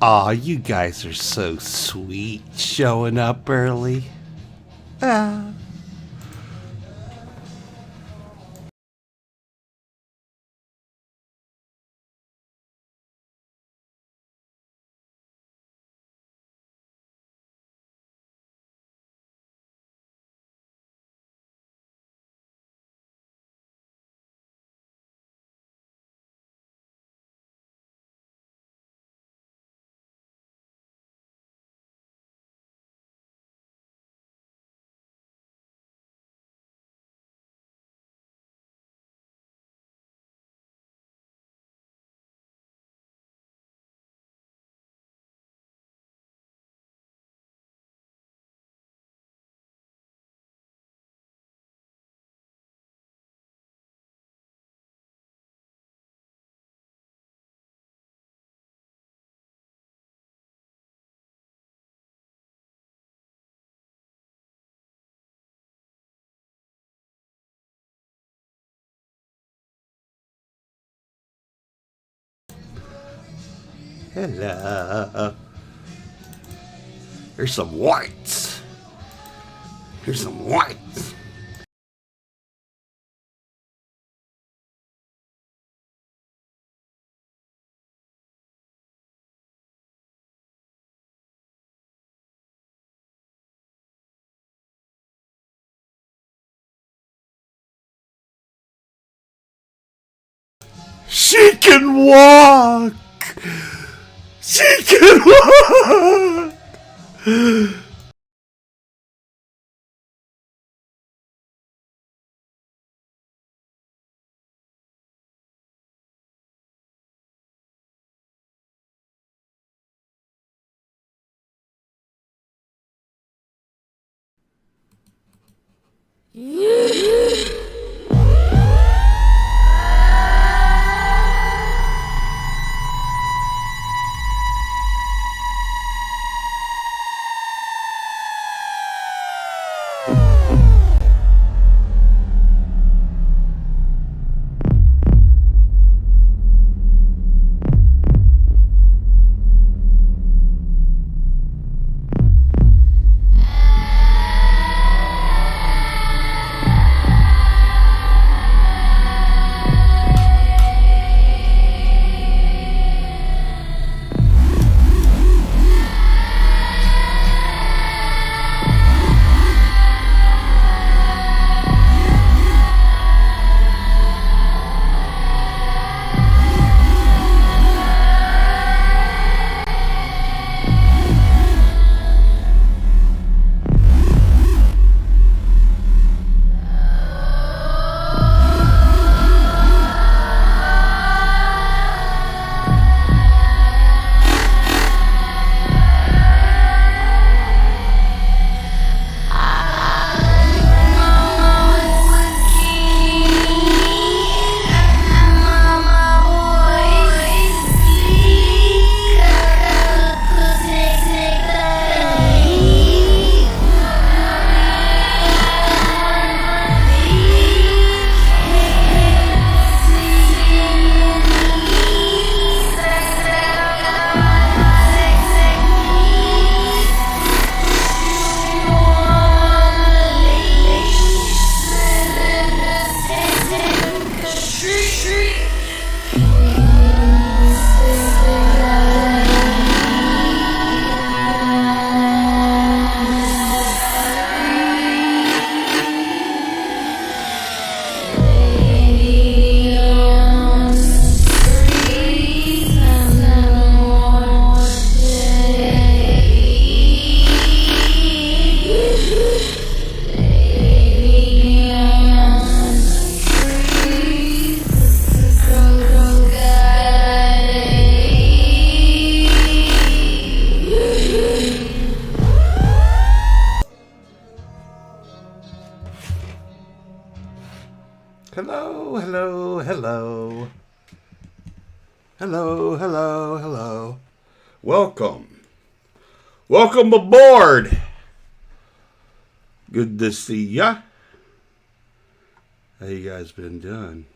Aw, you guys are so sweet, showing up early. Ah. Hello. Here's some whites. Here's some whites. She can walk. She can walk. Hello, hello, hello. Hello, hello, hello. Welcome. Welcome aboard. Good to see ya. How you guys been doing?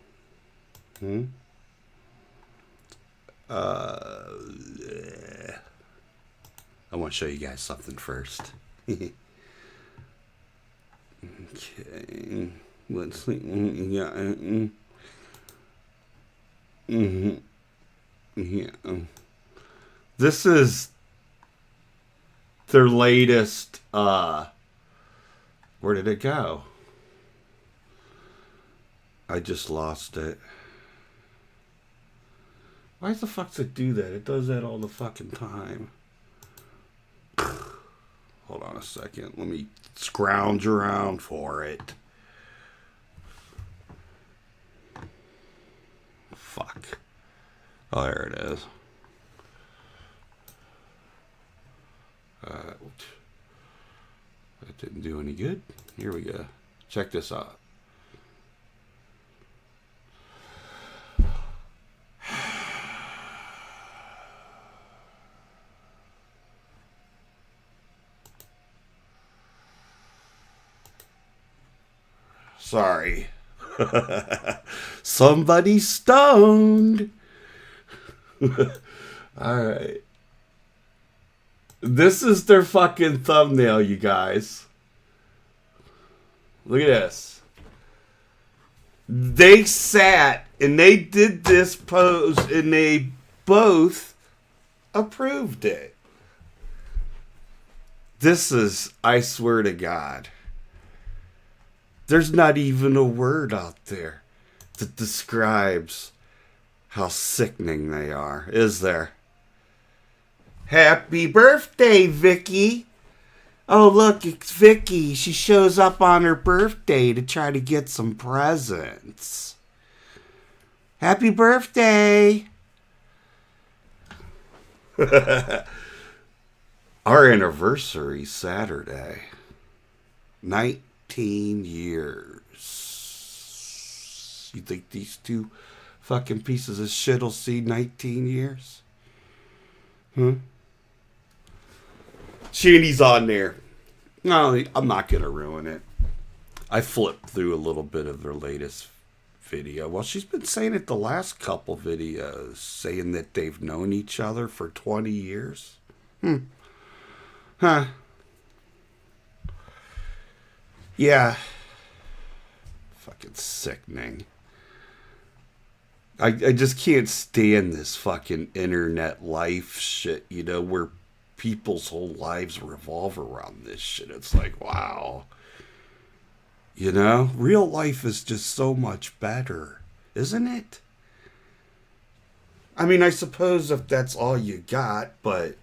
I want to show you guys something first. Okay. Let's see. Yeah. Yeah. This is their latest, where did it go? I just lost it. Why the fuck does it do that? It does that all the fucking time. Hold on a second. Let me scrounge around for it. Fuck. Oh, there it is. That didn't do any good. Here we go. Check this out. Sorry. Somebody stoned. Alright. This is their fucking thumbnail, you guys. Look at this. They sat and they did this pose and they both approved it. This is, I swear to God, there's not even a word out there that describes how sickening they are, is there? Happy birthday, Vicky. Oh, look, it's Vicky. She shows up on her birthday to try to get some presents. Happy birthday. Our anniversary Saturday. 19 years. You think these two fucking pieces of shit will see 19 years? Shanny's on there. No, I'm not going to ruin it. I flipped through a little bit of their latest video. Well, she's been saying it the last couple videos, saying that they've known each other for 20 years. Huh. Yeah. Fucking sickening. I just can't stand this fucking internet life shit, you know, where people's whole lives revolve around this shit. It's like, wow. You know, real life is just so much better, isn't it? I mean, I suppose if that's all you got, but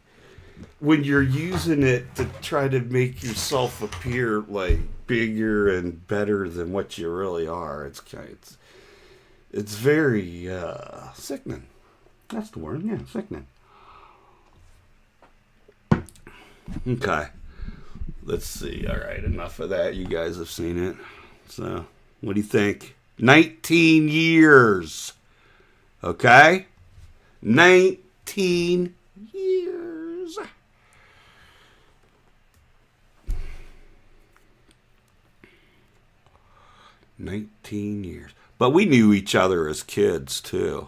when you're using it to try to make yourself appear like bigger and better than what you really are, it's very sickening. That's the word, yeah, sickening. Okay. Let's see. All right, enough of that. You guys have seen it. So, what do you think? 19 years. Okay? 19 years. But we knew each other as kids, too.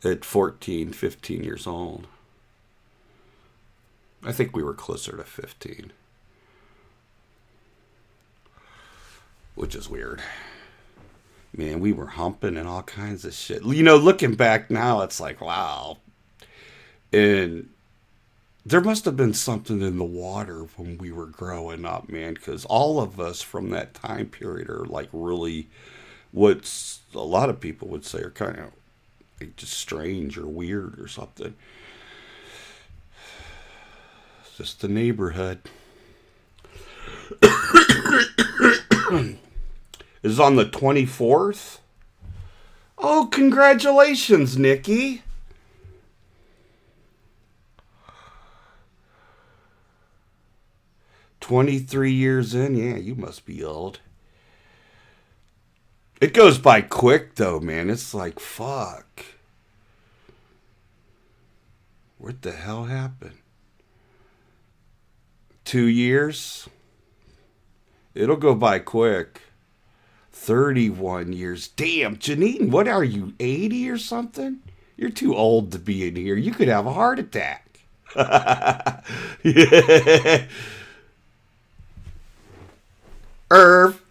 At 14, 15 years old. I think we were closer to 15. Which is weird. Man, we were humping and all kinds of shit. You know, looking back now, it's like, wow. And there must have been something in the water when we were growing up, man. Because all of us from that time period are like really what a lot of people would say are kind of like just strange or weird or something. Just the neighborhood. Is on the 24th. Oh, congratulations, Nikki. "23 years in, yeah, you must be old." It goes by quick, though, man. It's like, fuck. What the hell happened? 2 years? It'll go by quick. 31 years. Damn, Janine, what are you, 80 or something? You're too old to be in here. You could have a heart attack. Yeah. Irv,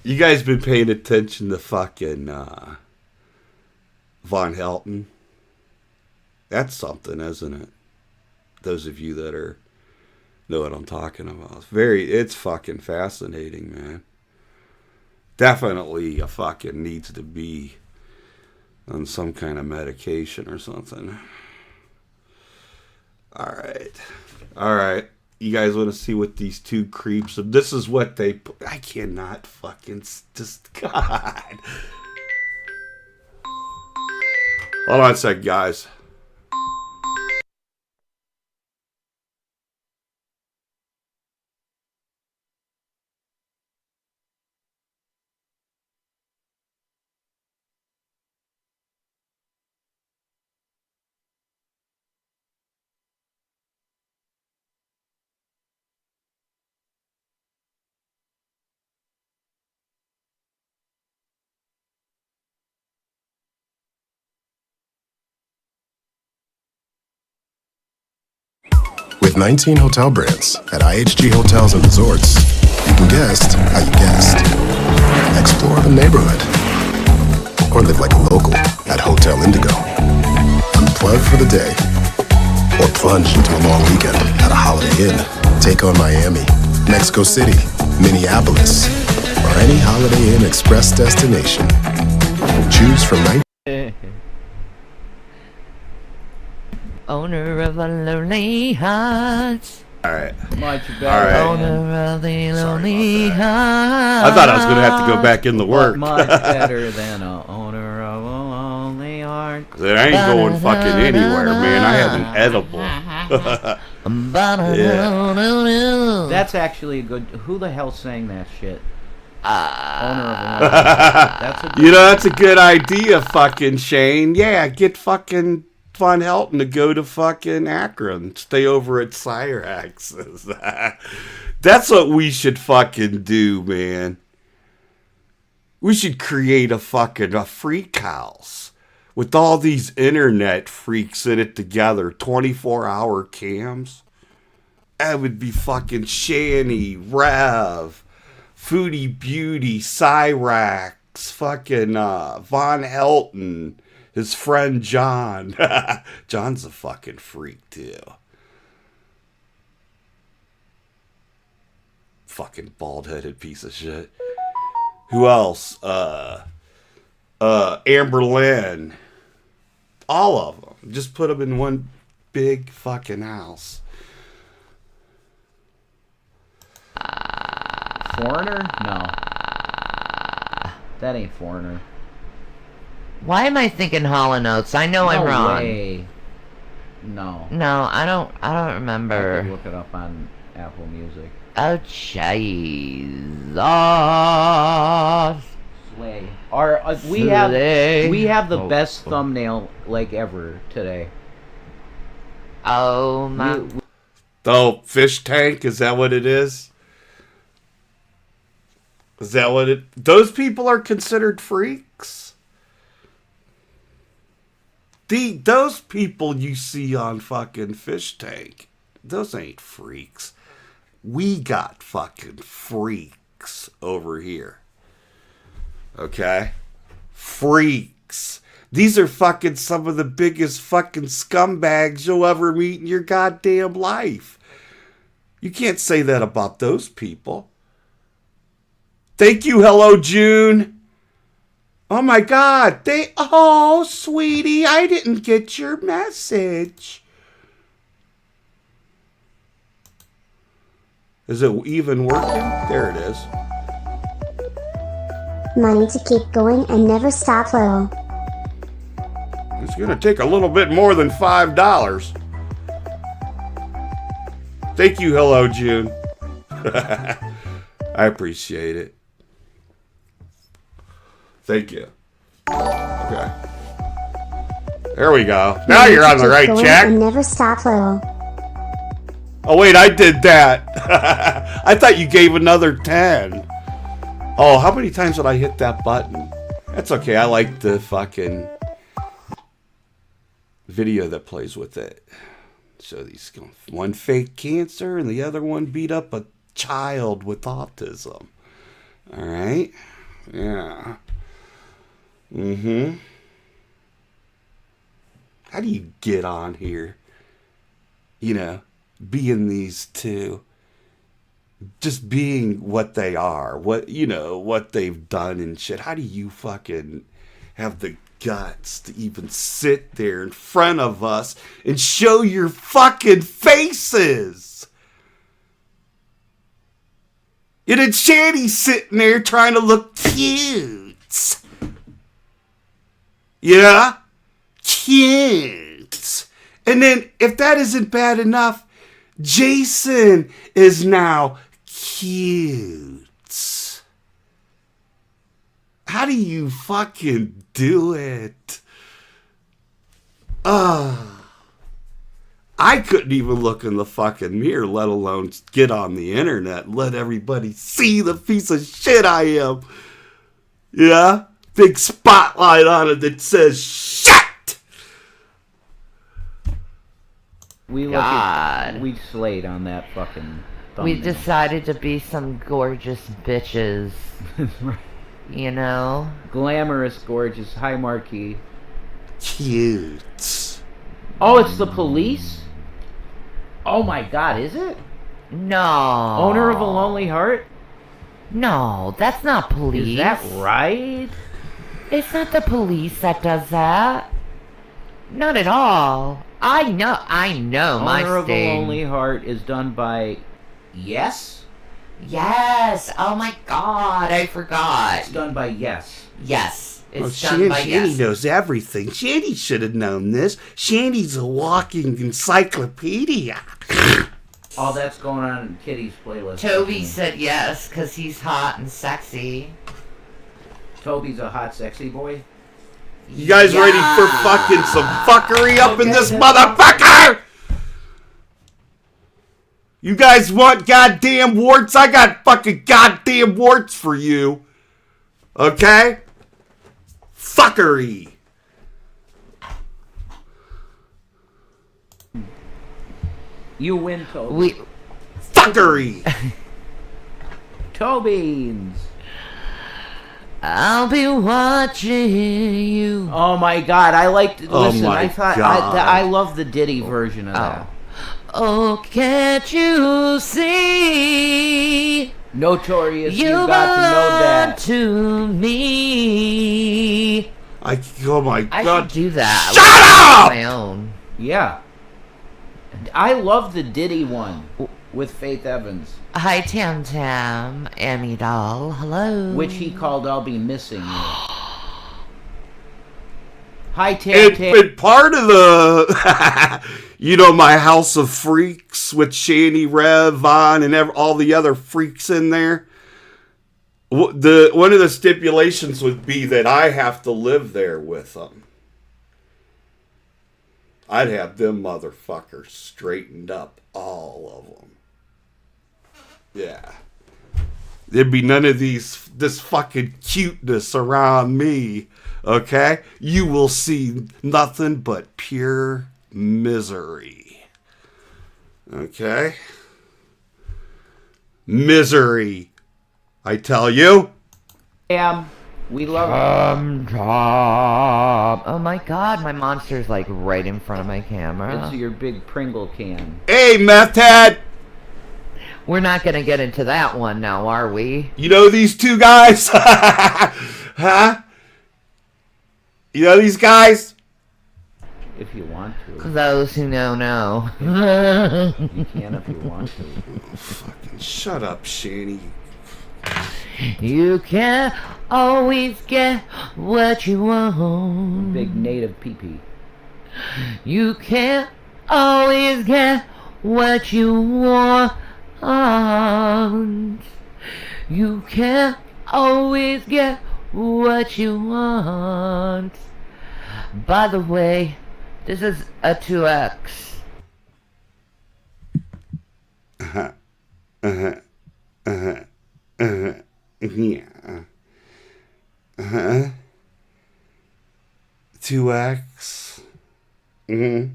you guys been paying attention to fucking Von Helton? That's something, isn't it? Those of you that know what I'm talking about. It's fucking fascinating, man. Definitely a fucking needs to be on some kind of medication or something. Alright. You guys want to see what these two creeps... This is what they... I cannot fucking... Just... God. Hold on a sec, guys. With 19 hotel brands at IHG Hotels and Resorts, you can guest how you guest. Explore the neighborhood. Or live like a local at Hotel Indigo. Unplug for the day. Or plunge into a long weekend at a Holiday Inn. Take on Miami, Mexico City, Minneapolis, or any Holiday Inn Express destination. Choose from 19... Owner of a lonely heart. Alright. Much better. Owner of the lonely heart. I thought I was going to have to go back in the work. Much better than a owner of a lonely heart. I ain't going fucking anywhere, man. I had an edible. Yeah. That's actually a good... Who the hell sang that shit? Owner of a lonely heart. That's a good... That's a good idea, fucking Shane. Yeah, get fucking... Von Helton to go to fucking Akron. Stay over at Cyrax's. That's what we should fucking do, man. We should create a freak house with all these internet freaks in it together. 24-hour cams. That would be fucking Shanny, Rev, Foodie Beauty, Cyrax, fucking Von Helton. His friend John. John's a fucking freak, too. Fucking bald-headed piece of shit. Who else? Amber Lynn. All of them. Just put them in one big fucking house. Foreigner? No. That ain't Foreigner. Why am I thinking Hall & Oates? I know I'm wrong. Way. No. No, I don't remember. I could look it up on Apple Music. Oh, Jesus. Slay. We have the best thumbnail like ever today. Oh my. Oh, fish tank, is that what it is? Is that what it... Those people are considered freaks? Those people you see on fucking Fish Tank, those ain't freaks. We got fucking freaks over here. Okay? Freaks. These are fucking some of the biggest fucking scumbags you'll ever meet in your goddamn life. You can't say that about those people. Thank you, hello, June. Oh my God, oh sweetie, I didn't get your message. Is it even working? There it is. Money to keep going and never stop little. It's gonna take a little bit more than $5. Thank you, hello, June. I appreciate it. Thank you. Okay. There we go. Now you're on the right track. And never stop little. Oh wait, I did that. I thought you gave another 10. Oh, how many times did I hit that button? That's okay. I like the fucking... video that plays with it. So these one fake cancer and the other one beat up a child with autism. All right? Yeah. How do you get on here? You know, being these two, just being what they are, what they've done and shit. How do you fucking have the guts to even sit there in front of us and show your fucking faces? And then Shanny's sitting there trying to look cute. Yeah? Cute. And then, if that isn't bad enough, Jason is now cute. How do you fucking do it? I couldn't even look in the fucking mirror, let alone get on the internet and let everybody see the piece of shit I am. Yeah? Big spotlight on it that says shit! We slayed on that fucking thumbnail. We decided to be some gorgeous bitches. You know? Glamorous, gorgeous, high marquee. Cute. Oh, it's the police? Oh my god, is it? No. Owner of a Lonely Heart? No, that's not police. Is that right? It's not the police that does that. Not at all. I know my Owner of a sting. Lonely Heart is done by Yes? Yes. Oh my god, I forgot. It's done by Yes. Yes. It's done by Shanny Yes. knows everything. Shanny should have known this. Shanny's a walking encyclopedia. All that's going on in Kitty's playlist. Toby said yes, because he's hot and sexy. Toby's a hot, sexy boy. You guys ready for fucking some fuckery up in this motherfucker? You guys want goddamn warts? I got fucking goddamn warts for you. Okay? Fuckery. You win, Toby. Fuckery. Tobeans. I'll be watching you. Oh my god, I liked. Listen, my I thought God. I love the Diddy version of that. Oh, can't you see? Notorious, you You got to know belong that. to me. Oh my I god. should do that. Shut up! On my own. Yeah. I love the Diddy one with Faith Evans, Hi, Tam Tam, Amy Doll. Hello. which he called "I'll Be Missing You." Hi, Tam Tam. And part of the, my House of Freaks with Shanny, Rev, Von, and all the other freaks in there. One of the stipulations would be that I have to live there with them. I'd have them motherfuckers straightened up, all of them. Yeah. There'd be none of this fucking cuteness around me, okay? You will see nothing but pure misery. Okay? Misery, I tell you. We love Oh my god, my monster's like right in front of my camera. It's your big Pringle can. Hey, meth head! We're not gonna get into that one now, are we? You know these two guys? Huh? You know these guys? If you want to. Those who know. You can if you want to. Fucking shut up, Shanny. You can't always get what you want. Big native pee-pee. You can't always get what you want. You can't always get what you want. By the way, this is a 2X. Yeah. 2X. Mm-hmm.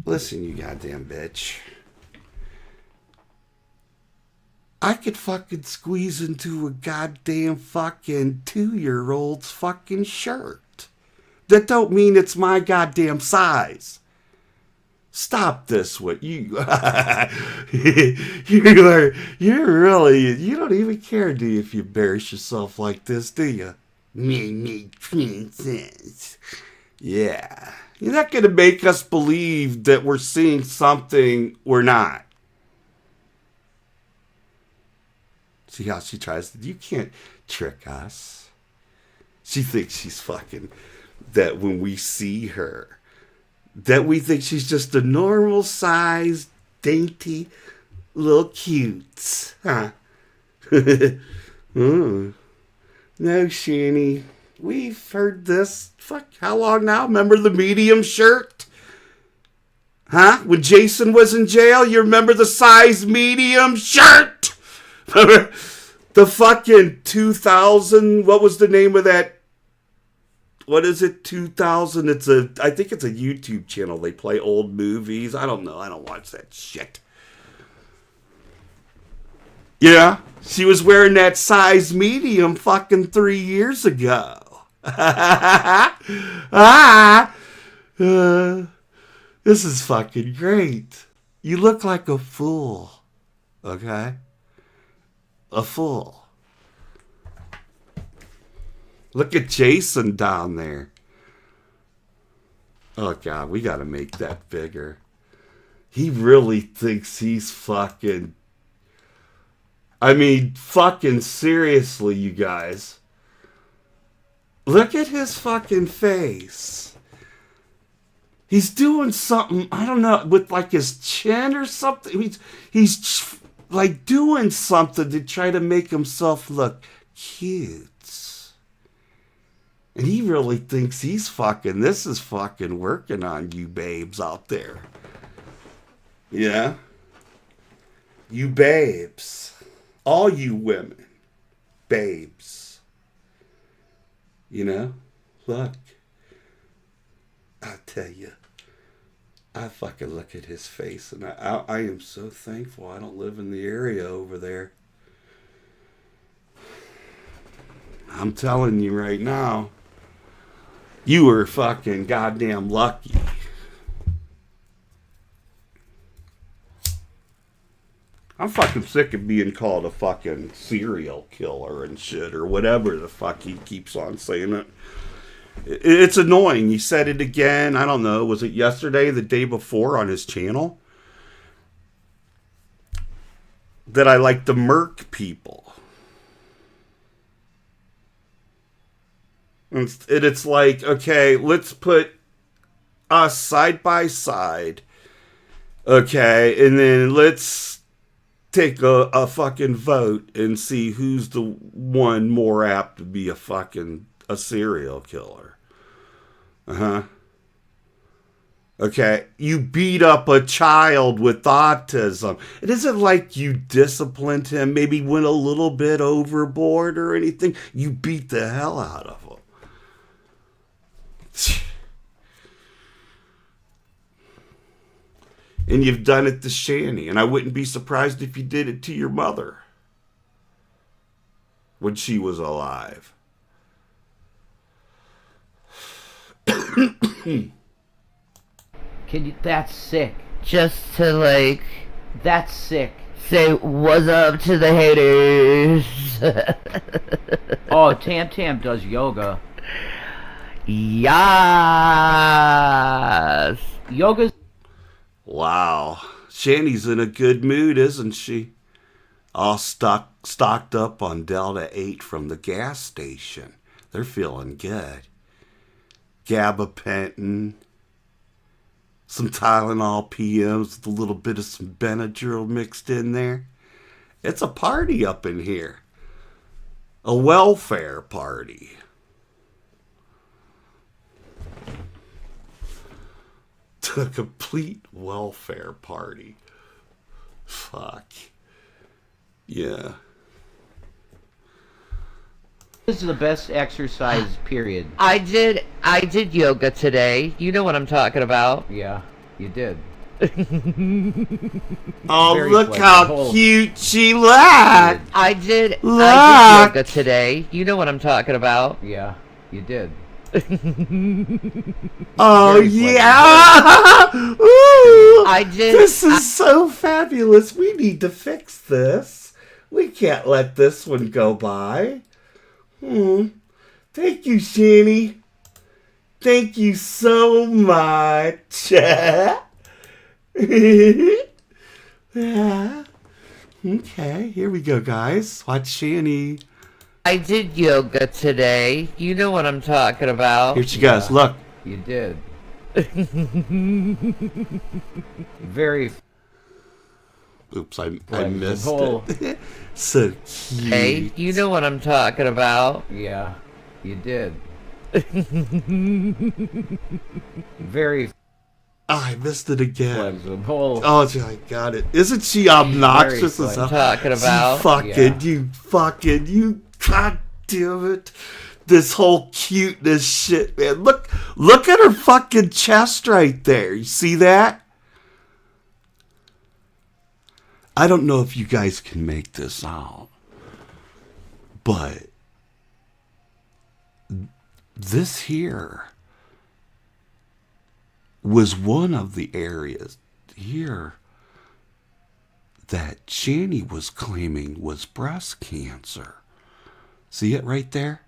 Listen, you goddamn bitch. I could fucking squeeze into a goddamn fucking 2-year-old's fucking shirt. That don't mean it's my goddamn size. Stop this what you you're really, you don't even care, do you, if you embarrass yourself like this, do you? Me princess. Yeah. You're not gonna make us believe that we're seeing something we're not. See how she tries to, you can't trick us. She thinks she's fucking, that when we see her, that we think she's just a normal sized, dainty little cute. Huh? No, Shanny. We've heard this. Fuck, how long now? Remember the medium shirt? Huh? When Jason was in jail, you remember the size medium shirt? Remember the fucking 2000, what was the name of that? What is it? 2000. I think it's a YouTube channel. They play old movies. I don't know. I don't watch that shit. Yeah. She was wearing that size medium fucking 3 years ago. This is fucking great. You look like a fool. Okay? A fool. Look at Jason down there. Oh, God, we got to make that bigger. He really thinks he's fucking... I mean, fucking seriously, you guys. Look at his fucking face. He's doing something, I don't know, with like his chin or something. He's like doing something to try to make himself look cute. And he really thinks he's fucking, this is fucking working on you babes out there. Yeah? You babes. All you women. Babes. You know? Look. I tell you. I fucking look at his face and I am so thankful I don't live in the area over there. I'm telling you right now. You were fucking goddamn lucky. I'm fucking sick of being called a fucking serial killer and shit, or whatever the fuck he keeps on saying it. It's annoying. He said it again. I don't know. Was it yesterday, the day before on his channel? That I like to murk people. And it's like, okay, let's put us side by side. Okay, and then let's take a fucking vote and see who's the one more apt to be a serial killer. Uh-huh. Okay, you beat up a child with autism. It isn't like you disciplined him, maybe went a little bit overboard or anything. You beat the hell out of him. And you've done it to Shanny, and I wouldn't be surprised if you did it to your mother when she was alive. Can you? That's sick. Just to like That's sick. say what's up to the haters. Oh, Tam Tam does yoga. Yes. Yoga's. Wow. Shanny's in a good mood, isn't she? All stocked up on Delta 8 from the gas station. They're feeling good. Gabapentin, some Tylenol PMs with a little bit of some Benadryl mixed in there. It's a party up in here. A welfare party. A complete welfare party. Fuck. Yeah. This is the best exercise, period. I did I did yoga today. You know what I'm talking about. Yeah, you did. Oh, Very look how flexible. cute she looks. I did Look. yoga today. You know what I'm talking about. Yeah, you did. Oh, Very yeah. Ooh, I did. this is so fabulous. We need to fix this. We can't let this one go by. Thank you, Shanny. Thank you so much. Yeah. Okay, here we go, guys. Watch Shanny. I did yoga today. You know what I'm talking about. Here she goes. Look. You did. Very Oops, I missed flexible. it. So cute. Hey, you know what I'm talking about. Yeah, you did. Very Oh, I missed it again. flexible. Oh, I got it. Isn't she obnoxious Very as I'm hell? talking about. You god damn it. This whole cuteness shit, man. Look at her fucking chest right there. You see that? I don't know if you guys can make this out, but this here was one of the areas here that Shanny was claiming was breast cancer. See it right there?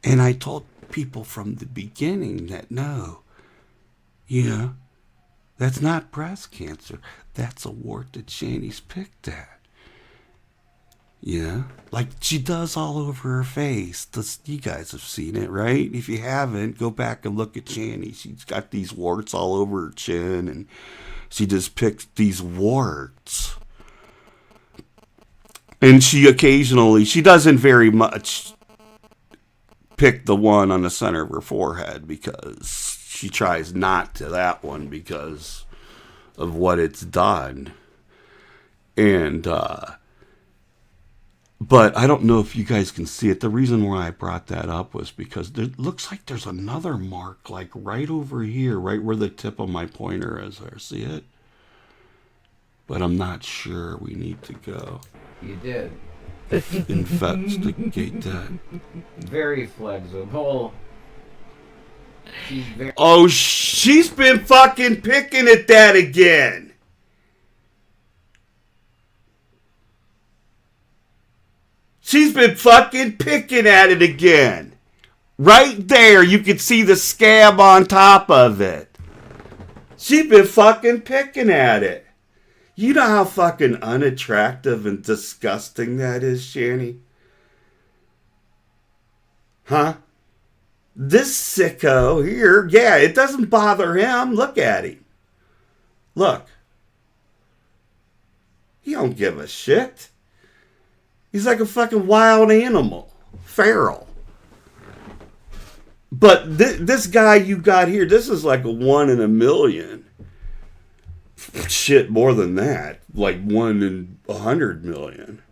And I told people from the beginning that no, that's not breast cancer. That's a wart that Shanny's picked at. Like she does all over her face. You guys have seen it, right? If you haven't, go back and look at Shanny. She's got these warts all over her chin, and she just picks these warts. And she doesn't very much pick the one on the center of her forehead, because she tries not to that one because of what it's done. And, but I don't know if you guys can see it. The reason why I brought that up was because it looks like there's another mark, like right over here, right where the tip of my pointer is there. See it? But I'm not sure. We need to go You did. investigate that. Very flexible. She's very Oh, she's been fucking picking at that again. She's been fucking picking at it again. Right there, you can see the scab on top of it. She's been fucking picking at it. You know how fucking unattractive and disgusting that is, Shanny? Huh? This sicko here, yeah, it doesn't bother him. Look at him. Look. He don't give a shit. He's like a fucking wild animal. Feral. But this guy you got here, this is like a 1 in a million. Shit, more than that. Like 1 in 100 million.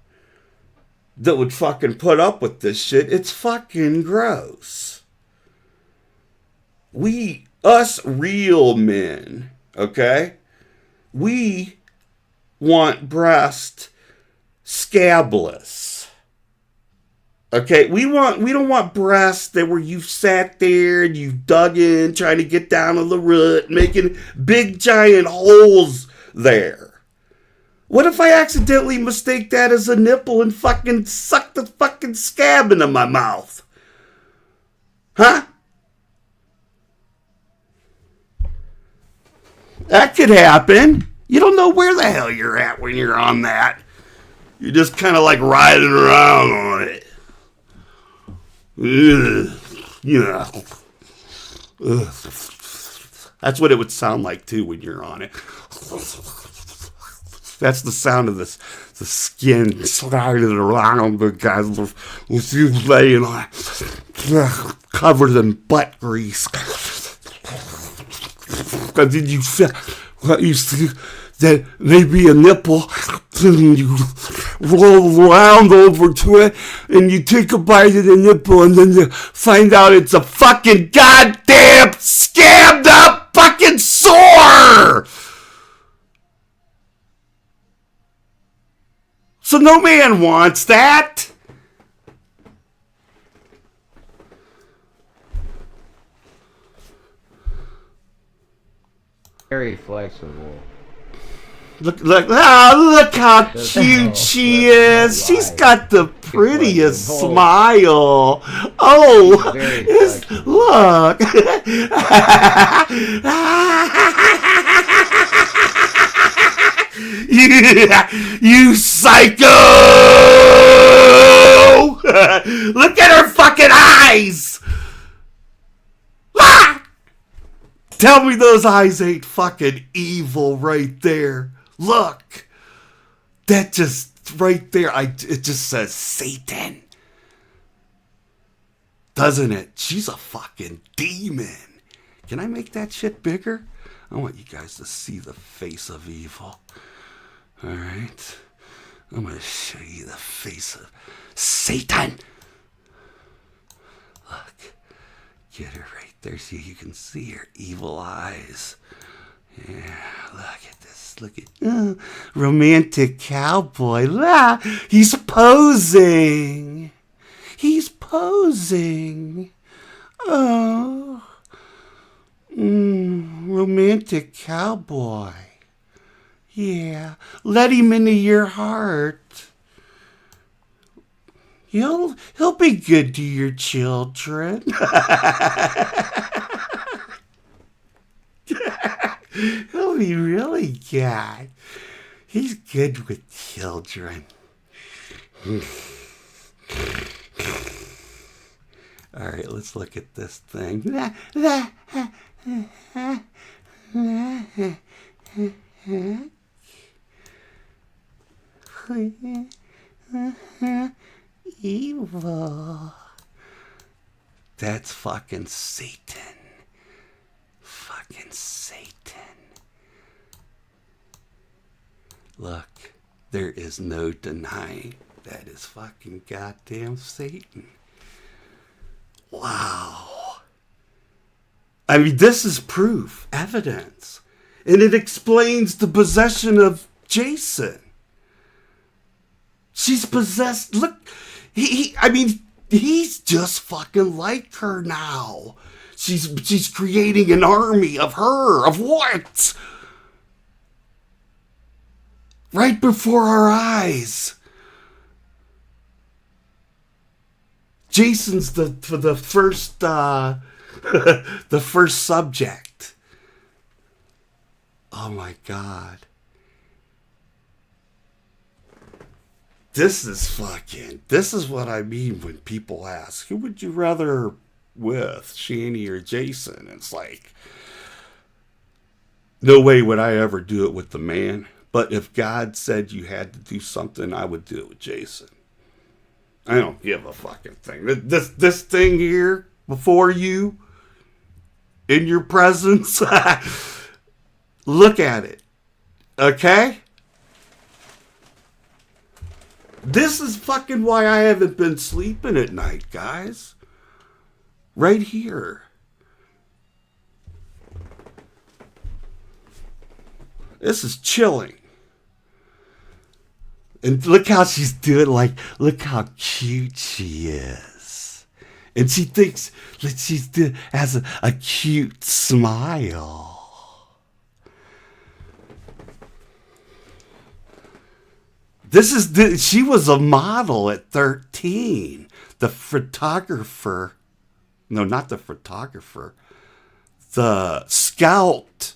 That would fucking put up with this shit. It's fucking gross. Us real men, okay? We want breast scabless. Okay, we don't want breasts that where you've sat there and you've dug in trying to get down to the root, making big giant holes there. What if I accidentally mistake that as a nipple and fucking suck the fucking scab into my mouth? Huh? That could happen. You don't know where the hell you're at when you're on that. You're just kind of like riding around on it. Yeah. That's what it would sound like too when you're on it. That's the sound of the skin sliding around the guys with you laying on it, covered in butt grease. And then you see that may be a nipple, and you roll around over to it, and you take a bite of the nipple, and then you find out it's a fucking goddamn scammed up fucking sore! So no man wants that. Very flexible. Look how cute she is. She's got the prettiest smile. Oh, look. You psycho! Look at her fucking eyes! Ah! Tell me those eyes ain't fucking evil right there. Look. That just right there, it just says Satan. Doesn't it? She's a fucking demon. Can I make that shit bigger? I want you guys to see the face of evil. Alright? I'm going to show you the face of Satan. Look. Get her right there so you can see her evil eyes. Yeah, look at this. Look at romantic cowboy. Ah, he's posing. He's posing. Oh. Romantic cowboy. Yeah, let him into your heart. He'll be good to your children. He'll be really good. He's good with children. All right, let's look at this thing. Evil. That's fucking Satan. Fucking Satan. Look, there is no denying that is fucking goddamn Satan. Wow. I mean, this is proof, evidence. And it explains the possession of Jason. She's possessed. Look, he's just fucking like her now. She's creating an army of her. Of what? Right before our eyes. Jason's the first the first subject. Oh my God. This is what I mean when people ask, who would you rather with, Shanny or Jason? It's like, no way would I ever do it with the man. But if God said you had to do something, I would do it with Jason. I don't give a fucking thing. This thing here before you, in your presence, look at it. Okay? This is fucking why I haven't been sleeping at night, guys. Right here. This is chilling. And look how she's doing, look how cute she is. And she thinks that has a cute smile. She was a model at 13. The photographer, no, not the photographer, the scout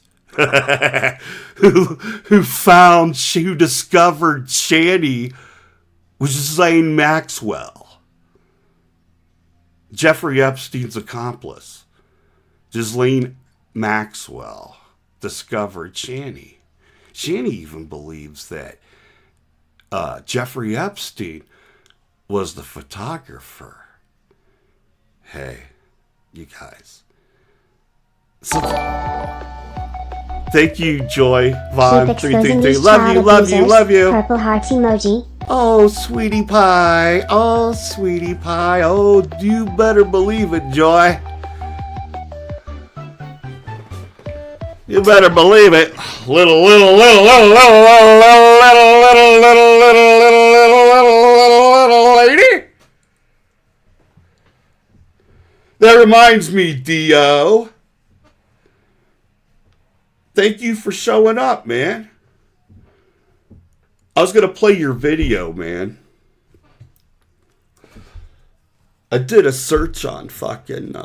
who discovered Shanny was Zane Maxwell, Jeffrey Epstein's accomplice. Ghislaine Maxwell discovered Shanny. Shanny even believes that Jeffrey Epstein was the photographer. Hey, you guys. Thank you, Joy. Keep Vaughn, exposing 333. these Love child you, love you, abusers. love you. Purple heart emoji. Oh, sweetie pie. Oh, sweetie pie. Oh, you better believe it, Joy. You better believe it. Little lady. That reminds me, Dio. Thank you for showing up, man. I was going to play your video, man. I did a search on fucking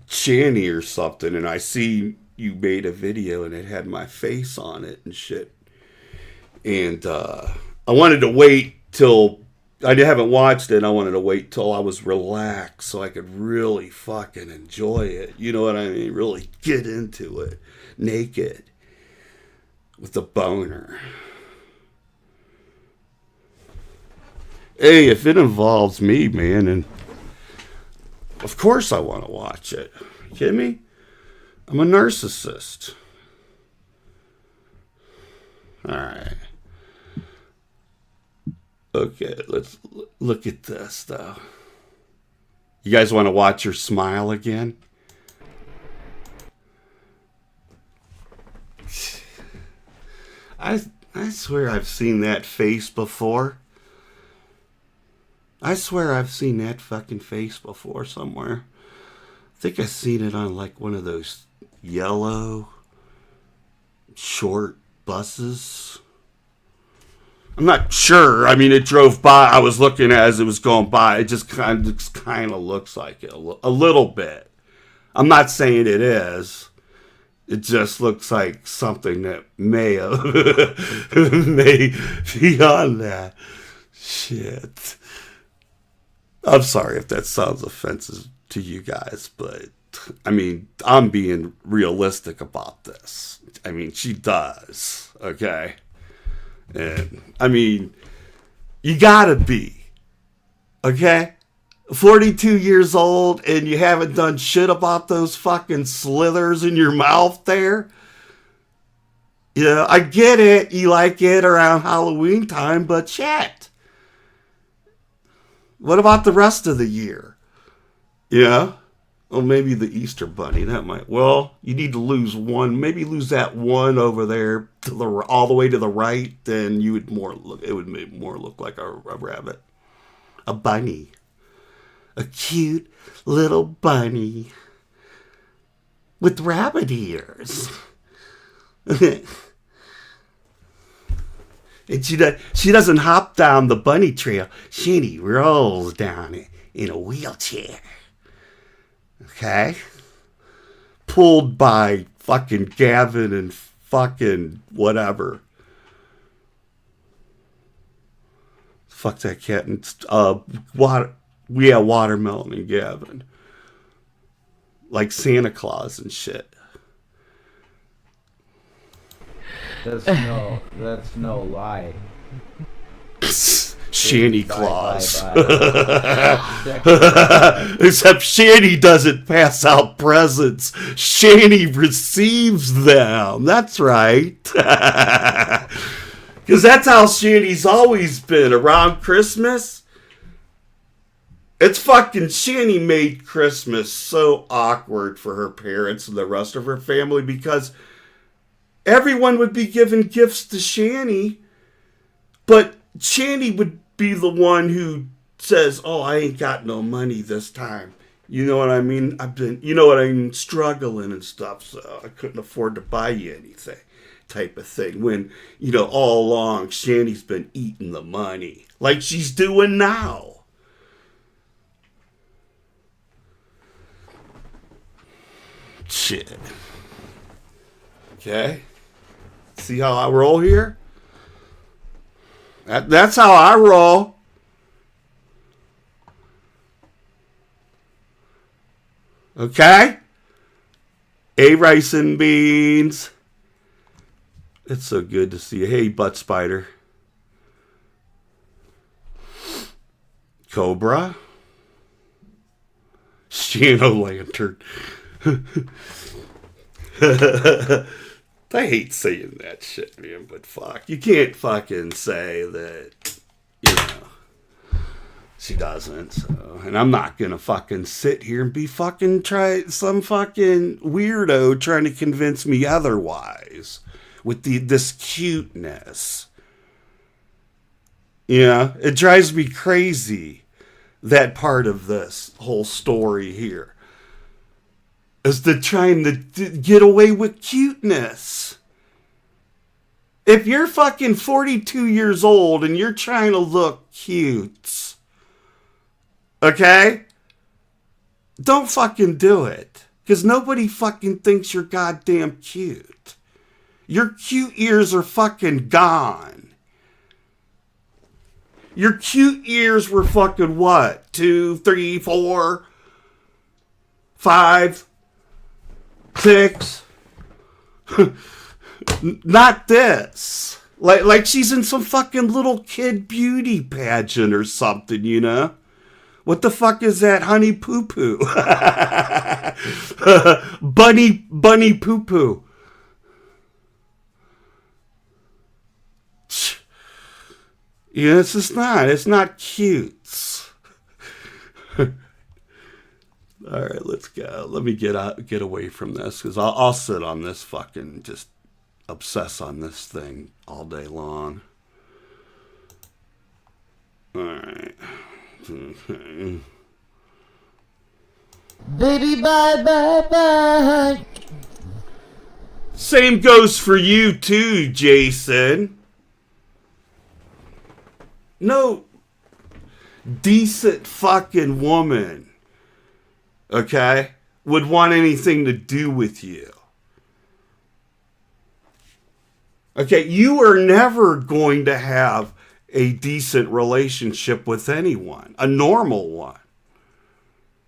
Shanny or something, and I see you made a video and it had my face on it and shit. And I wanted to wait till... I haven't watched it. I wanted to wait till I was relaxed so I could really fucking enjoy it. You know what I mean? Really get into it. Naked. With a boner. Hey, if it involves me, man, and of course I want to watch it. You kidding me? I'm a narcissist. Alright. Okay, let's look at this, though. You guys want to watch her smile again? I swear I've seen that face before. I swear I've seen that fucking face before somewhere. I think I've seen it on like one of those yellow short buses. I'm not sure. I mean, it drove by. I was looking as it was going by. It just kind of looks like it a little bit. I'm not saying it is. It just looks like something that may be on that. Shit. I'm sorry if that sounds offensive to you guys, but I mean, I'm being realistic about this. I mean, she does, okay? And I mean, you gotta be, okay? 42 years old and you haven't done shit about those fucking slithers in your mouth there. Yeah, I get it. You like it around Halloween time, but shit. What about the rest of the year? Yeah? Well, maybe the Easter Bunny. That might. Well, you need to lose one. Maybe lose that one over there to the all the way to the right. Then you would more look. It would make more look like a rabbit, a bunny, a cute little bunny with rabbit ears. And she doesn't hop down the bunny trail. Shanny rolls down it in a wheelchair. Okay? Pulled by fucking Gavin and fucking whatever. Fuck that cat and Watermelon and Gavin. Like Santa Claus and shit. That's no lie. Shanny Claus. Bye. Except Shanny doesn't pass out presents. Shanny receives them. That's right. Because that's how Shanny's always been. Around Christmas, it's fucking Shanny made Christmas so awkward for her parents and the rest of her family because everyone would be giving gifts to Shanny, but Shanny would be the one who says, "Oh, I ain't got no money this time." You know what I mean? I'm struggling and stuff, so I couldn't afford to buy you anything, type of thing. When, all along, Shanny's been eating the money, like she's doing now. Shit. Okay? See how I roll here? That's how I roll. Okay? Rice and beans. It's so good to see you. Hey, butt spider. Cobra. Shadow lantern. I hate saying that shit, man, but fuck. You can't fucking say that, you know, she doesn't, so. And I'm not gonna fucking sit here and be fucking some fucking weirdo trying to convince me otherwise with this cuteness. Yeah, it drives me crazy, that part of this whole story here. Is the trying to get away with cuteness. If you're fucking 42 years old and you're trying to look cute, okay? Don't fucking do it. Because nobody fucking thinks you're goddamn cute. Your cute ears are fucking gone. Your cute ears were fucking what? 2, 3, 4, 5... 6. Not this. Like she's in some fucking little kid beauty pageant or something, you know? What the fuck is that? Honey Poo Poo. Bunny Poo Poo. Yeah, it's not cute. All right, let's go. Let me get away from this, because I'll sit on this fucking, just obsess on this thing all day long. All right. Okay. Baby, bye, bye, bye. Same goes for you too, Jason. No decent fucking woman, okay, would want anything to do with you. Okay, you are never going to have a decent relationship with anyone, a normal one,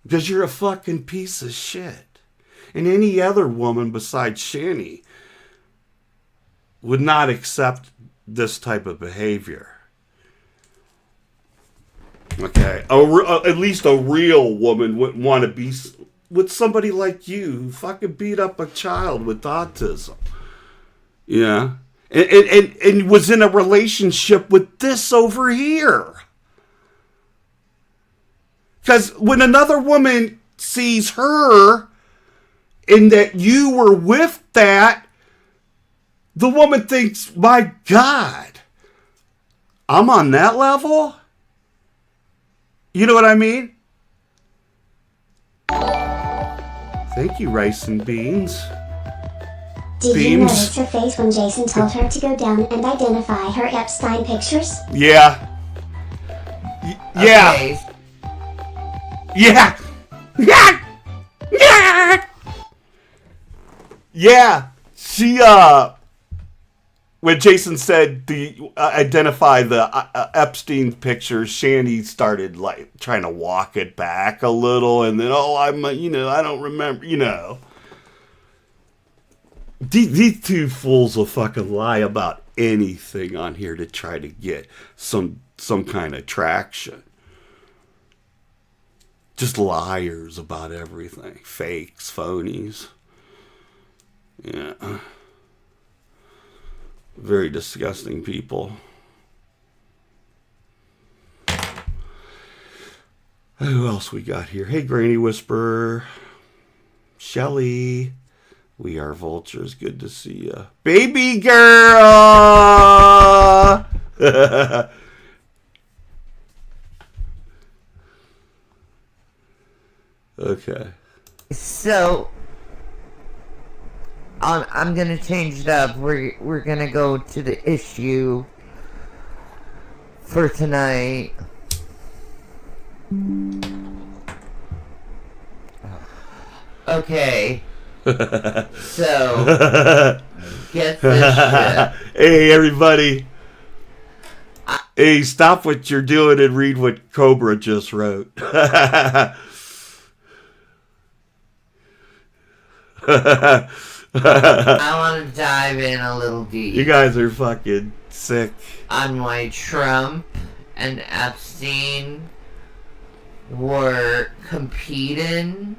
because you're a fucking piece of shit. And any other woman besides Shanny would not accept this type of behavior. Okay, at least a real woman wouldn't want to be with somebody like you who fucking beat up a child with autism. Yeah. And was in a relationship with this over here. Because when another woman sees her and that you were with that, the woman thinks, my God, I'm on that level? You know what I mean? Thank you, Rice and Beans. Did you notice her face when Jason told her to go down and identify her Epstein pictures? Yeah. Yeah. Okay. Yeah. Yeah. Yeah. Yeah. She, when Jason said identify the Epstein pictures, Shanny started like trying to walk it back a little, and then I don't remember, These two fools will fucking lie about anything on here to try to get some kind of traction. Just liars about everything. Fakes, phonies. Yeah. Very disgusting people. Who else we got here? Hey, Granny Whisperer. Shelly. We are vultures. Good to see ya. Baby girl! Okay. So, I'm gonna change it up. We're gonna go to the issue for tonight. Okay. So, get this shit. Hey, everybody. Hey, stop what you're doing and read what Cobra just wrote. I want to dive in a little deep. You guys are fucking sick. On why Trump and Epstein were competing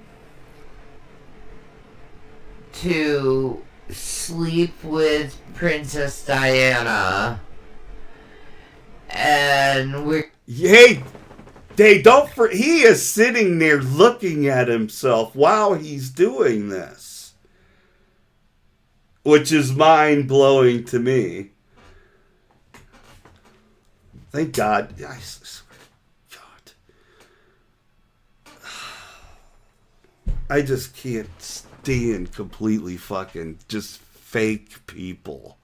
to sleep with Princess Diana. And he is sitting there looking at himself while he's doing this, which is mind-blowing to me. Thank God. God. I just can't stand completely fucking just fake people.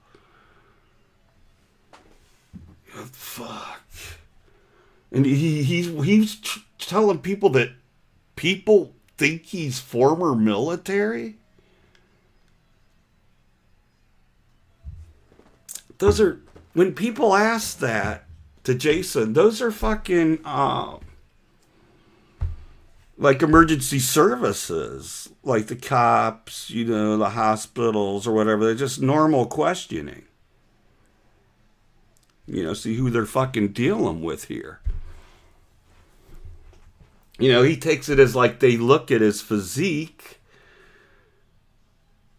Fuck. And he's telling people that people think he's former military? Those are, when people ask that to Jason, those are fucking, like emergency services, like the cops, you know, the hospitals or whatever. They're just normal questioning. You know, see who they're fucking dealing with here. You know, he takes it as like they look at his physique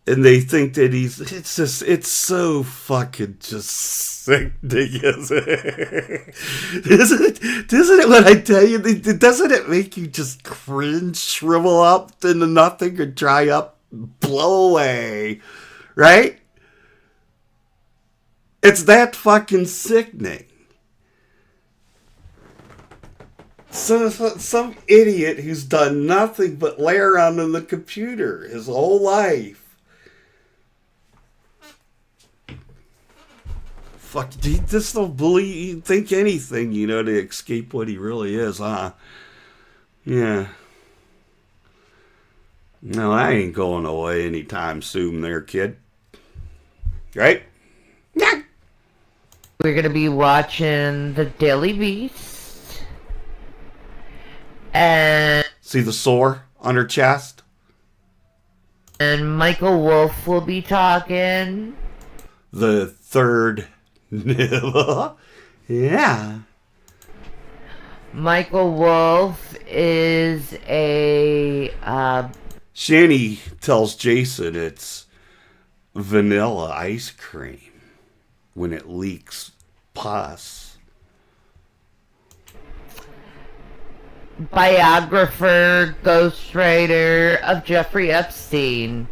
and they think that it's so fucking just sickening, isn't it? Doesn't it, when I tell you, doesn't it make you just cringe, shrivel up into nothing, or dry up, blow away, right? It's that fucking sickening. So some idiot who's done nothing but lay around on the computer his whole life. Fuck, he just don't think anything, you know, to escape what he really is, huh? Yeah. No, I ain't going away anytime soon there, kid. Right? Yeah. We're going to be watching The Daily Beast. And see the sore on her chest? And Michael Wolff will be talking. The third nibble. Yeah. Michael Wolff is a... Shanny tells Jason it's vanilla ice cream when it leaks pus. Biographer, ghostwriter of Jeffrey Epstein.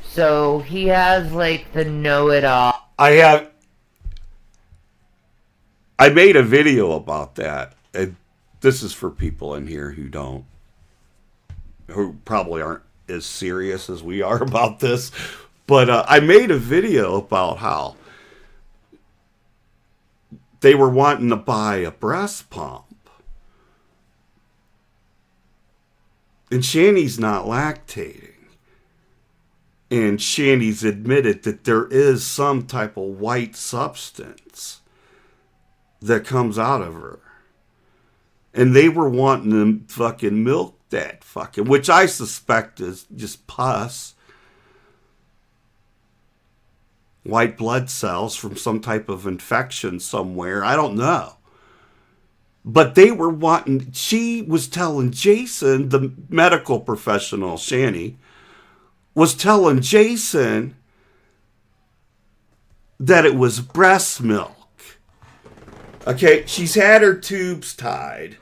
So he has like the know-it-all. I made a video about that. And this is for people in here who probably aren't as serious as we are about this. But I made a video about how they were wanting to buy a breast pump. And Shanny's not lactating. And Shanny's admitted that there is some type of white substance that comes out of her. And they were wanting to fucking milk that fucking, which I suspect is just pus. White blood cells from some type of infection somewhere. I don't know. But they were wanting, she was telling Jason, the medical professional, Shanny, was telling Jason that it was breast milk. Okay, she's had her tubes tied.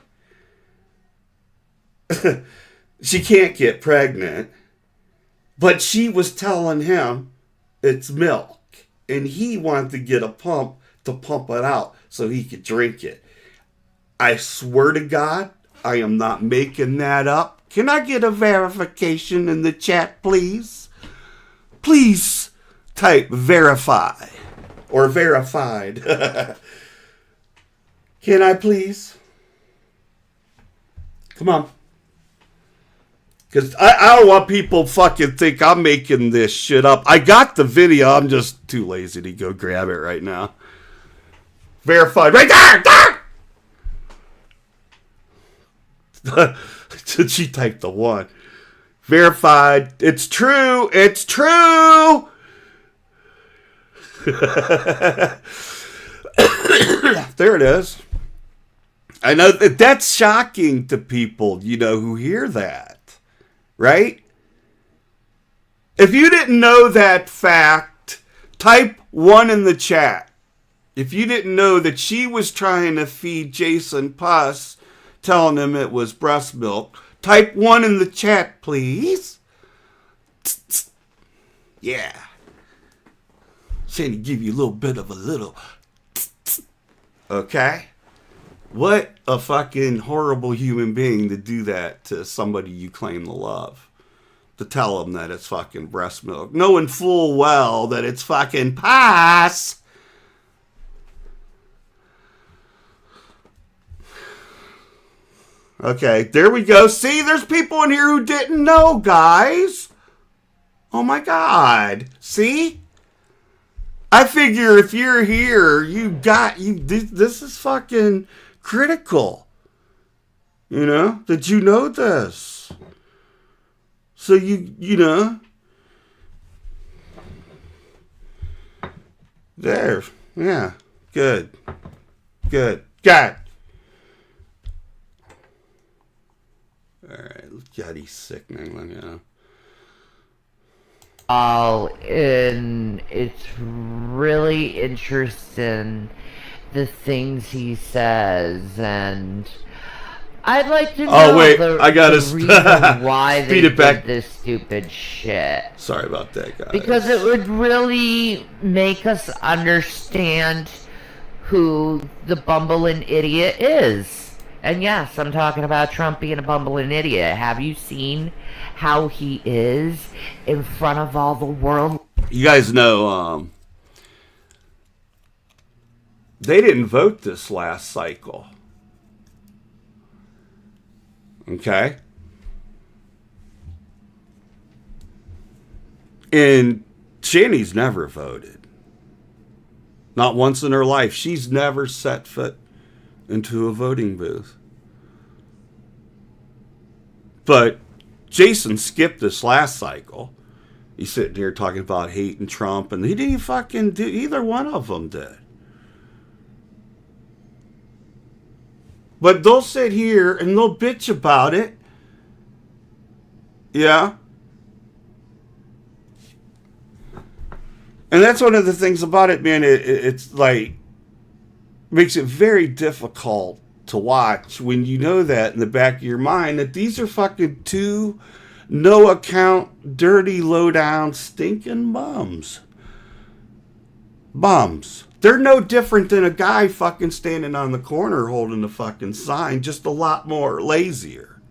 She can't get pregnant. But she was telling him it's milk. And he wanted to get a pump to pump it out so he could drink it. I swear to God, I am not making that up. Can I get a verification in the chat, please? Please type verify or verified. Can I please? Come on. Because I don't want people fucking think I'm making this shit up. I got the video. I'm just too lazy to go grab it right now. Verified. Right there! She typed the one. Verified. It's true. It's true. There it is. I know that's shocking to people, you know, who hear that. Right? If you didn't know that fact, type 1 in the chat. If you didn't know that she was trying to feed Jason pus, telling him it was breast milk, type 1 in the chat, please. Yeah. Shanny give you a little bit of a little. Okay? What a fucking horrible human being to do that to somebody you claim to love. To tell them that it's fucking breast milk. Knowing full well that it's fucking pus. Okay, there we go. See, there's people in here who didn't know, guys. Oh my God. See? I figure if you're here, this is fucking critical. You know? Did you know this? So you know. There. Yeah. Good. God. Alright, God, he's sickening, you know. And it's really interesting the things he says, and I'd like to know I gotta the reason why they speed it back. did this stupid shit. Sorry about that, guys. Because it would really make us understand who the bumbling idiot is. And yes, I'm talking about Trump being a bumbling idiot. Have you seen how he is in front of all the world? You guys know, they didn't vote this last cycle. Okay? And Shanny's never voted. Not once in her life. She's never set foot into a voting booth. But Jason skipped this last cycle. He's sitting here talking about hating Trump, and he didn't fucking do, either one of them did. But they'll sit here and they'll bitch about it. Yeah. And that's one of the things about it, man. It's like, makes it very difficult to watch when you know that in the back of your mind that these are fucking two no account, dirty, low down, stinking bums. Bums. They're no different than a guy fucking standing on the corner holding the fucking sign, just a lot more lazier.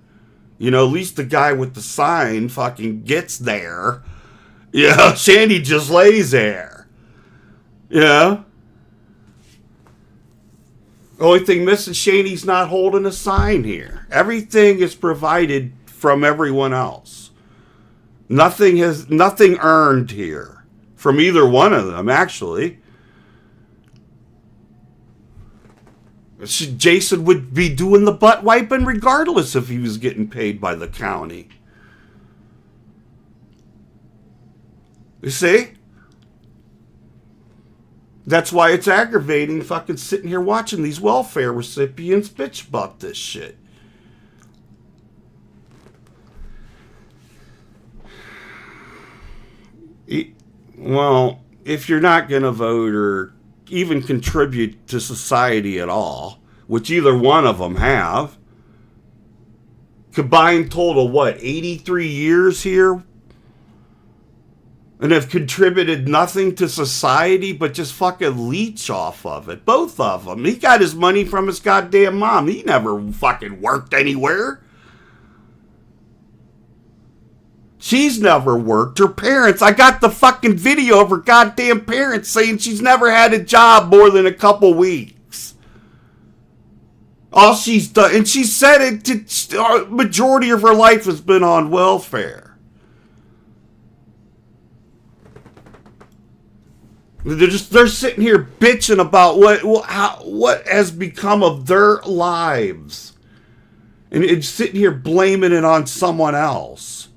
You know, at least the guy with the sign fucking gets there. You know, Shanny just lays there. You know? Only thing missing, Shanny's not holding a sign here. Everything is provided from everyone else. Nothing earned here from either one of them, actually. Jason would be doing the butt wiping regardless if he was getting paid by the county. You see? That's why it's aggravating fucking sitting here watching these welfare recipients bitch about this shit. Well, if you're not going to vote or even contribute to society at all, which either one of them have, combined total, what, 83 years here? And have contributed nothing to society but just fucking leech off of it. Both of them. He got his money from his goddamn mom. He never fucking worked anywhere. She's never worked. Her parents, I got the fucking video of her goddamn parents saying she's never had a job more than a couple weeks. All she's done, and she said it, majority of her life has been on welfare. They're sitting here bitching about what has become of their lives. And it's sitting here blaming it on someone else.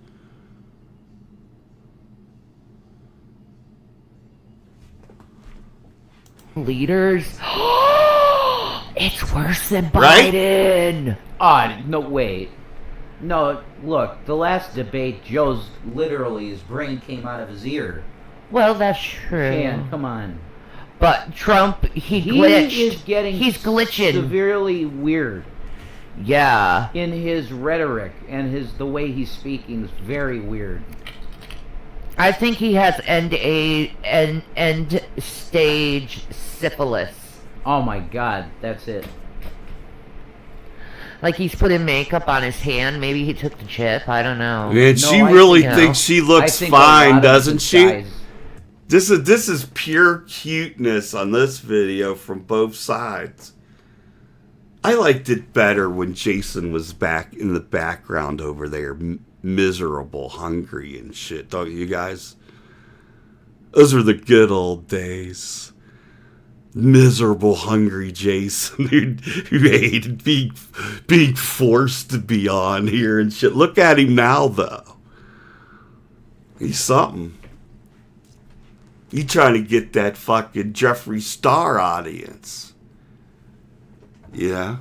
Leaders. It's worse than Biden. Right? No, wait. No, look, the last debate, Joe's literally, his brain came out of his ear. Well, that's true. Shan, come on. But Trump, he glitched. He's glitching. Severely weird. Yeah. In his rhetoric and the way he's speaking is very weird. I think he has end stage syphilis. Oh my God, that's it. Like he's putting makeup on his hand. Maybe he took the chip. I don't know. And she really thinks she looks fine, doesn't she? This is pure cuteness on this video from both sides. I liked it better when Jason was back in the background over there, miserable, hungry and shit, don't you guys? Those were the good old days. Miserable, hungry Jason who hated being forced to be on here and shit. Look at him now, though. He's something. He trying to get that fucking Jeffree Star audience. Yeah.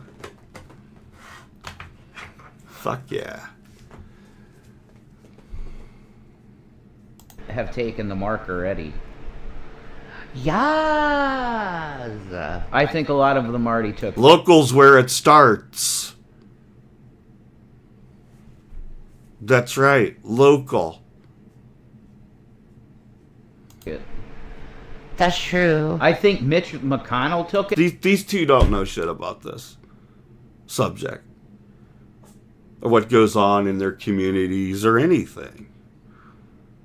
Fuck yeah. Have taken the mark already. Yes. I think a lot of them already took. Local's where it starts. That's right. Local. It. That's true. I think Mitch McConnell took it. These two don't know shit about this subject. Or what goes on in their communities or anything.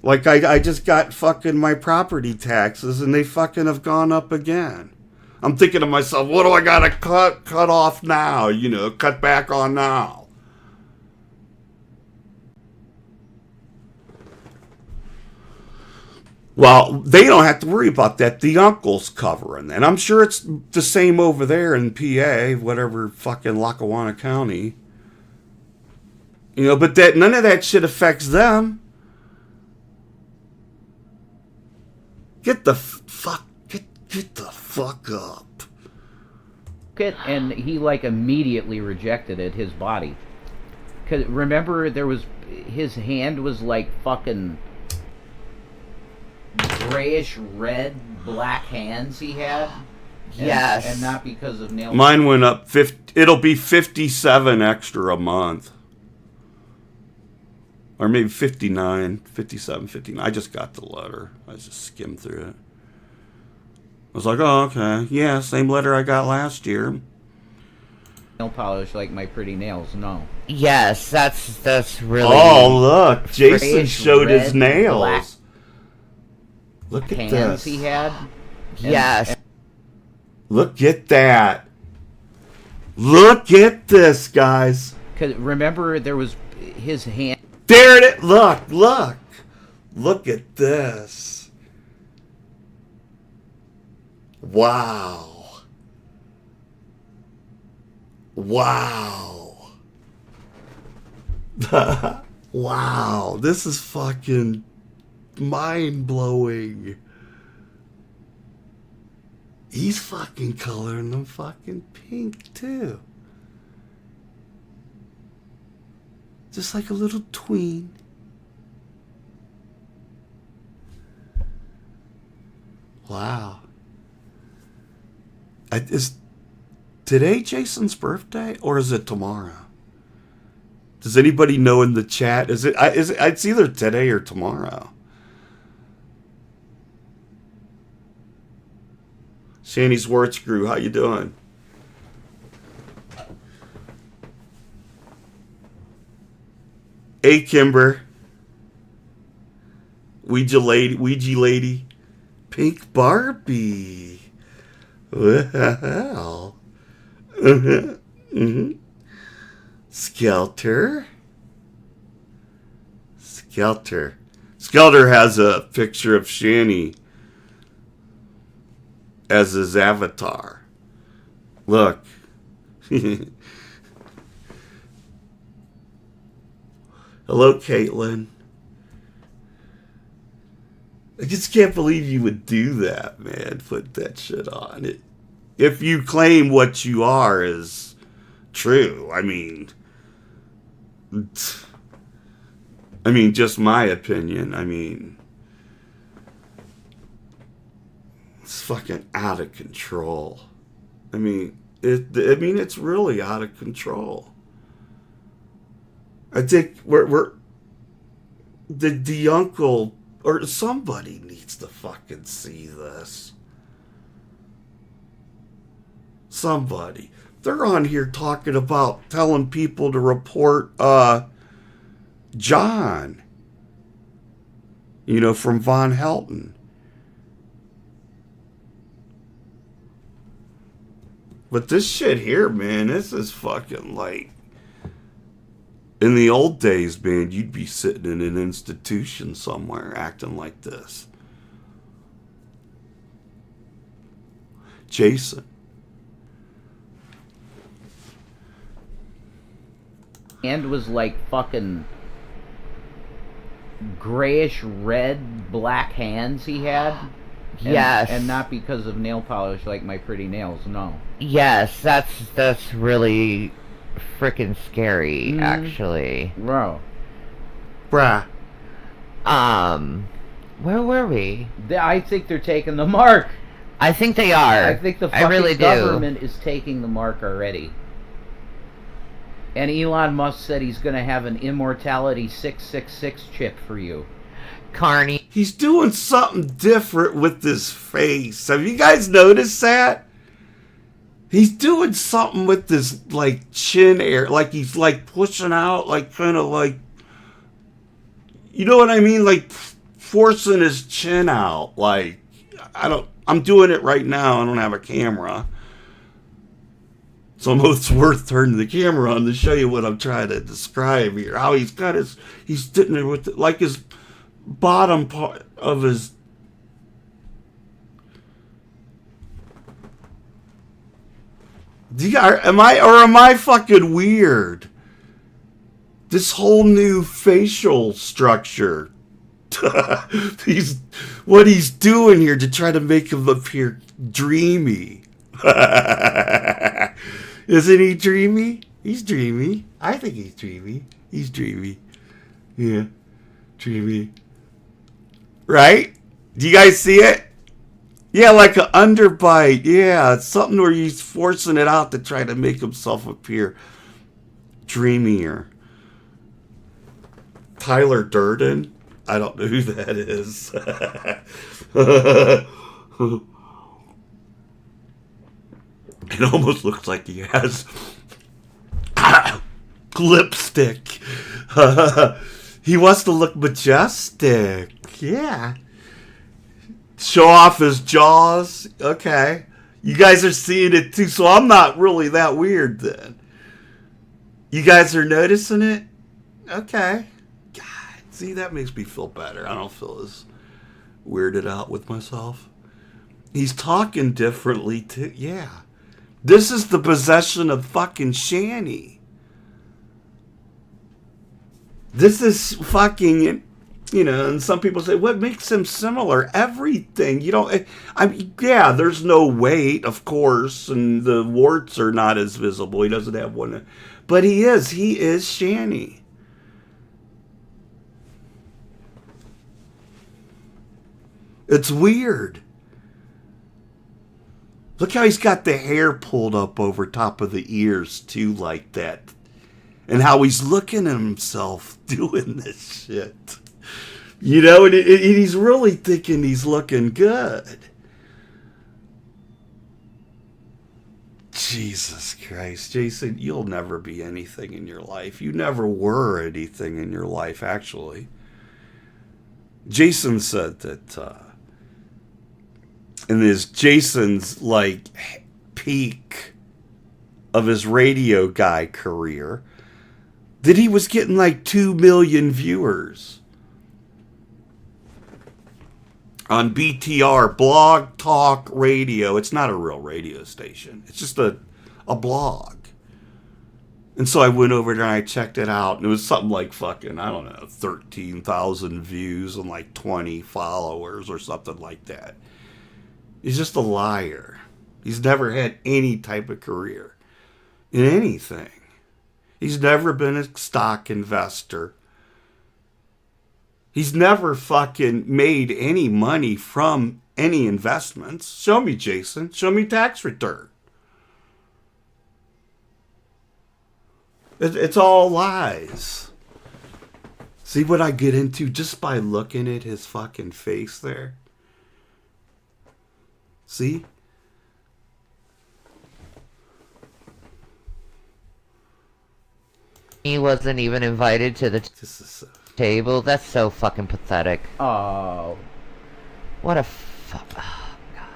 Like, I just got fucking my property taxes and they fucking have gone up again. I'm thinking to myself, what do I gotta cut off now? You know, cut back on now. Well, they don't have to worry about that. The uncle's covering that. I'm sure it's the same over there in PA, whatever fucking Lackawanna County. You know, but that none of that shit affects them. Get the fuck up. And he like immediately rejected it, his body. 'Cause remember his hand was like fucking grayish red black hands he had. Yes. And not because of nail. Mine went up 50, it'll be 57 extra a month. Or maybe 59, 57, 59. I just got the letter. I just skimmed through it. I was like, oh, okay. Yeah, same letter I got last year. Nail polish like my pretty nails, no. Yes, that's really... Oh, look. Jason showed his nails. Look at hands this. He had. Yes. Look at that. Look at this, guys. 'Cause remember there was his hand. There it is. Look. Look at this. Wow. Wow. Wow. This is fucking mind-blowing. He's fucking coloring them fucking pink, too. Just like a little tween. Wow. Is today Jason's birthday or is it tomorrow? Does anybody know in the chat? It's either today or tomorrow. Shanny Schwartzgrew, how you doing? Hey, Kimber. Ouija lady. Pink Barbie. Well. Skelter. Skelter has a picture of Shanny as his avatar. Look. Hello, Caitlin. I just can't believe you would do that, man. Put that shit on it. If you claim what you are is true, I mean, I mean, just my opinion. I mean, it's fucking out of control. I mean, it's really out of control. I think we're the uncle or somebody needs to fucking see this. Somebody. They're on here talking about telling people to report John, from Von Helton. But this shit here, man, this is fucking like, in the old days, man, you'd be sitting in an institution somewhere acting like this. Jason. And was like fucking grayish red black hands he had. Yes. And not because of nail polish like my pretty nails, no. Yes, that's really freaking scary, actually. Bro. Bruh. Where were we? I think they're taking the mark. I think they are. I think the fucking really government is taking the mark already. And Elon Musk said he's going to have an Immortality 666 chip for you. Carney. He's doing something different with his face. Have you guys noticed that? He's doing something with this, like, chin air. Like, he's, like, pushing out, like, kind of like... You know what I mean? Like, forcing his chin out. Like, I'm doing it right now. I don't have a camera. So it's worth turning the camera on to show you what I'm trying to describe here. How he's got he's sitting there with, like, his bottom part of his... Am I fucking weird? This whole new facial structure. What he's doing here to try to make him appear dreamy. Isn't he dreamy? He's dreamy. I think he's dreamy. He's dreamy. Yeah. Dreamy. Right? Do you guys see it? Yeah, like an underbite. Yeah, it's something where he's forcing it out to try to make himself appear dreamier. Tyler Durden? I don't know who that is. It almost looks like he has lipstick. He wants to look majestic. Yeah. Show off his jaws. Okay. You guys are seeing it too, so I'm not really that weird then. You guys are noticing it? Okay. God, see, that makes me feel better. I don't feel as weirded out with myself. He's talking differently too. Yeah. This is the possession of fucking Shanny. This is fucking, and some people say, what makes him similar? Everything. Yeah, there's no weight, of course, and the warts are not as visible. He doesn't have one. But he is Shanny. It's weird. Look how he's got the hair pulled up over top of the ears, too, like that. And how he's looking at himself doing this shit. And he's really thinking he's looking good. Jesus Christ, Jason, you'll never be anything in your life. You never were anything in your life, actually. Jason said that... and Jason's, like, peak of his radio guy career, that he was getting, like, 2 million viewers on BTR, Blog Talk Radio. It's not a real radio station. It's just a blog. And so I went over there and I checked it out, and it was something like fucking, 13,000 views and, like, 20 followers or something like that. He's just a liar. He's never had any type of career in anything. He's never been a stock investor. He's never fucking made any money from any investments. Show me, Jason. Show me tax return. It's all lies. See what I get into just by looking at his fucking face there? See? He wasn't even invited to the This is so... table. That's so fucking pathetic. Oh. What a fuck. Oh, God.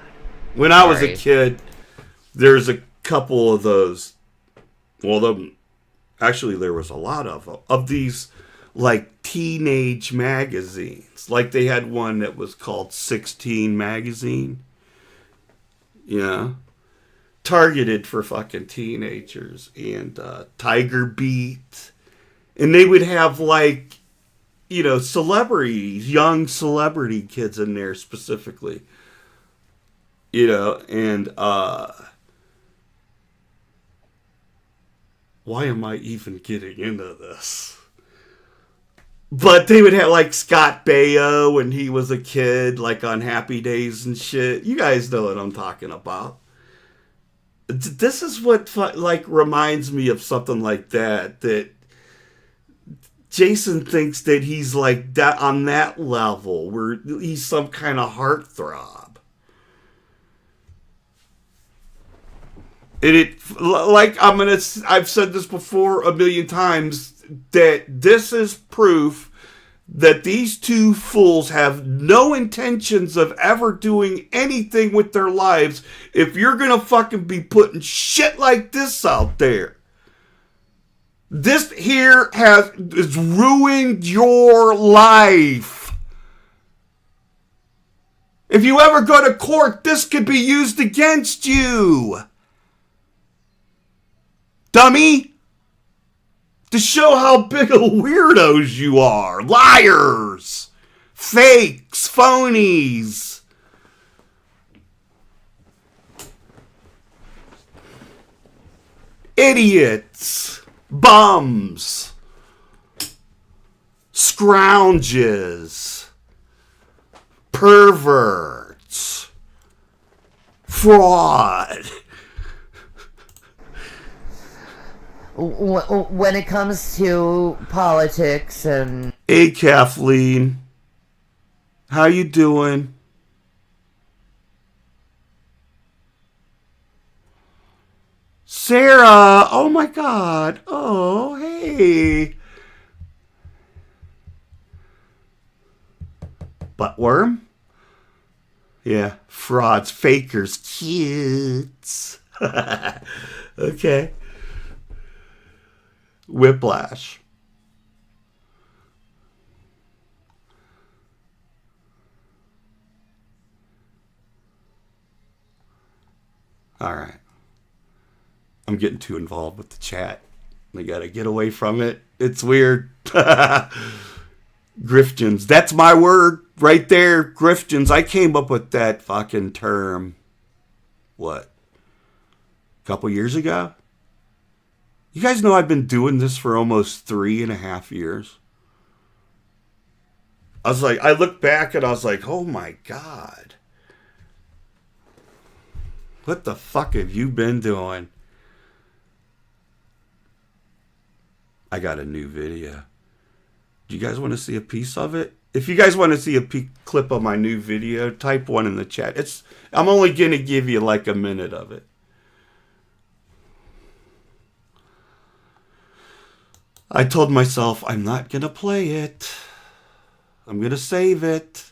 When I was a Sorry. kid, there's a couple of those. Well, actually, there was a lot of these, like, teenage magazines. Like, they had one that was called 16 Magazine. Yeah. Targeted for fucking teenagers. And Tiger Beat. And they would have, like, you know, celebrities, young celebrity kids in there specifically. You know, and why am I even getting into this? But they would have like Scott Baio when he was a kid, like on Happy Days and shit. You guys know what I'm talking about. This is what like reminds me of something like that. That Jason thinks that he's like that on that level where he's some kind of heartthrob. And I've said this before a million times, that this is proof that these two fools have no intentions of ever doing anything with their lives if you're gonna fucking be putting shit like this out there. This here has ruined your life. If you ever go to court, this could be used against you. Dummy! To show how big of weirdos you are. Liars! Fakes! Phonies! Idiots! Bums! Scrounges! Perverts! Fraud! When it comes to politics and... Hey, Kathleen. How you doing? Sarah! Oh, my God. Oh, hey. Buttworm? Yeah, frauds, fakers, cutes. Okay. Whiplash. All right. I'm getting too involved with the chat. I gotta get away from it. It's weird. Griftians. That's my word right there. Griftians. I came up with that fucking term. What? A couple years ago? You guys know I've been doing this for almost 3.5 years. I looked back and I was like, oh my God. What the fuck have you been doing? I got a new video. Do you guys want to see a piece of it? If you guys want to see a clip of my new video, type one in the chat. I'm only going to give you like a minute of it. I told myself I'm not going to play it. I'm going to save it.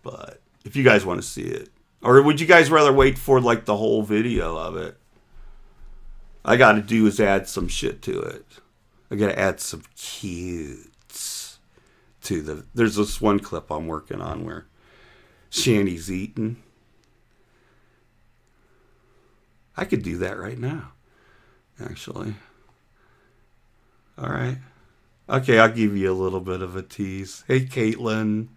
But if you guys want to see it, or would you guys rather wait for like the whole video of it? I got to do is add some shit to it. I got to add some cutes to there's this one clip I'm working on where Shanny's eating. I could do that right now, actually. All right. Okay, I'll give you a little bit of a tease. Hey, Caitlin.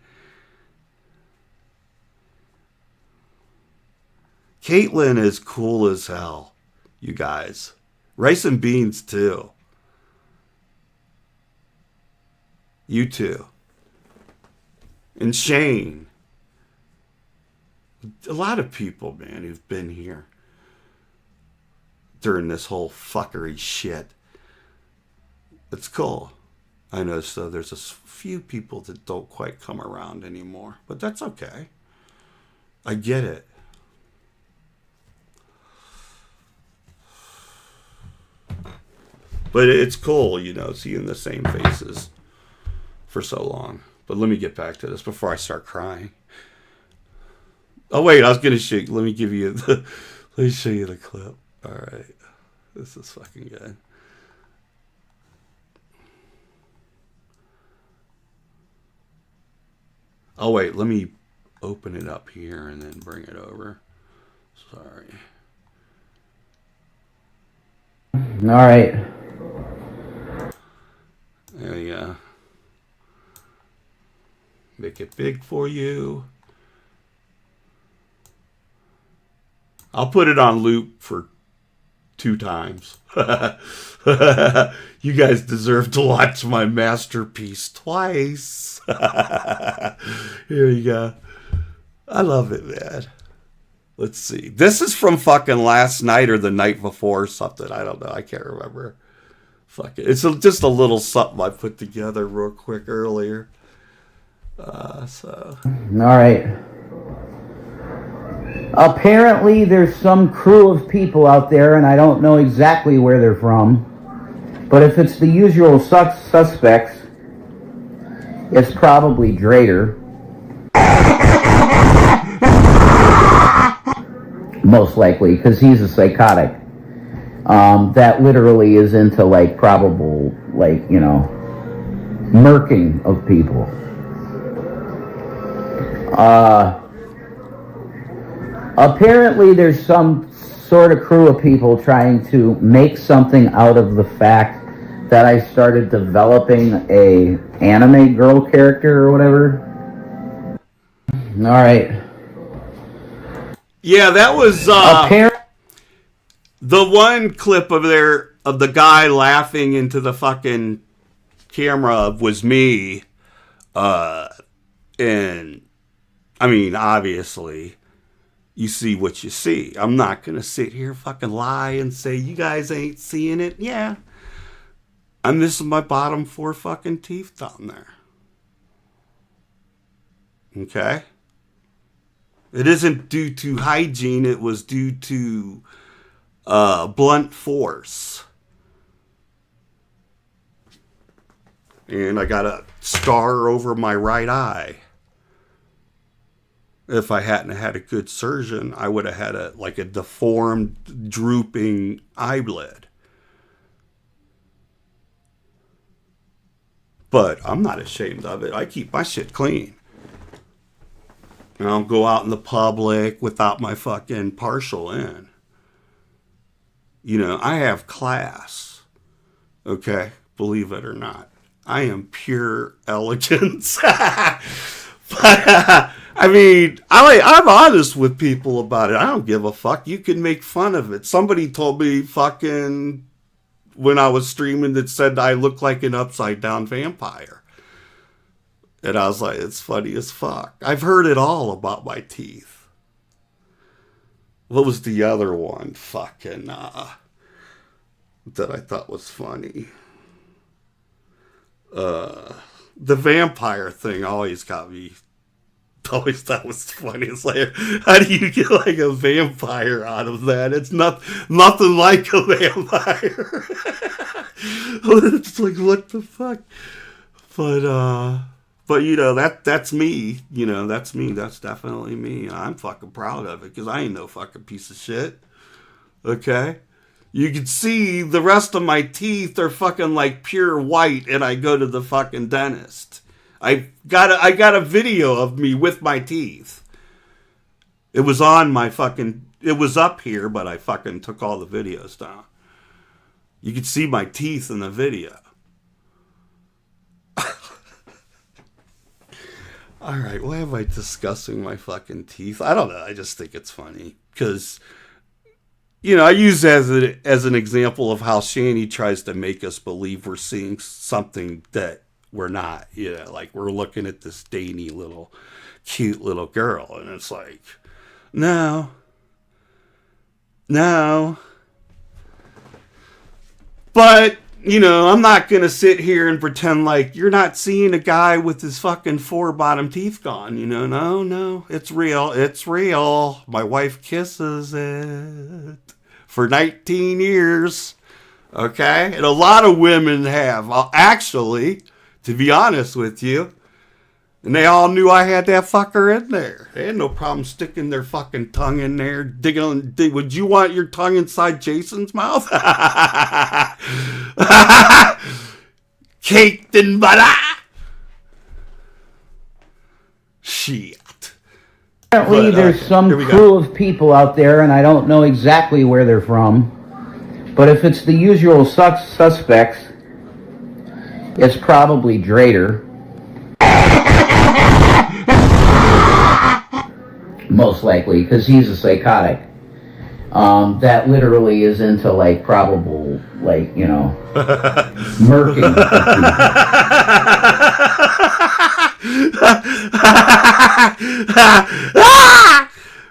Caitlin is cool as hell, you guys. Rice and Beans, too. You too. And Shane. A lot of people, man, who've been here during this whole fuckery shit. It's cool. I know, so there's a few people that don't quite come around anymore, but that's okay. I get it. But it's cool, you know, seeing the same faces for so long. But let me get back to this before I start crying. Oh wait, I was gonna shoot. Let me show you the clip. All right, this is fucking good. Oh wait, let me open it up here and then bring it over. Sorry. All right. There we go. Make it big for you. I'll put it on loop for 2 times. You guys deserve to watch my masterpiece twice. Here you go. I love it, man. Let's see. This is from fucking last night or the night before or something. I don't know. I can't remember. Fuck it. It's just a little something I put together real quick earlier. So. All right. Apparently, there's some crew of people out there, and I don't know exactly where they're from. But if it's the usual suspects, it's probably Drader. Most likely, because he's a psychotic. That literally is into, like, probable, like, you know, murking of people. Apparently there's some sort of crew of people trying to make something out of the fact that I started developing a anime girl character or whatever. All right. Yeah, that was the one clip of the guy laughing into the fucking camera was me. And I mean, obviously, you see what you see. I'm not going to sit here fucking lie and say you guys ain't seeing it. Yeah. I'm missing my bottom 4 fucking teeth down there. Okay? It isn't due to hygiene. It was due to blunt force. And I got a scar over my right eye. If I hadn't had a good surgeon, I would have had a deformed, drooping eyelid. But I'm not ashamed of it. I keep my shit clean. I don't go out in the public without my fucking partial in. You know, I have class. Okay? Believe it or not. I am pure elegance. But, I mean, I'm honest with people about it. I don't give a fuck. You can make fun of it. Somebody told me fucking when I was streaming that said I look like an upside down vampire. And I was like, it's funny as fuck. I've heard it all about my teeth. What was the other one? Fucking, that I thought was funny. The vampire thing always got me. Always thought was funny. It's like, how do you get like a vampire out of that? It's nothing like a vampire. It's like, what the fuck? But you know, that's me. You know, that's me. That's definitely me. I'm fucking proud of it because I ain't no fucking piece of shit. Okay? You can see the rest of my teeth are fucking like pure white and I go to the fucking dentist. I got a video of me with my teeth. It was on my fucking... It was up here, but I fucking took all the videos down. You could see my teeth in the video. Alright, why am I discussing my fucking teeth? I don't know, I just think it's funny. because, you know, I use it as an example of how Shanny tries to make us believe we're seeing something that we're not. You know, like we're looking at this dainty little, cute little girl, and it's like, no. But, you know, I'm not going to sit here and pretend like you're not seeing a guy with his fucking 4 bottom teeth gone. You know, no. It's real. It's real. My wife kisses it for 19 years. Okay? And a lot of women have. Actually, to be honest with you, and they all knew I had that fucker in there. They had no problem sticking their fucking tongue in there. Would you want your tongue inside Jason's mouth? Caked in butter. Shit. Apparently, there's some crew of people out there, and I don't know exactly where they're from. But if it's the usual suspects, it's probably Drader. Most likely, because he's a psychotic. That literally is into, like, probable, like, you know, murking.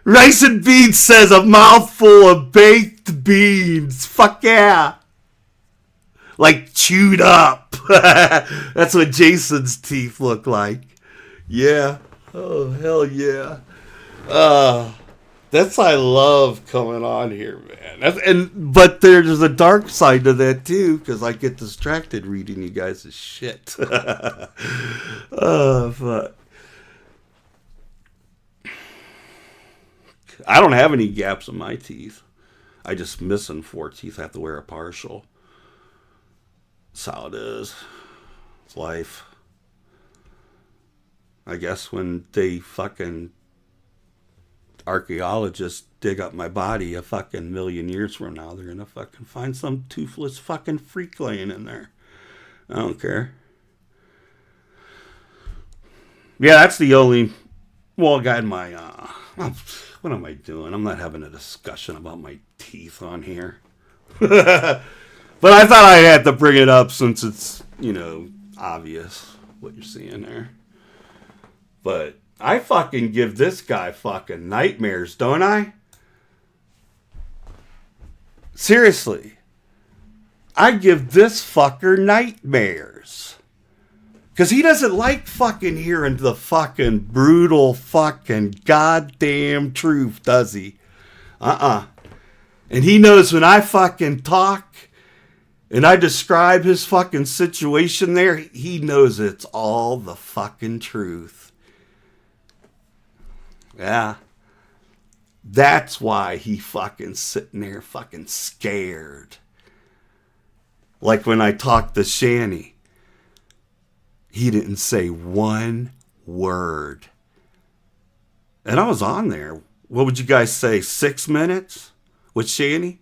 Rice and Beans says a mouthful of baked beans. Fuck yeah. Like chewed up. That's what Jason's teeth look like. Yeah. Oh, hell yeah. That's I love coming on here, man. But there's a dark side to that too, because I get distracted reading you guys' shit. But I don't have any gaps in my teeth. I just missing 4 teeth. I have to wear a partial. That's how it is. It's life. I guess when they fucking archaeologists dig up my body a fucking million years from now, they're gonna fucking find some toothless fucking freak laying in there. I don't care. Yeah, that's the only. Well, I got my. What am I doing? I'm not having a discussion about my teeth on here. But I thought I had to bring it up since it's, you know, obvious what you're seeing there. But I fucking give this guy fucking nightmares, don't I? Seriously. I give this fucker nightmares. Because he doesn't like fucking hearing the fucking brutal fucking goddamn truth, does he? And he knows when I fucking talk and I describe his fucking situation there, he knows it's all the fucking truth. Yeah. That's why he fucking sitting there fucking scared. Like when I talked to Shanny, he didn't say one word. And I was on there. What would you guys say, 6 minutes with Shanny?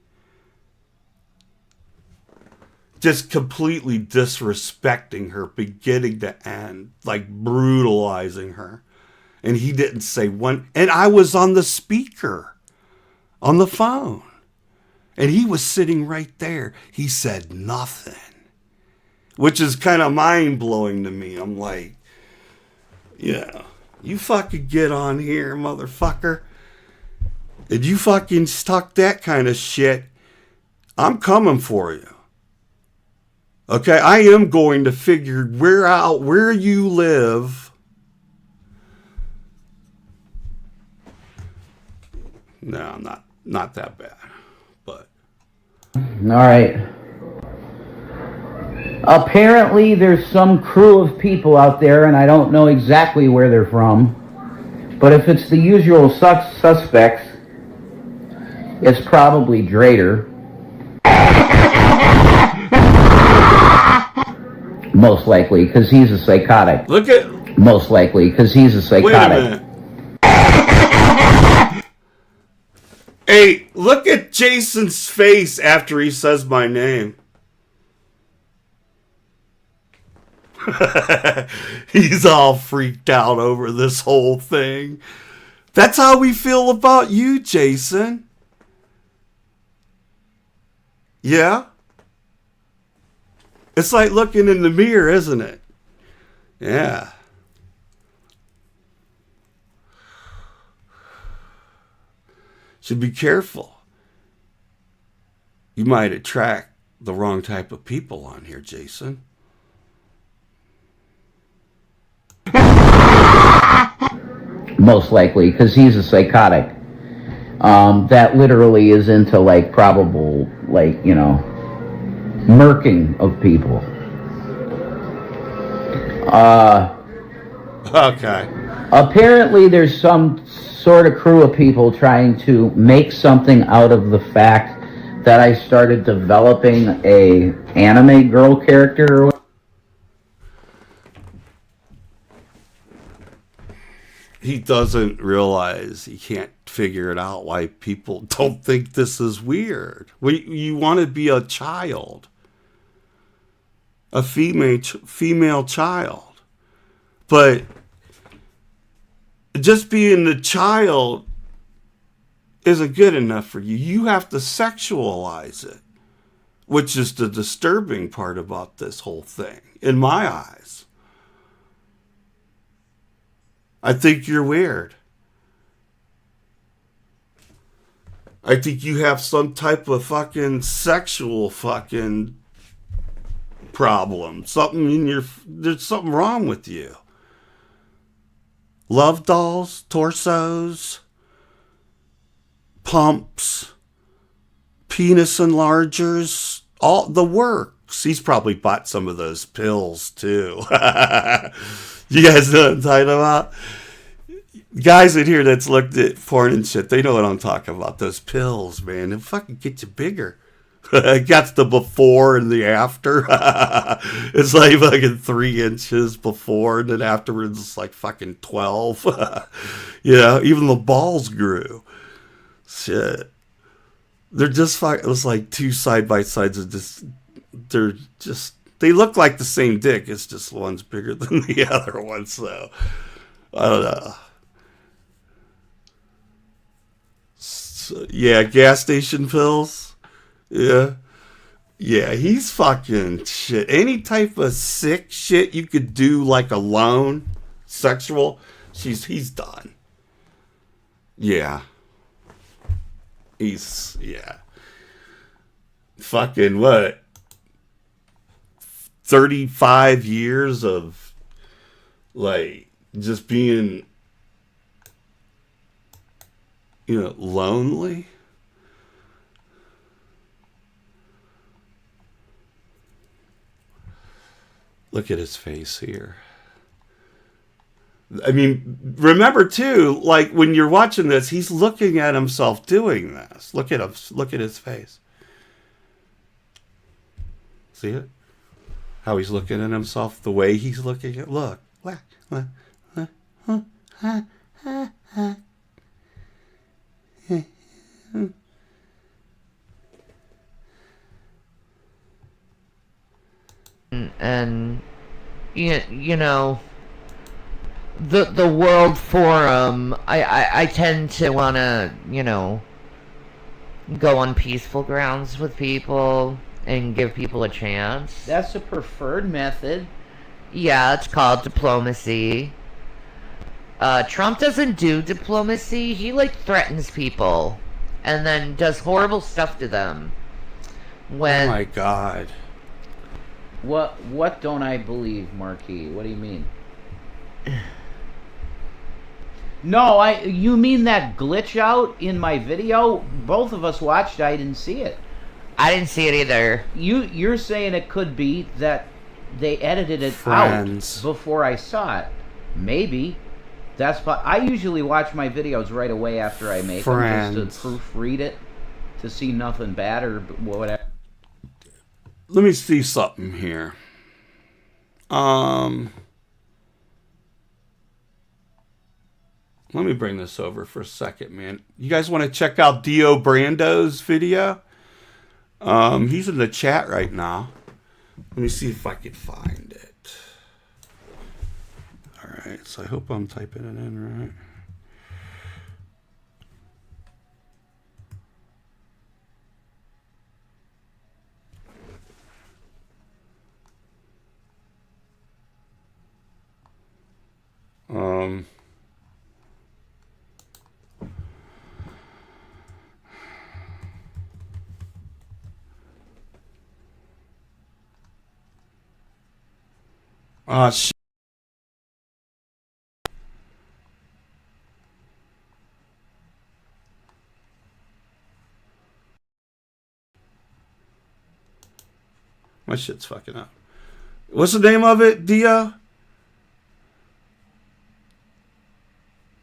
Just completely disrespecting her, beginning to end, like brutalizing her. And he didn't say one. And I was on the speaker, on the phone. And he was sitting right there. He said nothing. Which is kind of mind-blowing to me. I'm like, yeah, you fucking get on here, motherfucker. And you fucking talk that kind of shit, I'm coming for you. Okay, I am going to figure out where you live. No, not that bad, but. All right. Apparently, there's some crew of people out there, and I don't know exactly where they're from. But if it's the usual suspects, it's probably Drader. Most likely, because he's a psychotic. Most likely, because he's a psychotic. Wait a minute. Hey, look at Jason's face after he says my name. He's all freaked out over this whole thing. That's how we feel about you, Jason. Yeah? It's like looking in the mirror, isn't it? Yeah. Should be careful. You might attract the wrong type of people on here, Jason. Most likely, because he's a psychotic. That literally is into like probable, like, you know, murking of people. Okay. Apparently there's some sort of crew of people trying to make something out of the fact that I started developing a anime girl character. He doesn't realize, he can't figure it out why people don't think this is weird. You want to be a child. A female child. But just being a child isn't good enough for you. You have to sexualize it, which is the disturbing part about this whole thing, in my eyes. I think you're weird. I think you have some type of fucking sexual fucking problem. There's something wrong with you. Love dolls, torsos, pumps, penis enlargers, all the works. He's probably bought some of those pills too. You guys know what I'm talking about? Guys in here that's looked at porn and shit, they know what I'm talking about. Those pills, man. They fucking get you bigger. It got the before and the after. It's like fucking 3 inches before, and then afterwards it's like fucking 12. Yeah, even the balls grew. Shit. They're just fucking, it was like two side by sides of just, they look like the same dick. It's just one's bigger than the other one, so I don't know. So, yeah, gas station pills. Yeah. Yeah, he's fucking shit. Any type of sick shit you could do like alone, sexual, he's done. Yeah. Yeah. Fucking what? 35 years of like just being, lonely. Look at his face here. I mean, remember too, like when you're watching this, he's looking at himself doing this. Look at him. Look at his face. See it? How he's looking at himself, the way he's looking at. Look. And you know, the world forum, I tend to want to, go on peaceful grounds with people and give people a chance. That's a preferred method. Yeah, it's called diplomacy. Trump doesn't do diplomacy. He threatens people and then does horrible stuff to them. Oh my God. What don't I believe, Marquis? What do you mean? No, you mean that glitch out in my video? Both of us watched. I didn't see it. I didn't see it either. You're saying it could be that they edited it out before I saw it. Maybe. That's fine. I usually watch my videos right away after I make them, just to proofread it, to see nothing bad or whatever. Let me see something here. Let me bring this over for a second, man. You guys want to check out Dio Brando's video? He's in the chat right now. Let me see if I can find it. All right, so I hope I'm typing it in right. Shit. My shit's fucking up. What's the name of it, Dio?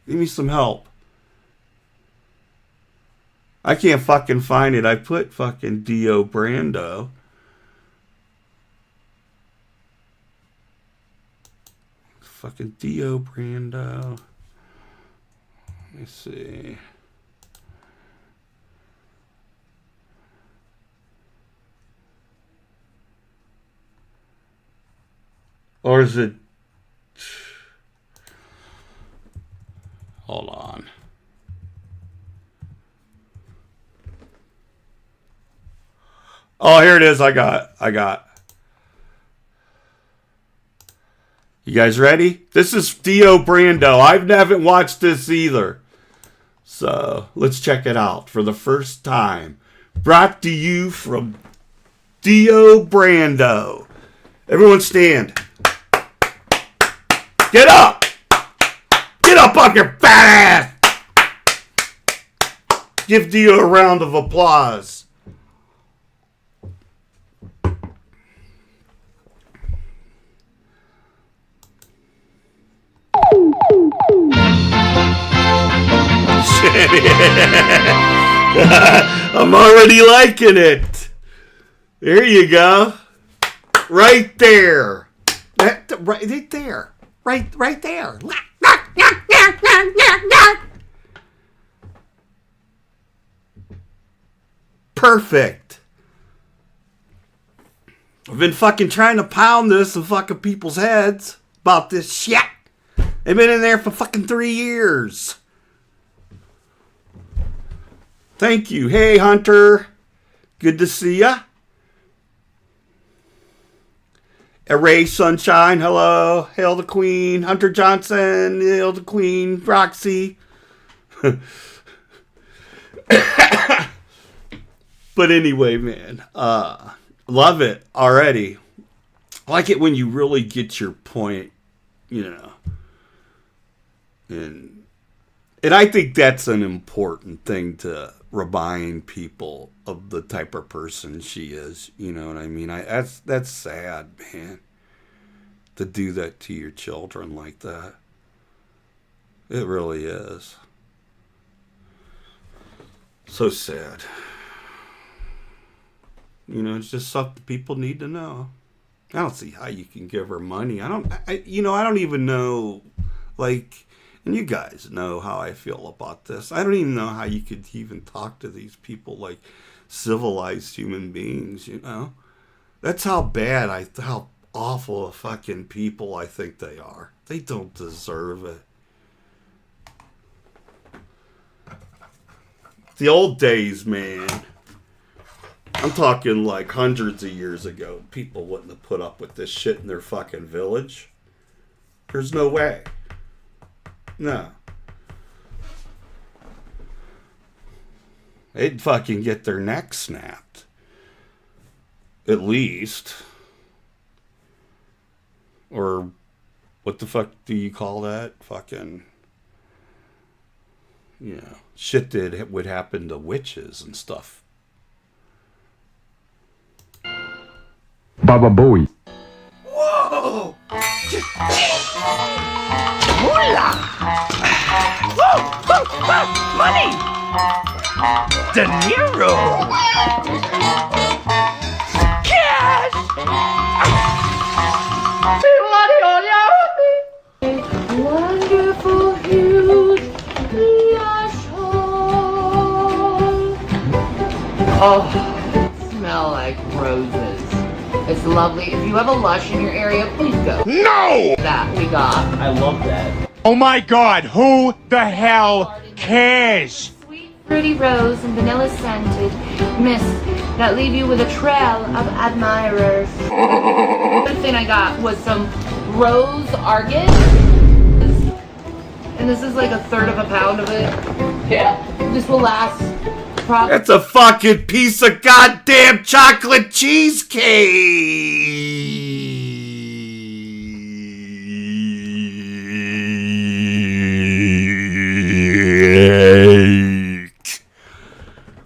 Give me some help. I can't fucking find it. I put fucking Dio Brando. Fucking Dio Brando. Let me see. Or is it... Hold on. Oh, here it is. I got. You guys ready? This is Dio Brando. I haven't watched this either. So, let's check it out for the first time. Brought to you from Dio Brando. Everyone stand. Get up! Get up off your fat ass! Give Dio a round of applause. I'm already liking it. There you go. Right there. Right there. Right there. Perfect. I've been fucking trying to pound this in fucking people's heads about this shit. They've been in there for fucking 3 years. Thank you. Hey, Hunter. Good to see ya. Ray Sunshine, hello. Hail the Queen. Hunter Johnson, hail the Queen. Roxy. But anyway, man. Love it already. I like it when you really get your point, you know. And I think that's an important thing to remind people of the type of person she is. You know what I mean? That's sad, man. To do that to your children like that. It really is. So sad. You know, it's just something people need to know. I don't see how you can give her money. I don't even know, like, and you guys know how I feel about this. I don't even know how you could even talk to these people like civilized human beings, you know? That's how bad, how awful of fucking people I think they are. They don't deserve it. The old days, man. I'm talking like hundreds of years ago. People wouldn't have put up with this shit in their fucking village. There's no way. No. They'd fucking get their neck snapped. At least. Or what the fuck do you call that? Fucking, you know, shit that would happen to witches and stuff. Baba Bowie. Whoa! Moolah! Money! De Niro! Cash! Wonderful hues, lush home. Oh, smell like roses. It's lovely. If you have a Lush in your area, please go. No! That we got. I love that. Oh my god, who the hell cares? Sweet, fruity rose and vanilla scented mist that leave you with a trail of admirers. The thing I got was some rose argan. and this is like a third of a pound of it. Yeah. This will last probably. That's a fucking piece of goddamn chocolate cheesecake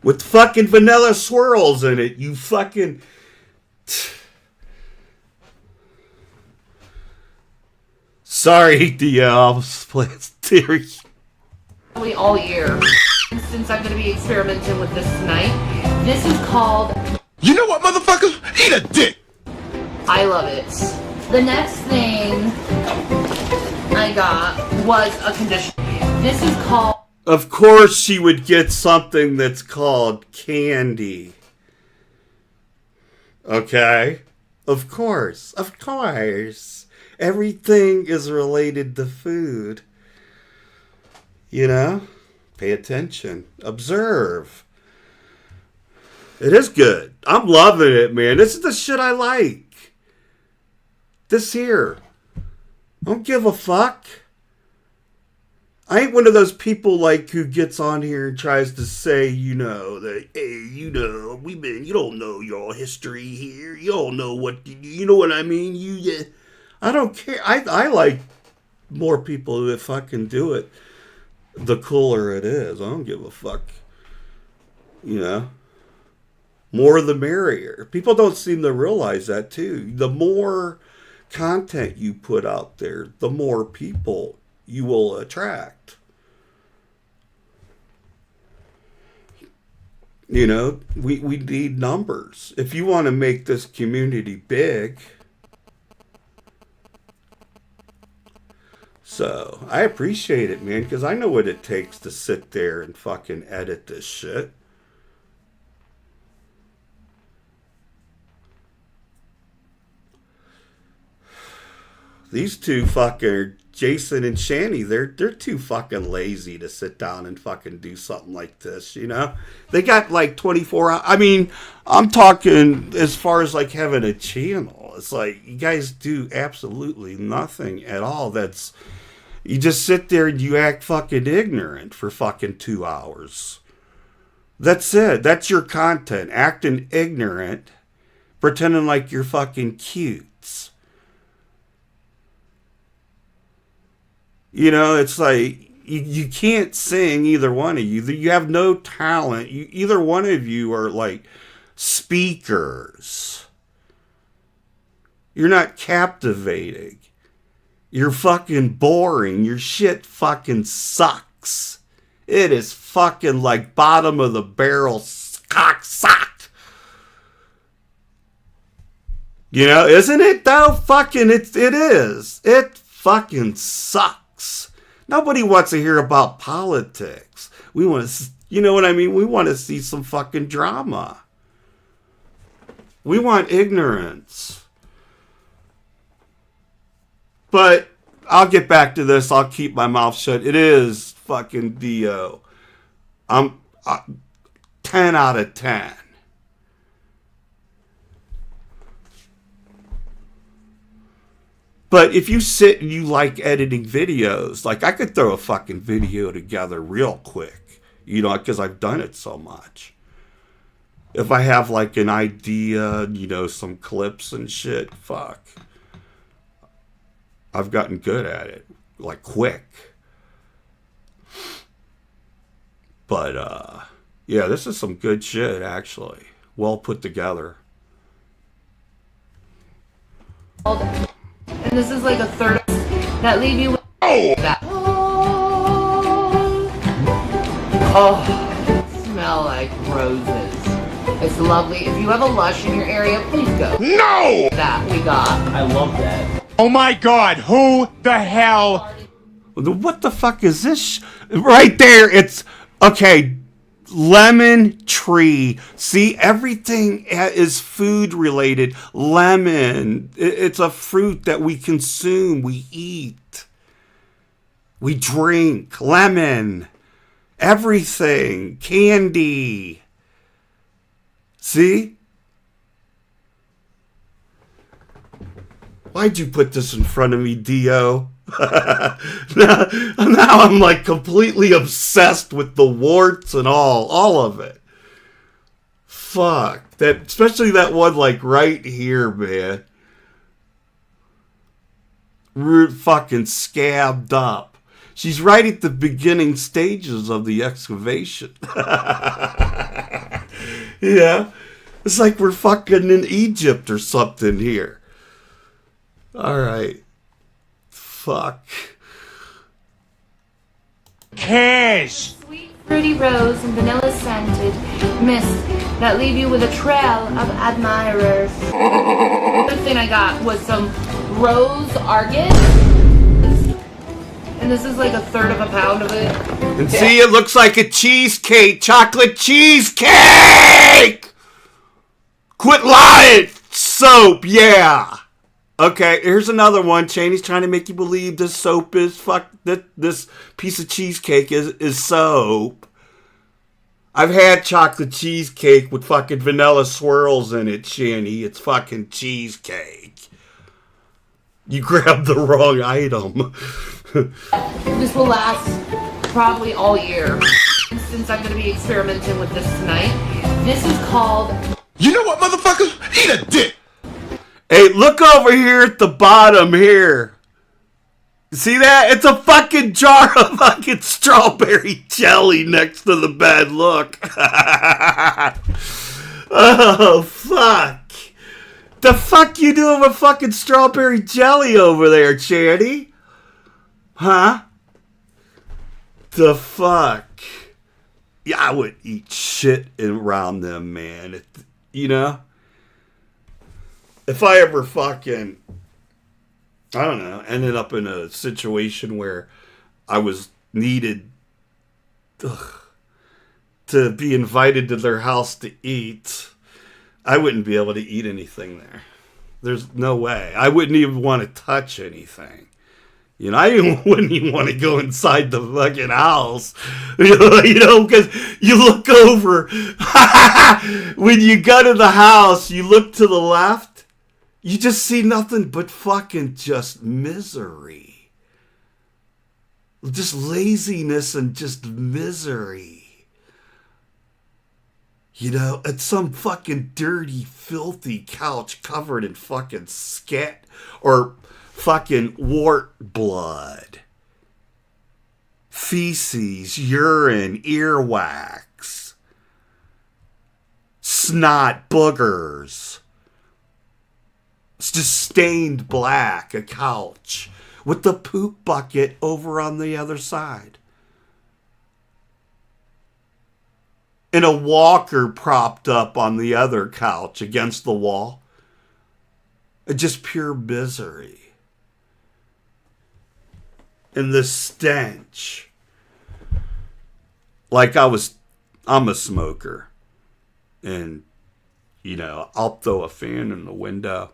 with fucking vanilla swirls in it. You fucking. Sorry, DL. I was playing theory. All year. Since I'm going to be experimenting with this tonight. This is called... You know what, motherfucker? Eat a dick! I love it. The next thing I got was a conditioner. This is called... Of course she would get something that's called candy. Okay? Of course. Of course. Everything is related to food. You know? Pay attention. Observe. It is good. I'm loving it, man. This is the shit I like. This here. Don't give a fuck. I ain't one of those people like who gets on here and tries to say, you know, that, hey, you know, you don't know your history here. You don't know you know what I mean? I don't care. I like more people who fucking do it. The cooler it is. I don't give a fuck. You know? More the merrier. People don't seem to realize that too. The more content you put out there, the more people you will attract. You know, we need numbers. If you want to make this community big. So, I appreciate it, man, because I know what it takes to sit there and fucking edit this shit. These two fucking Jason and Shanny, they're too fucking lazy to sit down and fucking do something like this, you know? They got like 24 hours. I mean, I'm talking as far as like having a channel. It's like you guys do absolutely nothing at all. You just sit there and you act fucking ignorant for fucking 2 hours. That's it. That's your content. Acting ignorant, pretending like you're fucking cutes. You know, it's like you can't sing, either one of you. You have no talent. Either one of you are like speakers. You're not captivating. You're fucking boring. Your shit fucking sucks. It is fucking like bottom of the barrel cock sock. You know, isn't it though? Fucking it is. It fucking sucks. Nobody wants to hear about politics. We want to, you know what I mean? We want to see some fucking drama. We want ignorance. But I'll get back to this. I'll keep my mouth shut. It is fucking Dio. I'm 10 out of 10. But if you sit and you like editing videos, like I could throw a fucking video together real quick, you know, because I've done it so much. If I have like an idea, you know, some clips and shit, fuck. I've gotten good at it, like quick. But, yeah, this is some good shit, actually. Well put together. And this is like a third that leave you with that. Oh, smell like roses. It's lovely. If you have a Lush in your area, please go. No! That we got. I love that. Oh my god, who the hell? What the fuck is this? Right there, it's, okay, lemon tree. See, everything is food related. Lemon, it's a fruit that we consume, we eat, we drink. Lemon, everything, candy. See? Why'd you put this in front of me, Dio? now I'm like completely obsessed with the warts and all of it. Fuck. That, especially that one like right here, man. Root fucking scabbed up. She's right at the beginning stages of the excavation. Yeah. It's like we're fucking in Egypt or something here. Alright. Fuck. Cash. Sweet fruity rose and vanilla scented mist that leave you with a trail of admirers. The thing I got was some rose argan. And this is like a third of a pound of it. And see, it looks like a cheesecake. Chocolate cheesecake! Quit lying! Soap, yeah! Okay, here's another one. Shanny's trying to make you believe this soap is this piece of cheesecake is soap. I've had chocolate cheesecake with fucking vanilla swirls in it, Shanny. It's fucking cheesecake. You grabbed the wrong item. This will last probably all year. Since I'm going to be experimenting with this tonight. This is called... You know what, motherfucker? Eat a dick! Hey, look over here at the bottom here. See that? It's a fucking jar of fucking strawberry jelly next to the bed. Look. Oh, fuck. The fuck you doing with fucking strawberry jelly over there, Shanny? Huh? The fuck? Yeah, I would eat shit around them, man. You know? If I ever fucking, I don't know, ended up in a situation where I was needed to be invited to their house to eat, I wouldn't be able to eat anything there. There's no way. I wouldn't even want to touch anything. You know, wouldn't even want to go inside the fucking house. You know, because you look over. When you go to the house, you look to the left. You just see nothing but fucking just misery. Just laziness and just misery. You know, it's some fucking dirty, filthy couch covered in fucking scat or fucking wart blood. Feces, urine, earwax. Snot, boogers. It's just stained black, a couch, with the poop bucket over on the other side. And a walker propped up on the other couch against the wall. Just pure misery. And the stench. Like I'm a smoker. And, you know, I'll throw a fan in the window.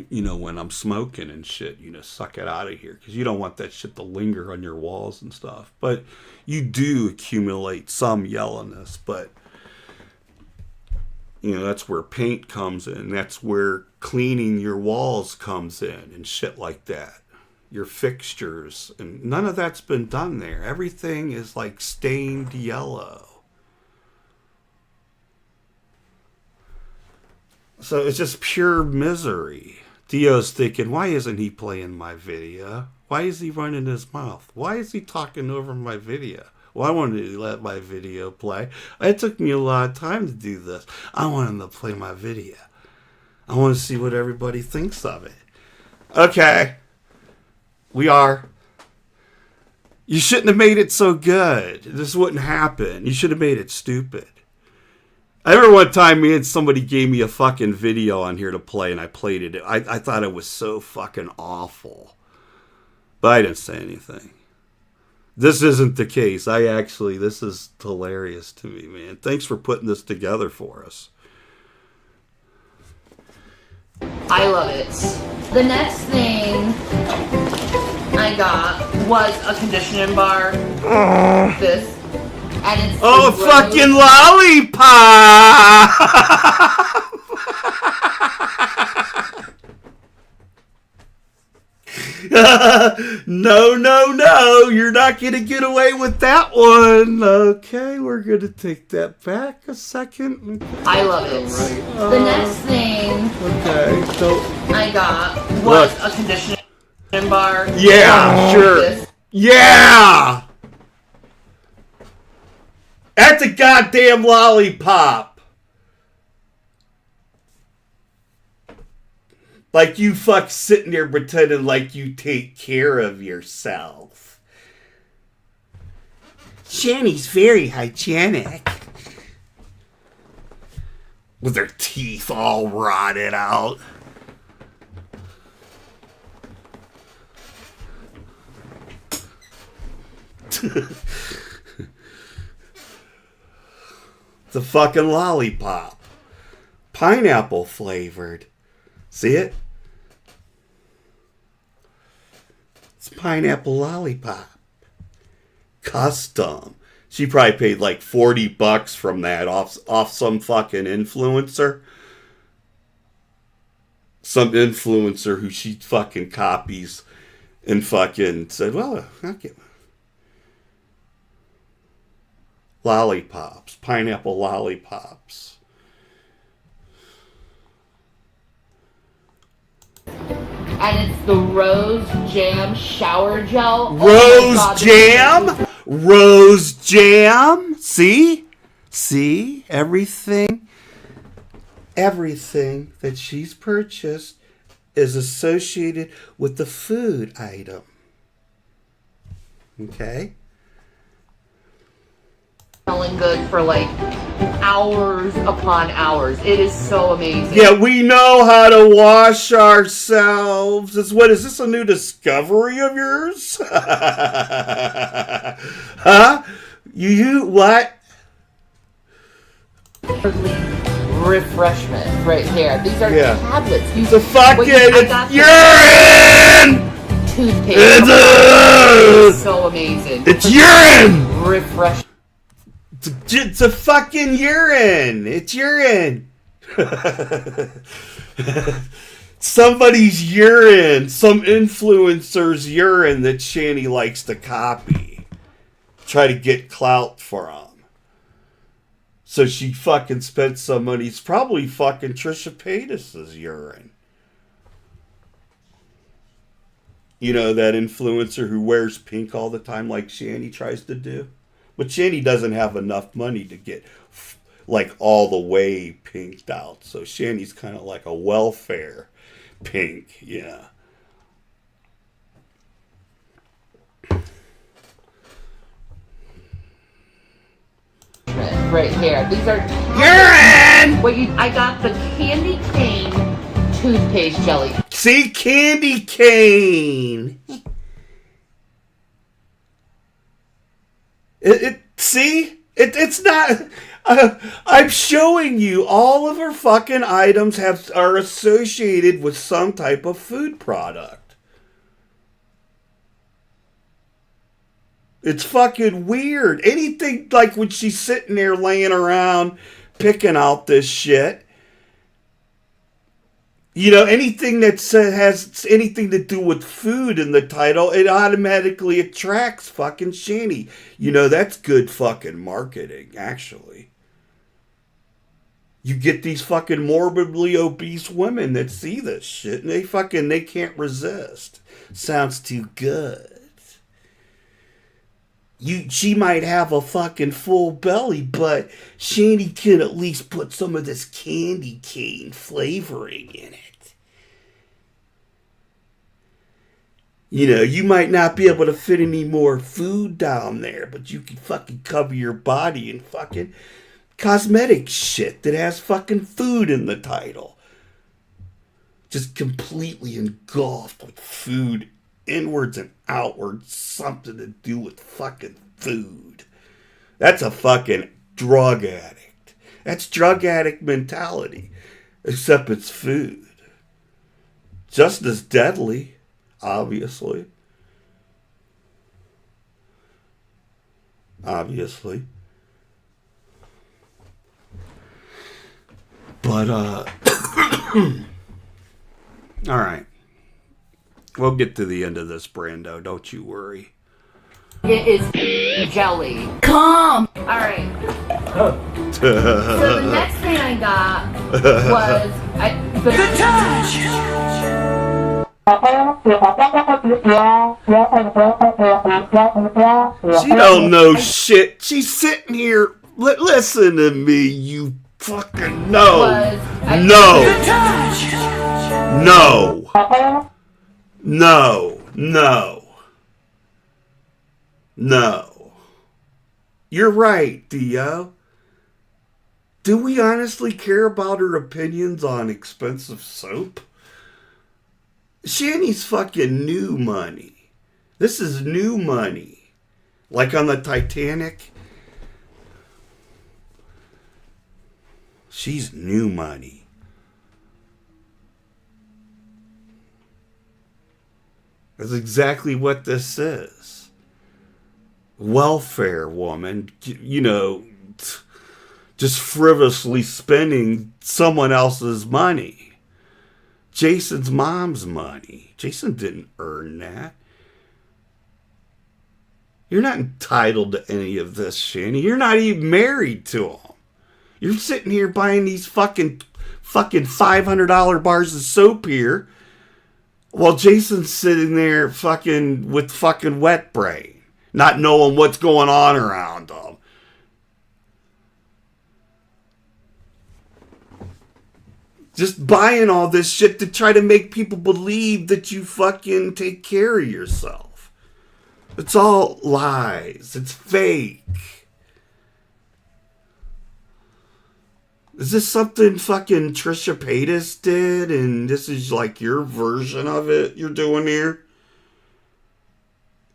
You know, when I'm smoking and shit, you know, suck it out of here. Because you don't want that shit to linger on your walls and stuff. But you do accumulate some yellowness. But, you know, that's where paint comes in. That's where cleaning your walls comes in and shit like that. Your fixtures. And none of that's been done there. Everything is like stained yellow. So it's just pure misery. Dio's thinking, why isn't he playing my video? Why is he running his mouth? Why is he talking over my video? Well, I wanted to let my video play. It took me a lot of time to do this. I want him to play my video. I want to see what everybody thinks of it. Okay. We are. You shouldn't have made it so good. This wouldn't happen. You should have made it stupid. I remember one time me and somebody gave me a fucking video on here to play, and I played it. I thought it was so fucking awful. But I didn't say anything. This isn't the case. This is hilarious to me, man. Thanks for putting this together for us. I love it. The next thing I got was a conditioning bar. This. And it's fucking lollipop! No, no, no. You're not going to get away with that one. Okay, we're going to take that back a second. Okay. I love it. Right. The next thing Okay, so. I got was Look. a conditioning bar. Yeah, sure. This. Yeah! That's a goddamn lollipop. Like you fuck sitting there pretending like you take care of yourself. Shanny's very hygienic. With her teeth all rotted out. It's a fucking lollipop. Pineapple flavored. See it? It's pineapple lollipop. Custom. She probably paid like $40 from that off some fucking influencer. Some influencer who she fucking copies and fucking said, well, I'll get lollipops, pineapple lollipops. And it's the Rose Jam Shower Gel. Rose Jam? Rose Jam? See? See? Everything that she's purchased is associated with the food item. Okay? Smelling good for like hours upon hours. It is so amazing. Yeah, we know how to wash ourselves. What is this, a new discovery of yours? Huh? You what? Refreshment right here. These are tablets. It's a fucking urine! Toothpaste. It's so amazing. It's urine! Refresh. It's a fucking urine. It's urine. Somebody's urine. Some influencer's urine that Shanny likes to copy. Try to get clout from. So she fucking spent some money. It's probably fucking Trisha Paytas's urine. You know, that influencer who wears pink all the time like Shanny tries to do? But Shanny doesn't have enough money to get like all the way pinked out. So Shanny's kind of like a welfare pink, yeah. Right here. These are urine. I got the candy cane toothpaste jelly. See, candy cane. It's not. I'm showing you all of her fucking items are associated with some type of food product. It's fucking weird. Anything like when she's sitting there laying around picking out this shit. You know, anything that has anything to do with food in the title, it automatically attracts fucking Shanny. You know, that's good fucking marketing, actually. You get these fucking morbidly obese women that see this shit and they can't resist. Sounds too good. She might have a fucking full belly, but Shanny can at least put some of this candy cane flavoring in it. You know, you might not be able to fit any more food down there, but you can fucking cover your body in fucking cosmetic shit that has fucking food in the title. Just completely engulfed with food. Inwards and outwards, something to do with fucking food. That's a fucking drug addict. That's drug addict mentality. Except it's food. Just as deadly, obviously. Obviously. But, alright. We'll get to the end of this, Brando. Don't you worry. It is jelly. Come! Alright. So the next thing I got was the touch! She don't know shit. She's sitting here. Listen to me, you fucking no. No. No. No. No. No. You're right, Dio. Do we honestly care about her opinions on expensive soap? Shanny's fucking new money. This is new money. Like on the Titanic. She's new money. That's exactly what this is. Welfare woman, you know, just frivolously spending someone else's money. Jason's mom's money. Jason didn't earn that. You're not entitled to any of this, Shanny. You're not even married to him. You're sitting here buying these fucking $500 bars of soap here, while Jason's sitting there fucking with fucking wet brain, not knowing what's going on around him. Just buying all this shit to try to make people believe that you fucking take care of yourself. It's all lies. It's fake. Is this something fucking Trisha Paytas did and this is like your version of it you're doing here?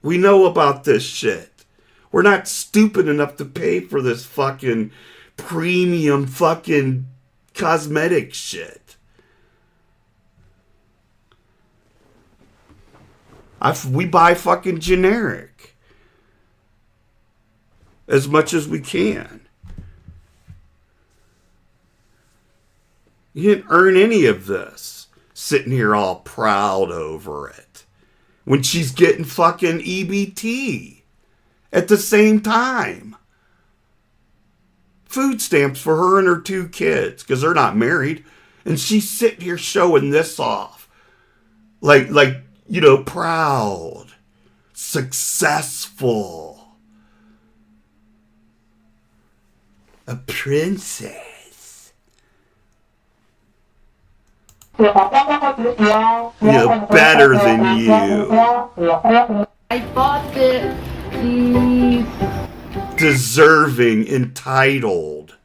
We know about this shit. We're not stupid enough to pay for this fucking premium fucking cosmetic shit. We buy fucking generic as much as we can. You didn't earn any of this, sitting here all proud over it, when she's getting fucking EBT at the same time. Food stamps for her and her 2 kids, because they're not married, and she's sitting here showing this off. Like, you know, proud, successful, a princess. Yeah, better than you. I thought that the Deserving, entitled.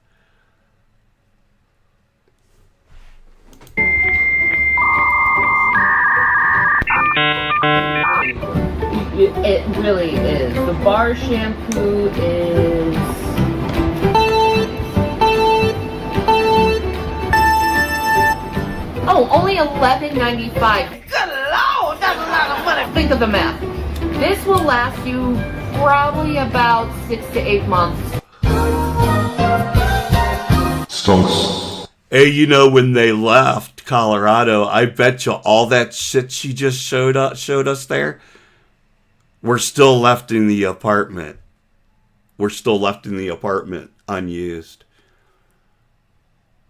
it really is. The bar shampoo is only $11.95. Good Lord, that's a lot of money. Think of the math. This will last you probably about 6 to 8 months. Stonks. Hey, you know, when they left Colorado, I bet you all that shit she just showed us there, we're still left in the apartment. We're still left in the apartment unused.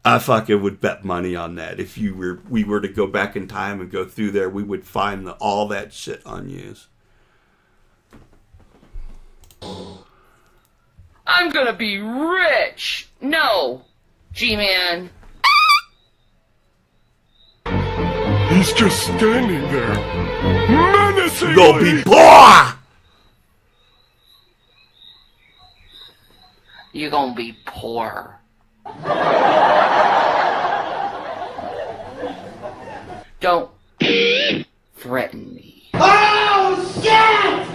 I fucking would bet money on that. If we were to go back in time and go through there, we would find all that shit unused. I'm gonna be rich. No, G-Man. He's just standing there, menacingly. Go be poor. You're gonna be poor. Don't threaten me. Oh, shit!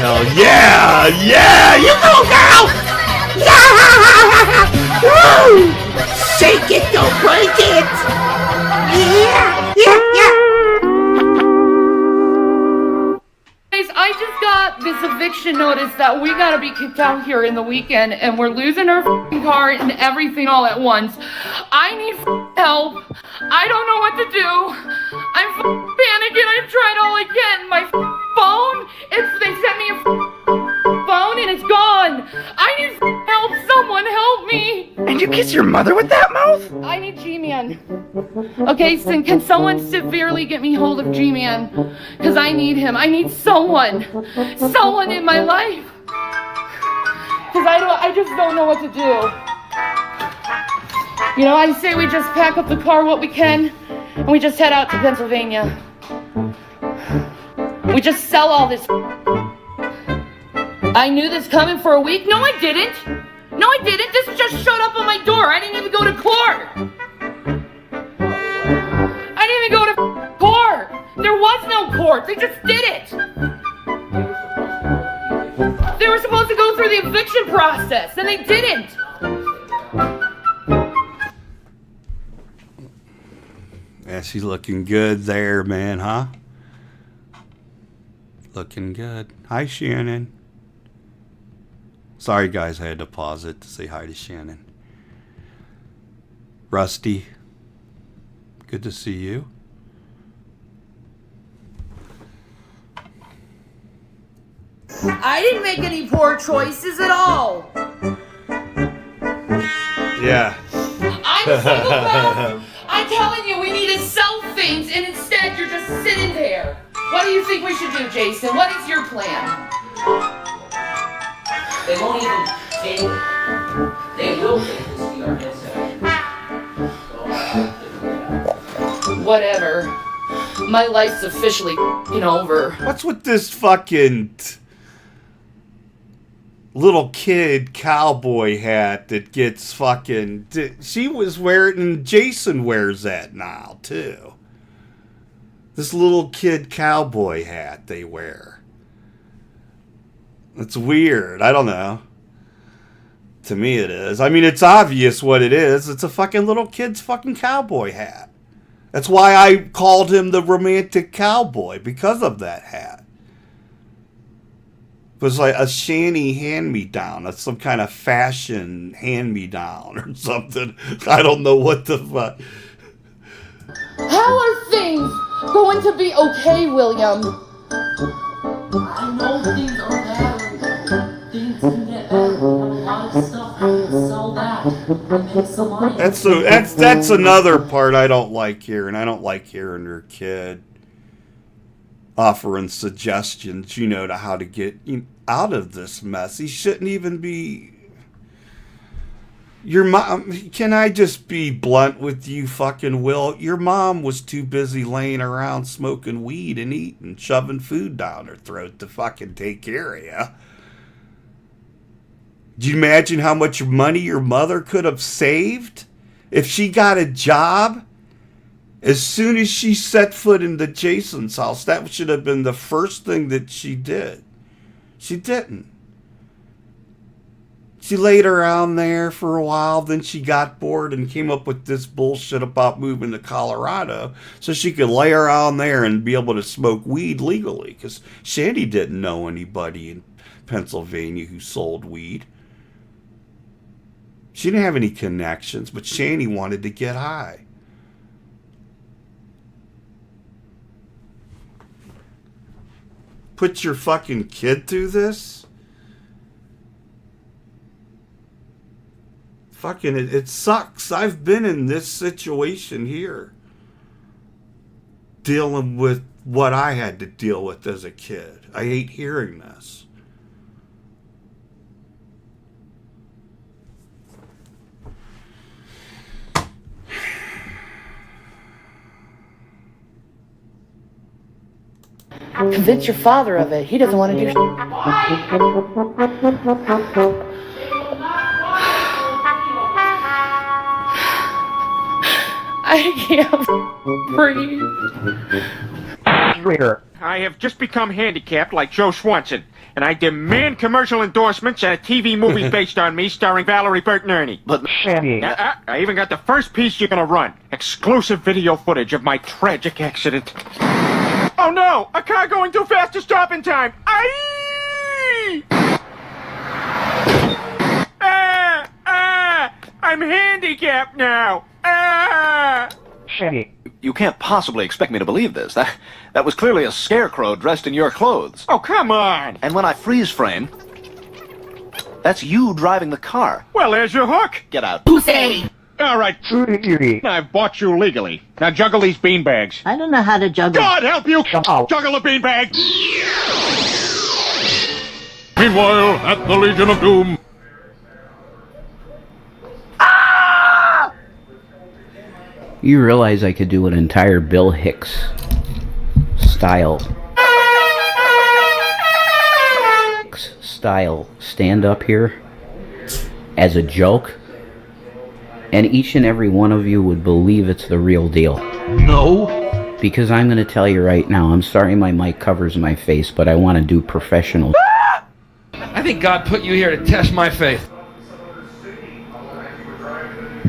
Hell yeah! Yeah! You go, girl! Yeah! Woo! Shake it, Don't break it! Guys, I just got this eviction notice that we gotta be kicked out here in the weekend, and we're losing our car and everything all at once. I need help. I don't know what to do. I'm panicking. I've tried all again. My phone, they sent me a phone and it's gone. I need help. Someone help me. And you kiss your mother with that mouth? I need G-Man. Okay, so can someone severely get me hold of G-Man? Because I need him. I need someone in my life. Because I just don't know what to do. You know, I say we just pack up the car what we can, and we just head out to Pennsylvania. We just sell all this. I knew this coming for a week. No, I didn't. No, I didn't. This just showed up on my door. I didn't even go to court. I didn't even go to court. There was no court. They just did it. They were supposed to go through the eviction process, and they didn't. Yeah, she's looking good there, man, huh? Looking good. Hi, Shannon. Sorry, guys, I had to pause it to say hi to Shannon. Rusty, good to see you. I didn't make any poor choices at all. Yeah. I'm a psychopath. I'm telling you, we need to sell things, and instead you're just sitting there. What do you think we should do, Jason? What is your plan? They won't even take it. They will take this VR headset. Whatever. My life's officially over. What's with this fucking little kid cowboy hat that gets fucking... She was wearing... And Jason wears that now, too. This little kid cowboy hat they wear. It's weird. I don't know. To me it is. I mean, it's obvious what it is. It's a fucking little kid's fucking cowboy hat. That's why I called him the romantic cowboy, because of that hat. It was like a Shanny hand-me-down. That's some kind of fashion hand-me-down or something. I don't know what the fuck. How are things going to be okay, William? I know things are bad. Things can get better. A lot of stuff. I can sell that and make some money. That's another part I don't like hearing. I don't like hearing her kid offering suggestions, to how to get out of this mess. He shouldn't even be... Your mom... Can I just be blunt with you, fucking Will? Your mom was too busy laying around smoking weed and eating, shoving food down her throat to fucking take care of you. Do you imagine how much money your mother could have saved if she got a job? As soon as she set foot into Jason's house, that should have been the first thing that she did. She didn't. She laid around there for a while, then she got bored and came up with this bullshit about moving to Colorado so she could lay around there and be able to smoke weed legally, because Shanny didn't know anybody in Pennsylvania who sold weed. She didn't have any connections, but Shanny wanted to get high. Put your fucking kid through this? Fucking, it sucks. I've been in this situation here. Dealing with what I had to deal with as a kid. I hate hearing this. Convince your father of it. He doesn't want to do I can't breathe. Reader. I have just become handicapped like Joe Swanson, and I demand commercial endorsements and a TV movie based on me starring Valerie Bertinelli. But Shanny. I even got the first piece you're gonna run. Exclusive video footage of my tragic accident. Oh no! A car going too fast to stop in time! Aye! I'm handicapped now! Shanny. You can't possibly expect me to believe this. That was clearly a scarecrow dressed in your clothes. Oh, come on! And when I freeze frame, that's you driving the car. Well, there's your hook! Get out. Pussy! All right, I've bought you legally. Now juggle these beanbags. I don't know how to juggle. God help you! Oh. Juggle the beanbag! Meanwhile, at the Legion of Doom. You realize I could do an entire Bill Hicks style stand up here as a joke, and each and every one of you would believe it's the real deal. No. Because I'm going to tell you right now, I'm sorry my mic covers my face, but I want to do professional. I think God put you here to test my faith.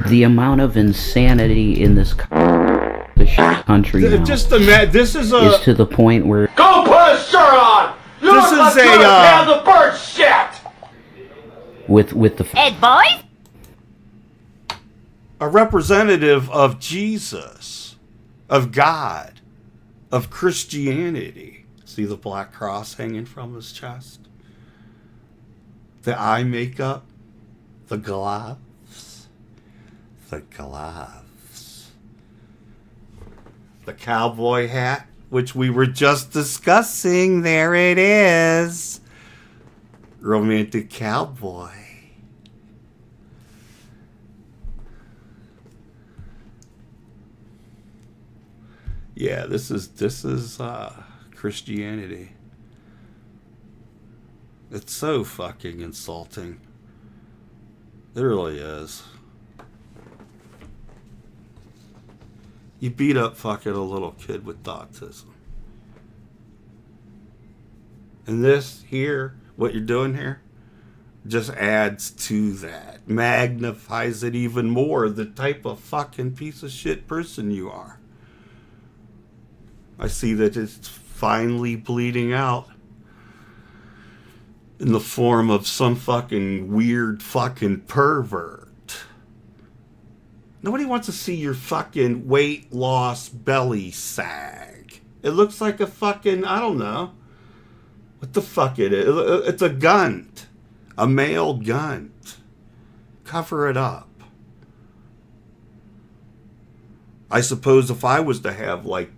The amount of insanity in this country now Just this is is to the point where Go put a shirt on! You This look like is you're a, gonna pound the bird shit! with the Ed, boys? a representative of Jesus, of God, of Christianity. See the black cross hanging from his chest? The eye makeup, the gloves, the cowboy hat, which we were just discussing. There it is. Romantic cowboy. Yeah, this is Christianity. It's so fucking insulting. It really is. You beat up fucking a little kid with autism. And this here, what you're doing here, just adds to that. Magnifies it even more, the type of fucking piece of shit person you are. I see that it's finally bleeding out in the form of some fucking weird fucking pervert. Nobody wants to see your fucking weight loss belly sag. It looks like a fucking, I don't know what the fuck it is. It's a gunt. A male gunt. Cover it up. I suppose if I was to have like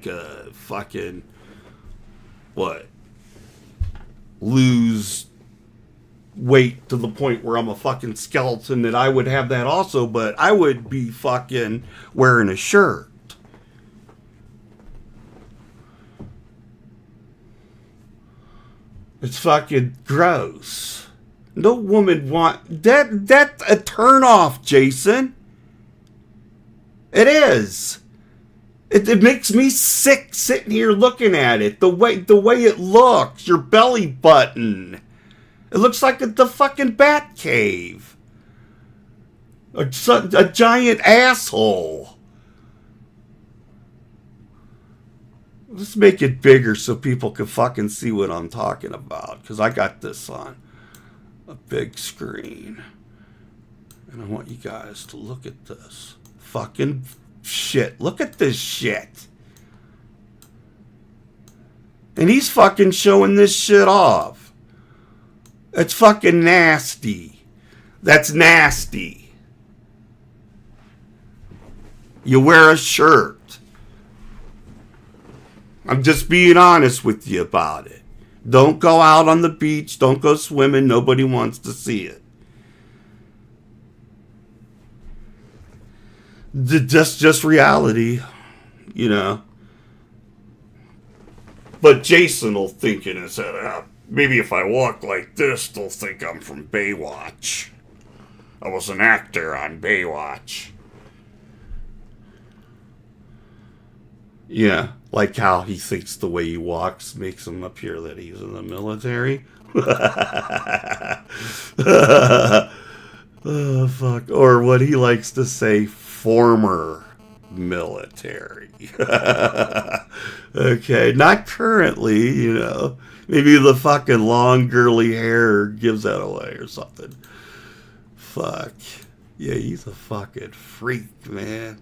a fucking, what, lose weight to the point where I'm a fucking skeleton, that I would have that also, but I would be fucking wearing a shirt. It's fucking gross. No woman want that. That's a turn off, Jason. It is. It makes me sick sitting here looking at it. The way it looks, your belly button. It looks like the fucking bat cave. A giant asshole. Let's make it bigger so people can fucking see what I'm talking about. Because I got this on a big screen. And I want you guys to look at this. Fucking shit. Look at this shit. And he's fucking showing this shit off. It's fucking nasty. That's nasty. You wear a shirt. I'm just being honest with you about it. Don't go out on the beach. Don't go swimming. Nobody wants to see it. Just reality, you know. But Jason will think in his head, maybe if I walk like this, they'll think I'm from Baywatch. I was an actor on Baywatch. Yeah, Like how he thinks the way he walks makes him appear that he's in the military. Oh, fuck. Or what he likes to say, former military. Okay, not currently, you know. Maybe the fucking long girly hair gives that away or something. Fuck. Yeah, he's a fucking freak, man.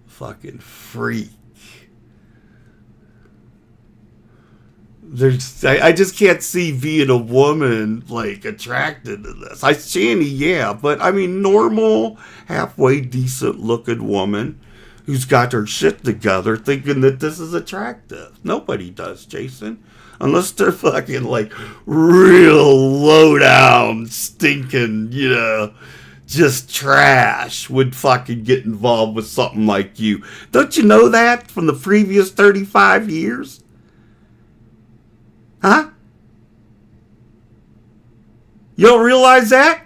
Fucking freak. I just can't see being a woman like attracted to this. Shanny, yeah, but I mean normal, halfway decent looking woman who's got her shit together thinking that this is attractive. Nobody does, Jason. Unless they're fucking like real low down, stinking, you know, just trash would fucking get involved with something like you. Don't you know that from the previous 35 years? Huh? You don't realize that?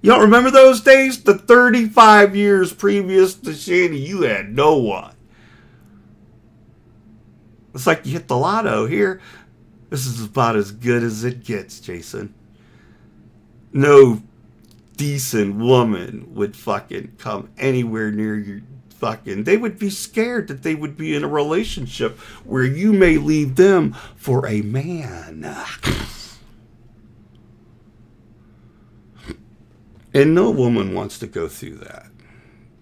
You don't remember those days? The 35 years previous to Shanny, you had no one. It's like you hit the lotto here. This is about as good as it gets, Jason. No decent woman would fucking come anywhere near your fucking... They would be scared that they would be in a relationship where you may leave them for a man. And no woman wants to go through that.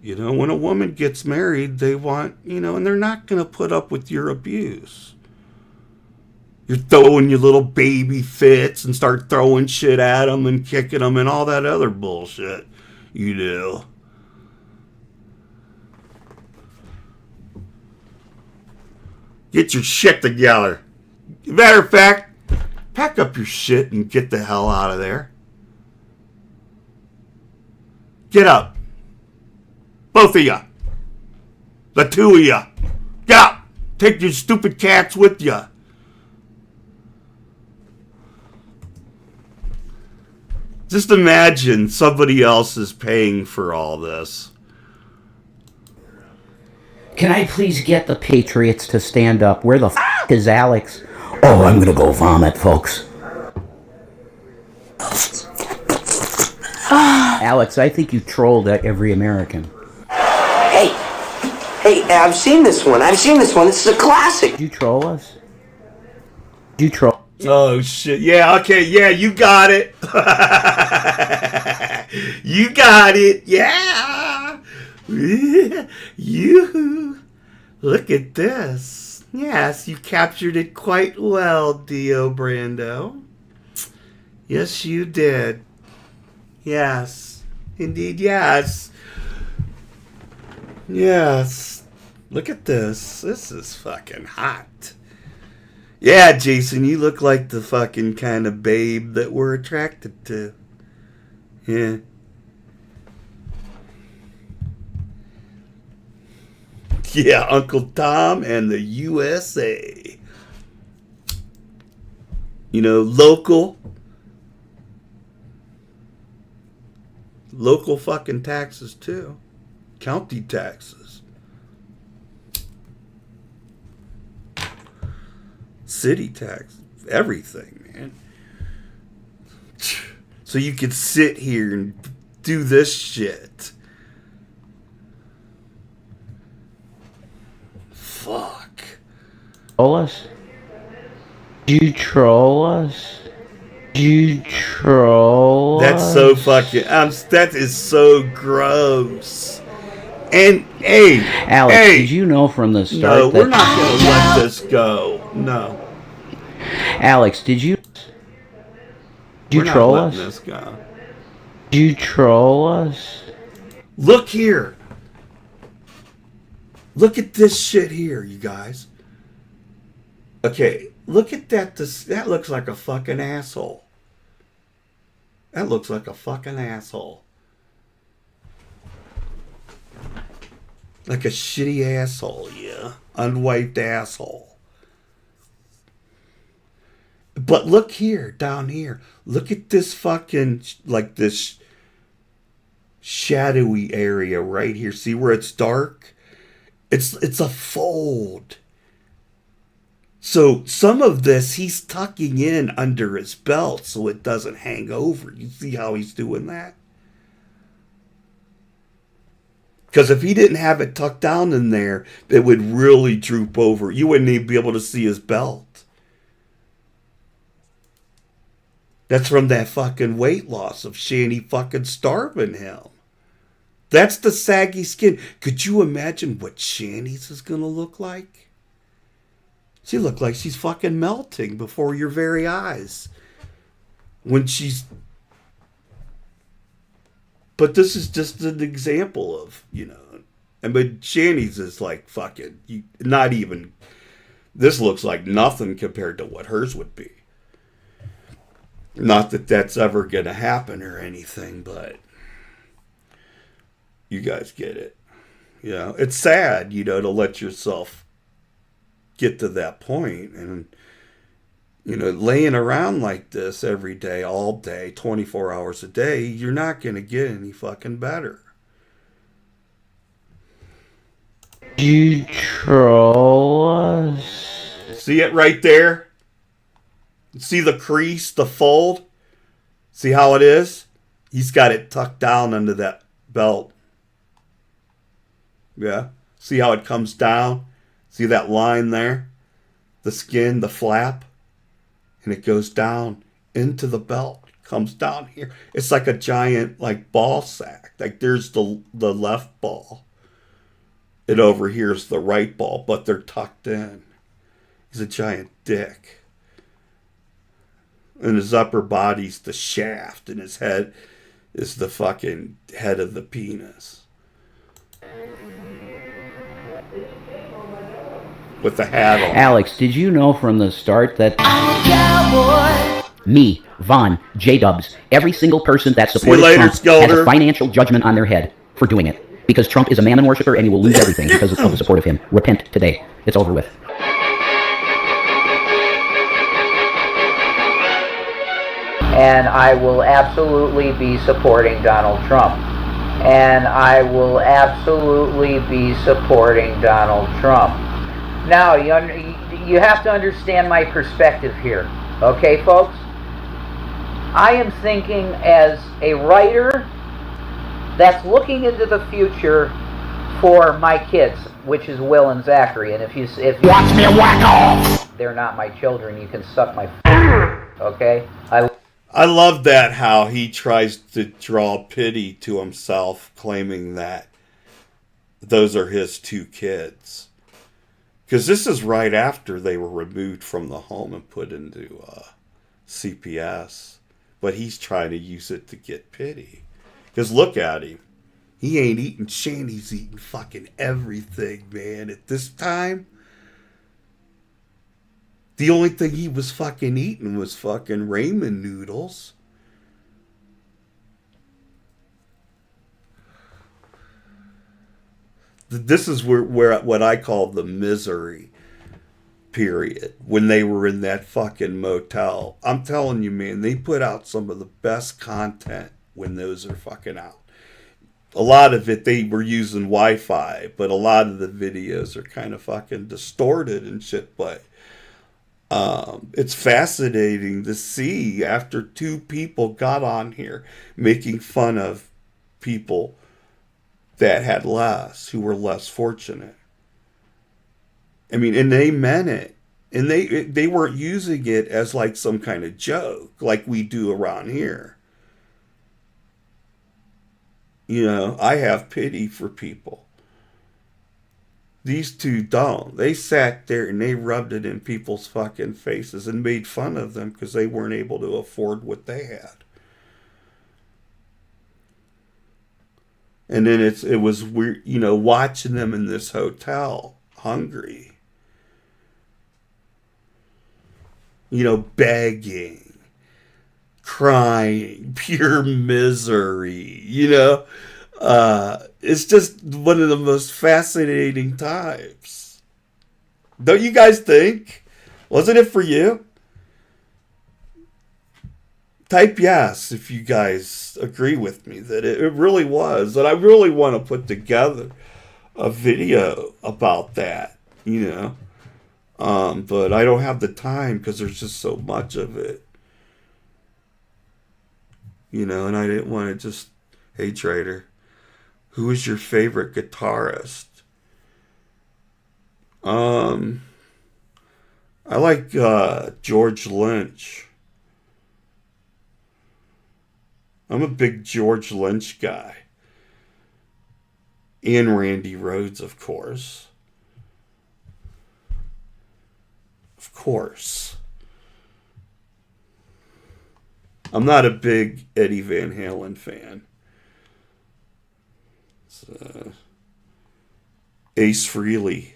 You know, when a woman gets married, they want, you know, and they're not going to put up with your abuse. You're throwing your little baby fits and start throwing shit at them and kicking them and all that other bullshit you do. Get your shit together. Matter of fact, pack up your shit and get the hell out of there. Get up. Both of you. The two of you. Get up. Take your stupid cats with you. Just imagine somebody else is paying for all this. Can I please get the Patriots to stand up? Where the f*** is Alex? Oh, I'm gonna go vomit, folks. Alex, I think you trolled every American. Hey, I've seen this one. This is a classic. Did you troll us? Did you troll? Oh, shit. Yeah, okay. Yeah, you got it. You got it. Yeah. You. Look at this. Yes, you captured it quite well, Dio Brando. Yes, you did. Yes. Indeed, yes. Yes. Look at this. This is fucking hot. Yeah, Jason, you look like the fucking kind of babe that we're attracted to. Yeah. Yeah, Uncle Tom and the USA. You know, local fucking taxes too. County taxes. City tax. Everything, man. So you could sit here and do this shit. Fuck. Troll us? You troll us? You troll That's us? so fucking... that is so gross. And, hey... Alex, hey, did you know from the start no, that... we're not going to let this go. No. Alex, did you... We're troll not us? letting this go. Did you troll us? Look here. Look at this shit here, you guys. Okay, look at that. That looks like a fucking asshole. That looks like a fucking asshole. Like a shitty asshole, yeah. Unwiped asshole. But look here, down here. Look at this fucking, like this shadowy area right here. See where it's dark? It's a fold. So some of this he's tucking in under his belt so it doesn't hang over. You see how he's doing that? Because if he didn't have it tucked down in there, it would really droop over. You wouldn't even be able to see his belt. That's from that fucking weight loss of Shanny fucking starving him. That's the saggy skin. Could you imagine what Shanny's is going to look like? She looked like she's fucking melting before your very eyes. When she's... But this is just an example of, you know... And but Shanny's is like fucking... Not even... This looks like nothing compared to what hers would be. Not that that's ever going to happen or anything, but... You guys get it. You know, it's sad, you know, to let yourself get to that point. And, you know, laying around like this every day, all day, 24 hours a day, you're not going to get any fucking better. You troll us. See it right there? See the crease, the fold? See how it is? He's got it tucked down under that belt. Yeah. See how it comes down? See that line there? The skin, the flap? And it goes down into the belt. Comes down here. It's like a giant like ball sack. Like there's the left ball. And over here's the right ball, but they're tucked in. He's a giant dick. And his upper body's the shaft, and his head is the fucking head of the penis. With the hat on. Alex, did you know from the start that me, Vaughn, J-Dubs, every single person that supported Trump has a financial judgment on their head for doing it? Because Trump is a mammon worshiper and he will lose everything because of the support of him. Repent today. It's over with. And I will absolutely be supporting Donald Trump. And I will absolutely be supporting Donald Trump. Now, you have to understand my perspective here. Okay, folks? I am thinking as a writer that's looking into the future for my kids, which is Will and Zachary. And if you watch me whack off, they're not my children. You can suck my okay? I love that how he tries to draw pity to himself, claiming that those are his two kids. Because this is right after they were removed from the home and put into CPS. But he's trying to use it to get pity. Because look at him. He ain't eating Shanny's eating fucking everything, man. At this time, the only thing he was fucking eating was fucking ramen noodles. This is where what I call the misery period, when they were in that fucking motel. I'm telling you, man, they put out some of the best content when those are fucking out. A lot of it, they were using Wi-Fi, but a lot of the videos are kind of fucking distorted and shit, but it's fascinating to see after two people got on here making fun of people that had less, who were less fortunate. I mean, and they meant it. And they weren't using it as like some kind of joke like we do around here. You know, I have pity for people. These two don't. They sat there and they rubbed it in people's fucking faces and made fun of them because they weren't able to afford what they had. And then it was weird, you know, watching them in this hotel, hungry. You know, begging, crying, pure misery, you know. It's just one of the most fascinating times. Don't you guys think? Wasn't it for you? Type yes if you guys agree with me that it really was. And I really want to put together a video about that, you know. But I don't have the time because there's just so much of it. You know, and I didn't want to just, hey Trader, who is your favorite guitarist? I like George Lynch. I'm a big George Lynch guy. And Randy Rhoads, of course. Of course. I'm not a big Eddie Van Halen fan. Ace Frehley.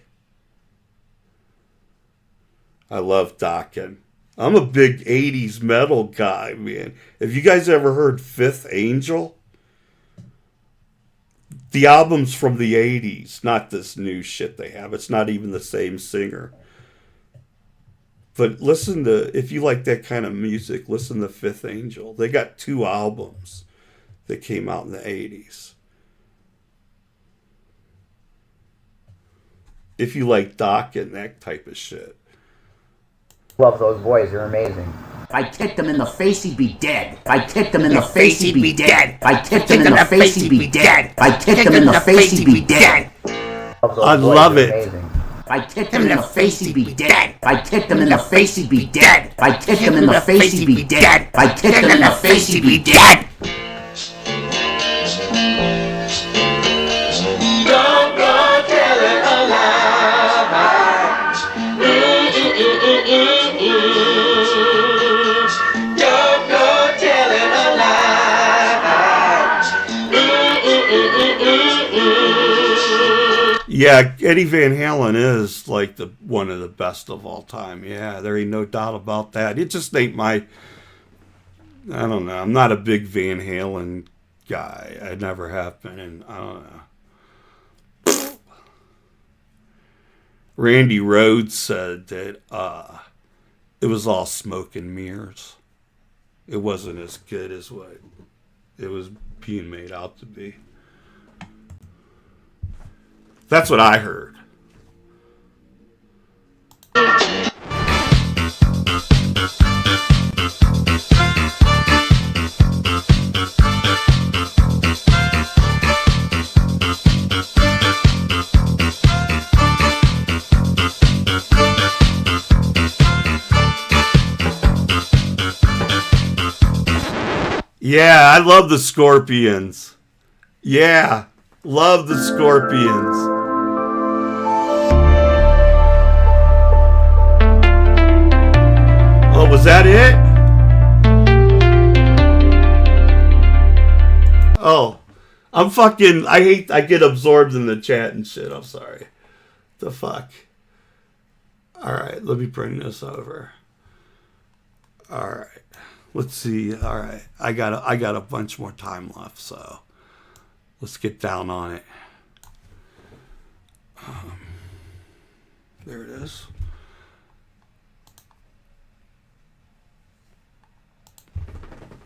I love Dokken. I'm a big 80s metal guy, man. Have you guys ever heard Fifth Angel? The album's from the 80s, not this new shit they have. It's not even the same singer. But listen to, if you like that kind of music, listen to Fifth Angel. They got 2 albums that came out in the 80s. If you like Dokken, that type of shit. Love those boys, they're amazing. If I kicked him in the face, he'd be dead. If I kicked him in the face, he'd be dead. If I kicked him in the face, he'd be dead. If I kicked him in the face, he'd be dead. I love it. If I kicked him in the face, he'd be dead. If I kicked him in the face, he'd be dead. If I kicked him in the face, he'd be dead. If I kicked him in the face, he'd be dead. Don't go telling a lie. Don't go telling a lie. Yeah, Eddie Van Halen is like one of the best of all time. Yeah, there ain't no doubt about that. It just ain't my, I don't know. I'm not a big Van Halen guy. I never have been, and I don't know. Randy Rhoads said that it was all smoke and mirrors. It wasn't as good as what it was being made out to be. That's what I heard. Yeah, I love the Scorpions. Yeah, love the Scorpions. Oh, was that it? Oh, I get absorbed in the chat and shit. I'm sorry. The fuck. All right, let me bring this over. All right. Let's see. All right. I got a bunch more time left, so let's get down on it. There it is.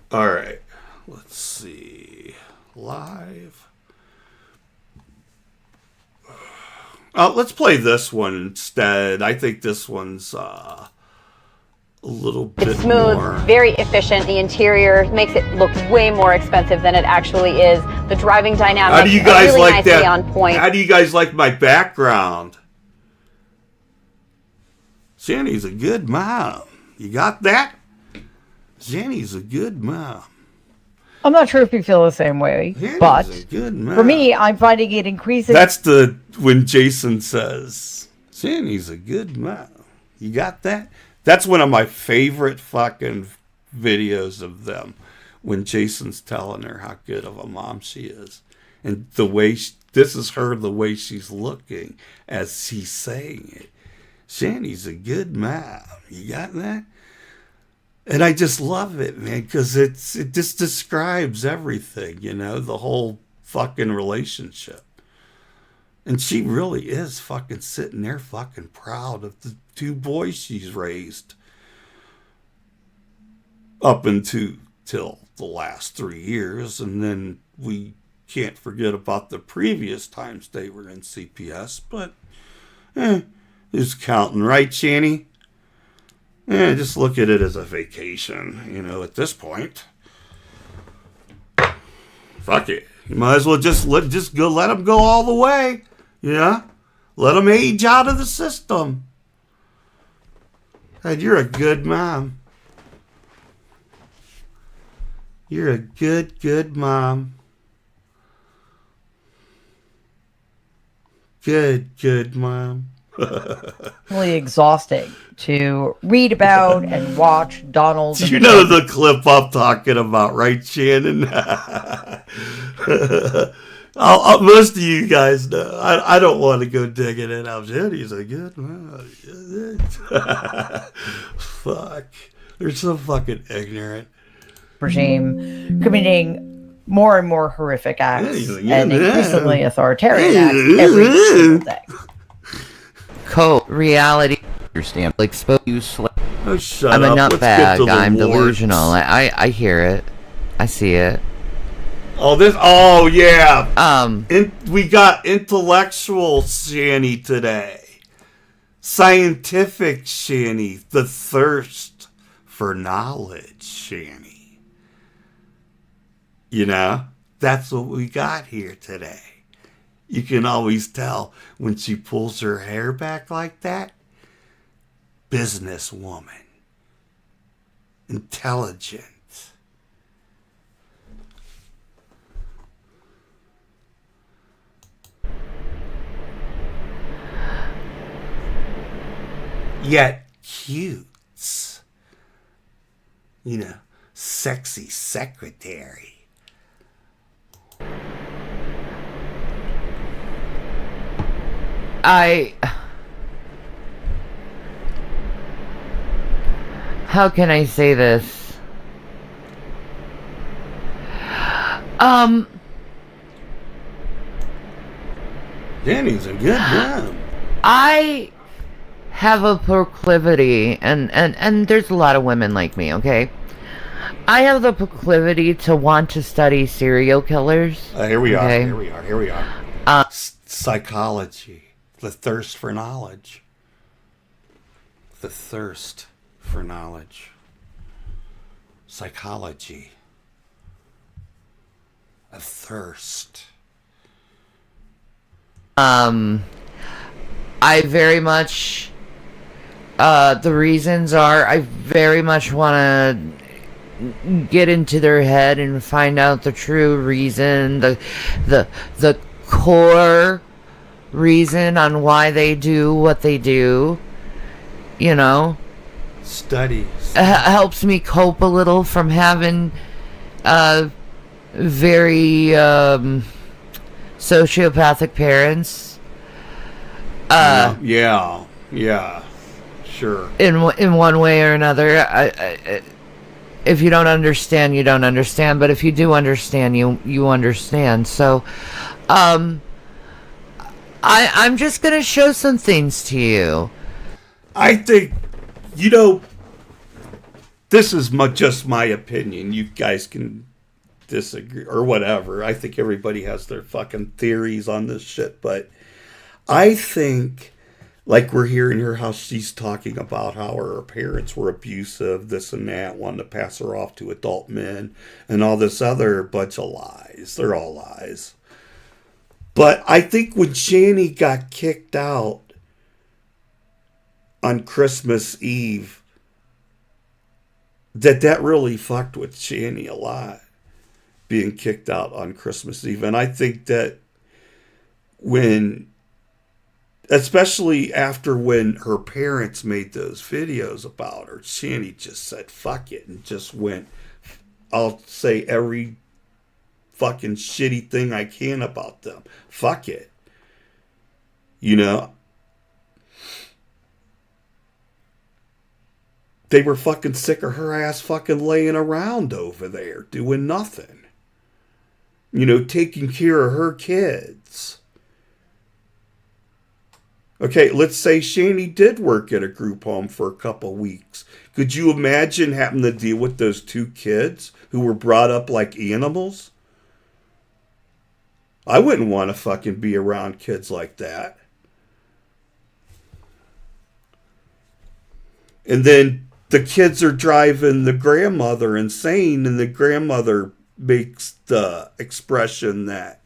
All right. Let's see. Live. Let's play this one instead. I think this one's a little bit It's smooth, more. very efficient. The interior makes it look way more expensive than it actually is. The driving dynamics How do you guys really like nicely that? on point. How do you guys like my background? Shanny's a good mom. You got that? Shanny's a good mom. I'm not sure if you feel the same way, Shanny's but a good mom. for me, I'm finding it increasing. That's when Jason says, Shanny's a good mom. You got that? That's one of my favorite fucking videos of them, when Jason's telling her how good of a mom she is. And the way, this is her, the way she's looking as he's saying it. Shanny's a good mom. You got that? And I just love it, man, because it just describes everything, you know, the whole fucking relationship. And she really is fucking sitting there fucking proud of the 2 boys she's raised up until the last 3 years. And then we can't forget about the previous times they were in CPS. But Who's counting, right, Shanny? Yeah, just look at it as a vacation, you know, at this point. Fuck it. You might as well just let them go all the way. Yeah? Let them age out of the system. God, you're a good mom. You're a good mom. Good mom. Really exhausting to read about and watch Donald. You know the clip I'm talking about, right, Shannon? Most of you guys know. I don't want to go digging it out. Shanny's a good mom. Fuck. They're so fucking ignorant. Regime committing more and more horrific acts and increasingly authoritarian acts every single day. Reality. Understand? Like, suppose you Oh, shut I'm up. a nutbag. I'm delusional. I hear it. I see it. Oh yeah. We got intellectual Shanny today. Scientific Shanny. The thirst for knowledge Shanny. You know? That's what we got here today. You can always tell when she pulls her hair back like that. Businesswoman. Intelligent. Yet cute. You know, sexy secretary. How can I say this? Danny's a good mom. I have a proclivity, and there's a lot of women like me, okay? I have the proclivity to want to study serial killers. Here we okay? are. Here we are. Psychology. The thirst for knowledge. The thirst for knowledge. Psychology. A thirst. I very much, the reasons are I very much want to get into their head and find out the true reason, the core reason on why they do what they do, you know. Study. Helps me cope a little from having very sociopathic parents. Yeah, sure. In one way or another, I if you don't understand, you don't understand. But if you do understand, you understand. So, I'm just gonna show some things to you. I think, you know, this is just my opinion. You guys can disagree or whatever. I think everybody has their fucking theories on this shit, but I think, like we're hearing her, how she's talking about how her parents were abusive, this and that, wanting to pass her off to adult men, and all this other bunch of lies. They're all lies. But I think when Shanny got kicked out on Christmas Eve, that really fucked with Shanny a lot, being kicked out on Christmas Eve. And I think that when, especially after when her parents made those videos about her, Shanny just said fuck it and just went, I'll say every fucking shitty thing I can about them. Fuck it. You know? They were fucking sick of her ass fucking laying around over there doing nothing. You know, taking care of her kids. Okay, let's say Shanny did work at a group home for a couple weeks. Could you imagine having to deal with those two kids who were brought up like animals? I wouldn't want to fucking be around kids like that. And then the kids are driving the grandmother insane, and the grandmother makes the expression that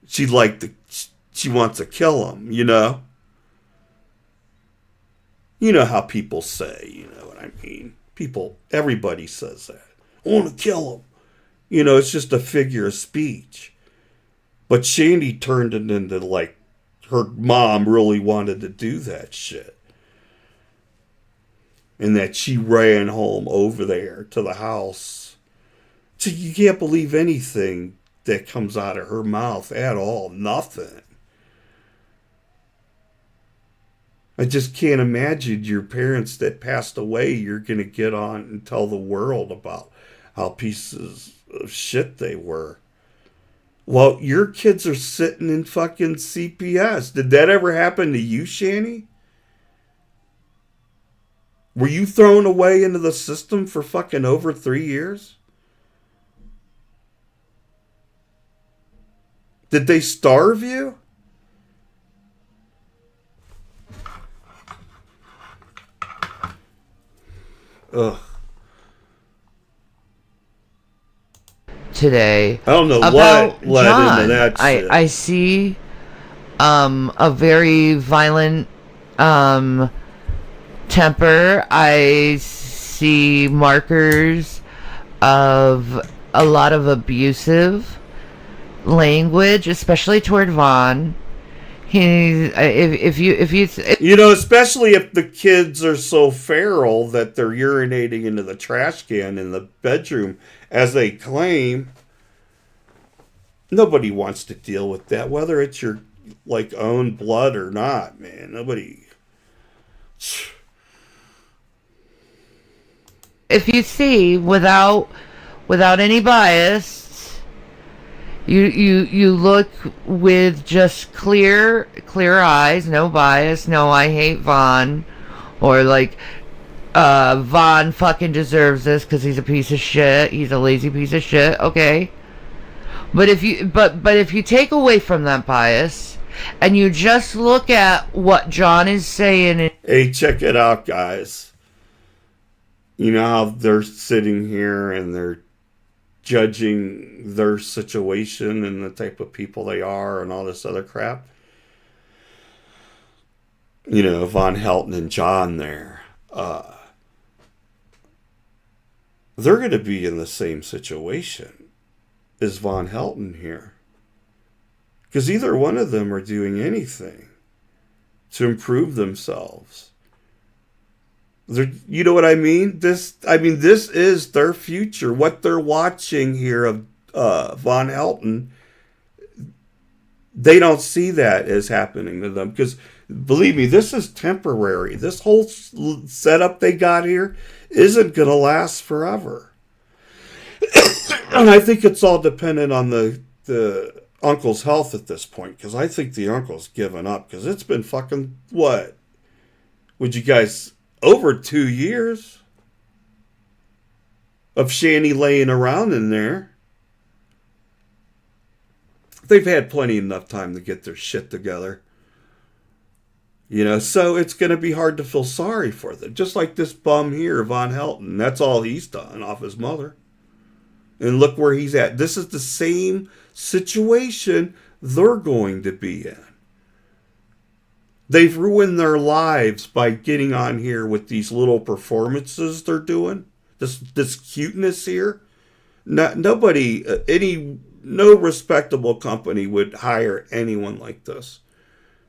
she wants to kill him, you know? You know how people say, you know what I mean? Everybody says that. I want to kill him. You know, it's just a figure of speech. But Shanny turned it into like her mom really wanted to do that shit. And that she ran home over there to the house. So you can't believe anything that comes out of her mouth at all. Nothing. I just can't imagine your parents that passed away, you're going to get on and tell the world about how pieces of shit they were. Well, your kids are sitting in fucking CPS. Did that ever happen to you, Shanny? Were you thrown away into the system for fucking over 3 years? Did they starve you? Ugh. Today. I don't know about what led John. into that shit. I see a very violent temper. I see markers of a lot of abusive language, especially toward Vaughn. If you know, especially if the kids are so feral that they're urinating into the trash can in the bedroom, as they claim. Nobody wants to deal with that, whether it's your like own blood or not, man. Nobody. If you see without any bias, you look with just clear eyes, no bias, no I hate Vaughn, or like Vaughn fucking deserves this because he's a piece of shit, he's a lazy piece of shit, okay? But if you take away from that bias and you just look at what John is saying, hey, check it out, guys. You know how they're sitting here and they're judging their situation and the type of people they are and all this other crap. You know, Von Helton and John there. They're going to be in the same situation as Von Helton here. Because either one of them are doing anything to improve themselves. You know what I mean? This is their future. What they're watching here of Von Helton, they don't see that as happening to them. Because, believe me, this is temporary. This whole setup they got here isn't going to last forever. And I think it's all dependent on the uncle's health at this point. Because I think the uncle's given up. Because it's been fucking, what? Would you guys... over 2 years of Shanny laying around in there. They've had plenty enough time to get their shit together. You know, so it's going to be hard to feel sorry for them. Just like this bum here, Von Helton. That's all he's done off his mother. And look where he's at. This is the same situation they're going to be in. They've ruined their lives by getting on here with these little performances they're doing. This cuteness here. No respectable company would hire anyone like this.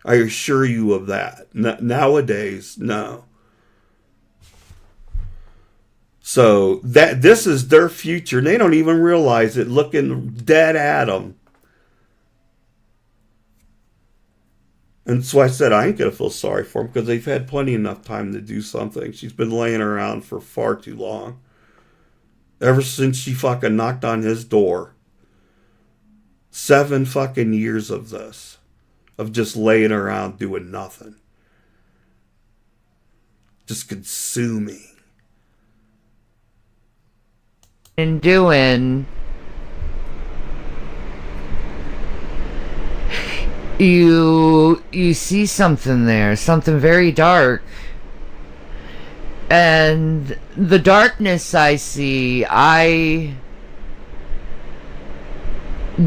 I assure you of that. Nowadays, no. So this is their future. They don't even realize it, looking dead at them. And so I said, I ain't going to feel sorry for him because they've had plenty enough time to do something. She's been laying around for far too long. Ever since she fucking knocked on his door. 7 fucking years of this. Of just laying around doing nothing. Just consuming. And doing... You see something there, something very dark. And the darkness I see, I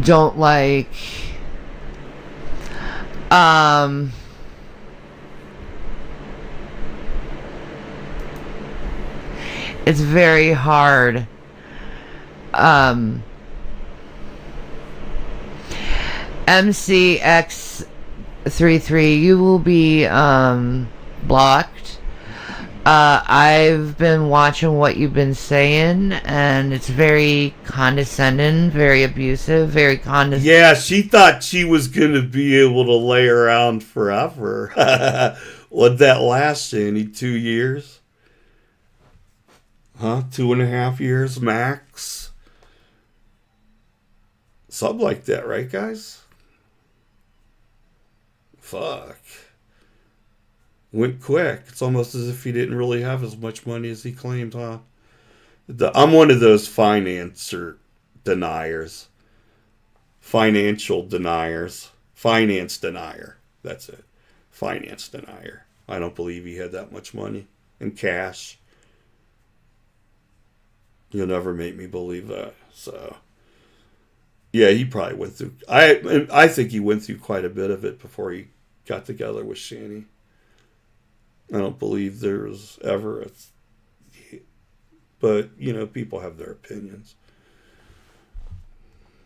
don't like. It's very hard. MCX33, you will be blocked. I've been watching what you've been saying, and it's very condescending, very abusive, very condescending. Yeah, she thought she was going to be able to lay around forever. What'd that last, Shanny? 2 years? Huh? 2.5 years max? Something like that, right, guys? Fuck. Went quick. It's almost as if he didn't really have as much money as he claimed, huh? I'm one of those financer deniers. Financial deniers. Finance denier. That's it. Finance denier. I don't believe he had that much money in cash. You'll never make me believe that. So, yeah, he probably went through. I think he went through quite a bit of it before he got together with Shanny. I don't believe there was ever a. But, you know, people have their opinions.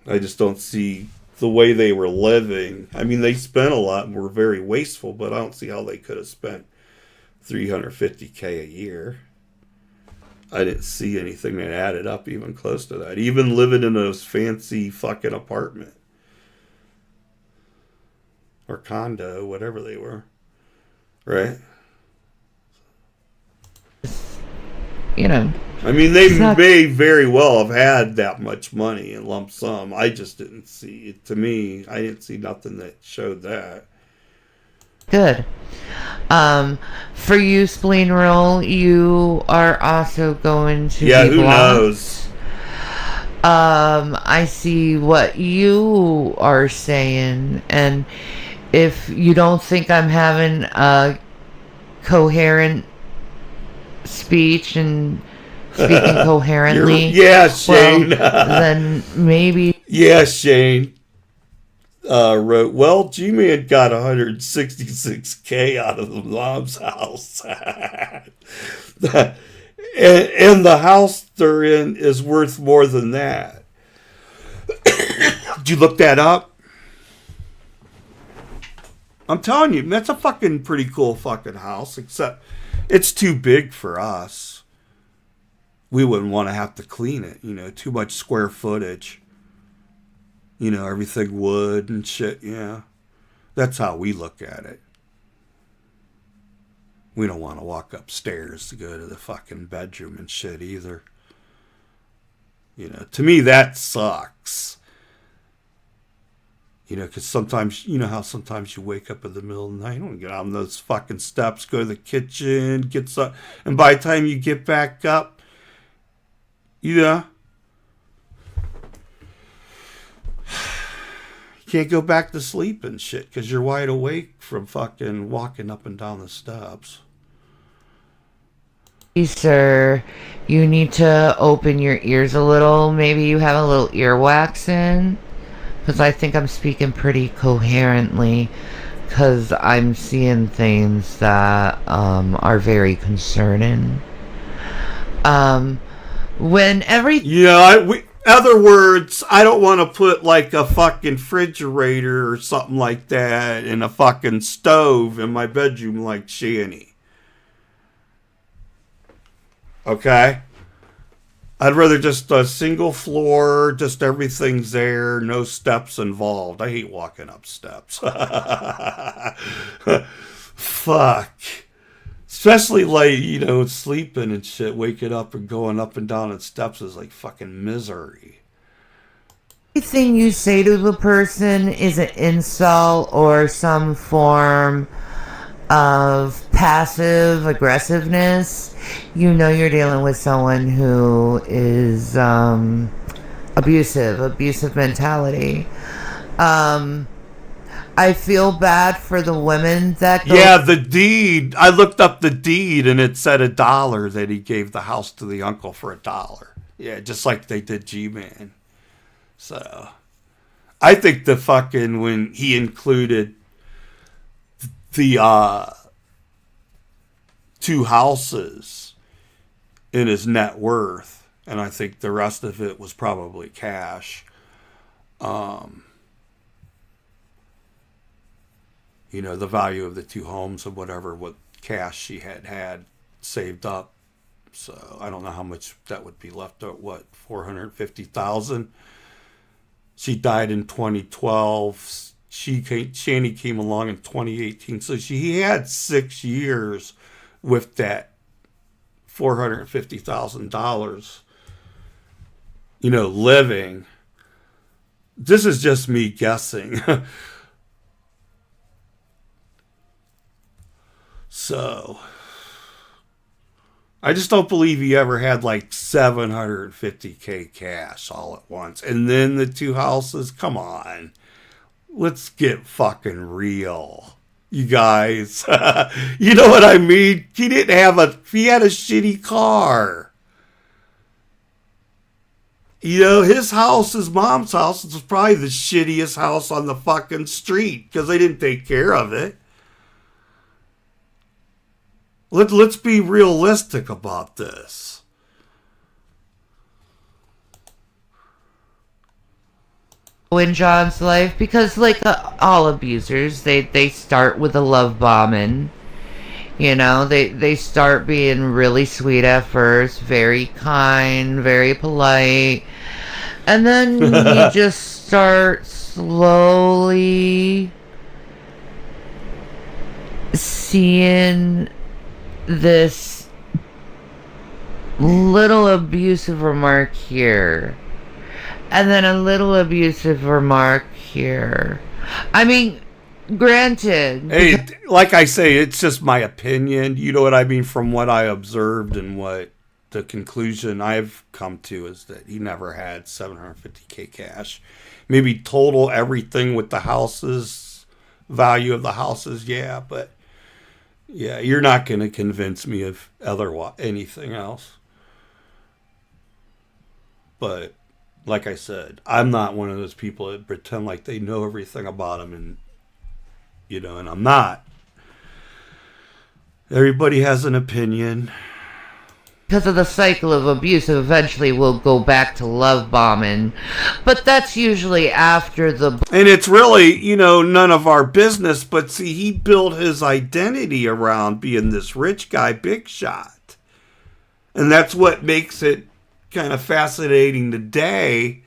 I just don't see the way they were living. I mean, they spent a lot and were very wasteful, but I don't see how they could have spent $350K a year. I didn't see anything that added up even close to that. Even living in those fancy fucking apartment. Or condo, whatever they were. Right? You know. I mean, they may very well have had that much money in lump sum. I just didn't see it. To me, I didn't see nothing that showed that. Good. For you, Spleen Roll, you are also going to be who blocked. Knows? I see what you are saying, and if you don't think I'm having a coherent speech and speaking coherently, yeah, Shane. Well, then maybe. Yeah, Shane. Wrote, well, G-Man got $166K out of the mom's house. and the house they're in is worth more than that. Did you look that up? I'm telling you, that's a fucking pretty cool fucking house, except it's too big for us. We wouldn't want to have to clean it, you know, too much square footage. You know, everything wood and shit, yeah. That's how we look at it. We don't want to walk upstairs to go to the fucking bedroom and shit either. You know, to me that sucks. You know, because sometimes, you know how sometimes you wake up in the middle of the night, you don't get on those fucking steps, go to the kitchen, get some, and by the time you get back up, you know, you can't go back to sleep and shit because you're wide awake from fucking walking up and down the steps. Sir, you need to open your ears a little. Maybe you have a little earwax in. Because I think I'm speaking pretty coherently. Because I'm seeing things that are very concerning. When everything... Yeah, other words, I don't want to put like a fucking refrigerator or something like that and a fucking stove in my bedroom like Shanny. Okay? I'd rather just a single floor, just everything's there, no steps involved. I hate walking up steps. Fuck. Especially like, you know, sleeping and shit, waking up and going up and down the steps is like fucking misery. Everything you say to the person is an insult or some form of passive aggressiveness. You know you're dealing with someone who is abusive mentality. I feel bad for the women that go. Yeah, the deed. I looked up the deed, and it said $1 that he gave the house to the uncle for $1. Yeah, just like they did G-Man. So, I think the fucking, when he included the 2 houses in his net worth, and I think the rest of it was probably cash. You know, the value of the 2 homes and whatever, what cash she had saved up. So I don't know how much that would be left at, what, $450,000. She died in 2012. Shanny came along in 2018. So he had 6 years with that $450,000, you know, living. This is just me guessing. So, I just don't believe he ever had like $750K cash all at once. And then the 2 houses, come on. Let's get fucking real, you guys. You know what I mean? He had a shitty car. You know, his house, his mom's house, was probably the shittiest house on the fucking street because they didn't take care of it. Let's be realistic about this. In John's life, because like all abusers, they start with a love bombing. You know, they start being really sweet at first, very kind, very polite, and then you just start slowly seeing this little abusive remark here, and then a little abusive remark here. I mean, granted. Hey, like I say, it's just my opinion. You know what I mean? From what I observed and what the conclusion I've come to is that he never had $750K cash. Maybe total everything with the houses, value of the houses, yeah, but yeah, you're not going to convince me of anything else. But like I said, I'm not one of those people that pretend like they know everything about him, and you know, and I'm not. Everybody has an opinion. Because of the cycle of abuse, eventually we'll go back to love bombing. But that's usually after the... And it's really, you know, none of our business, but see, he built his identity around being this rich guy, big shot. And that's what makes it kind of fascinating today.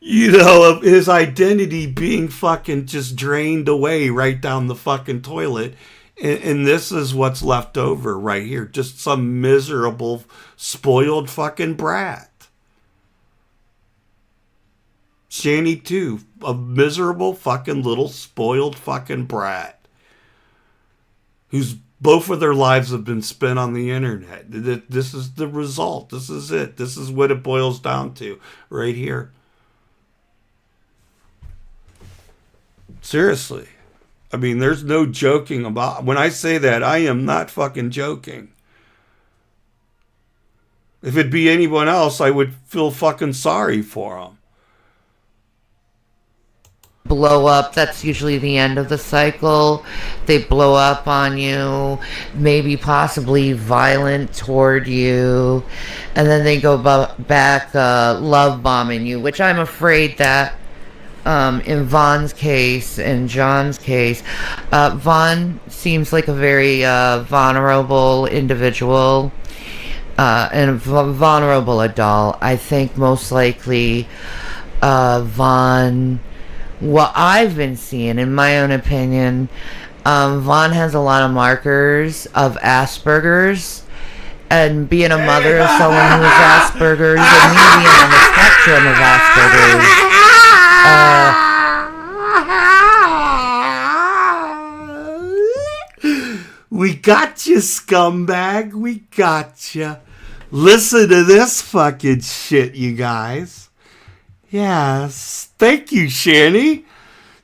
You know, of his identity being fucking just drained away right down the fucking toilet. And this is what's left over right here. Just some miserable, spoiled fucking brat. Shanny too. A miserable fucking little spoiled fucking brat. Whose both of their lives have been spent on the internet. This is the result. This is it. This is what it boils down to. Right here. Seriously. I mean, there's no joking about... When I say that, I am not fucking joking. If it'd be anyone else, I would feel fucking sorry for them. Blow up, that's usually the end of the cycle. They blow up on you, maybe possibly violent toward you, and then they go back love bombing you, which I'm afraid that in Vaughn's case and John's case, Vaughn seems like a very vulnerable individual and a vulnerable adult. I think most likely Vaughn, what I've been seeing, in my own opinion, Vaughn has a lot of markers of Asperger's, and being a mother of someone who has Asperger's, and me being on the spectrum of Asperger's, we got you, scumbag. We got you. Listen to this fucking shit, you guys. Yes. Thank you, Shanny.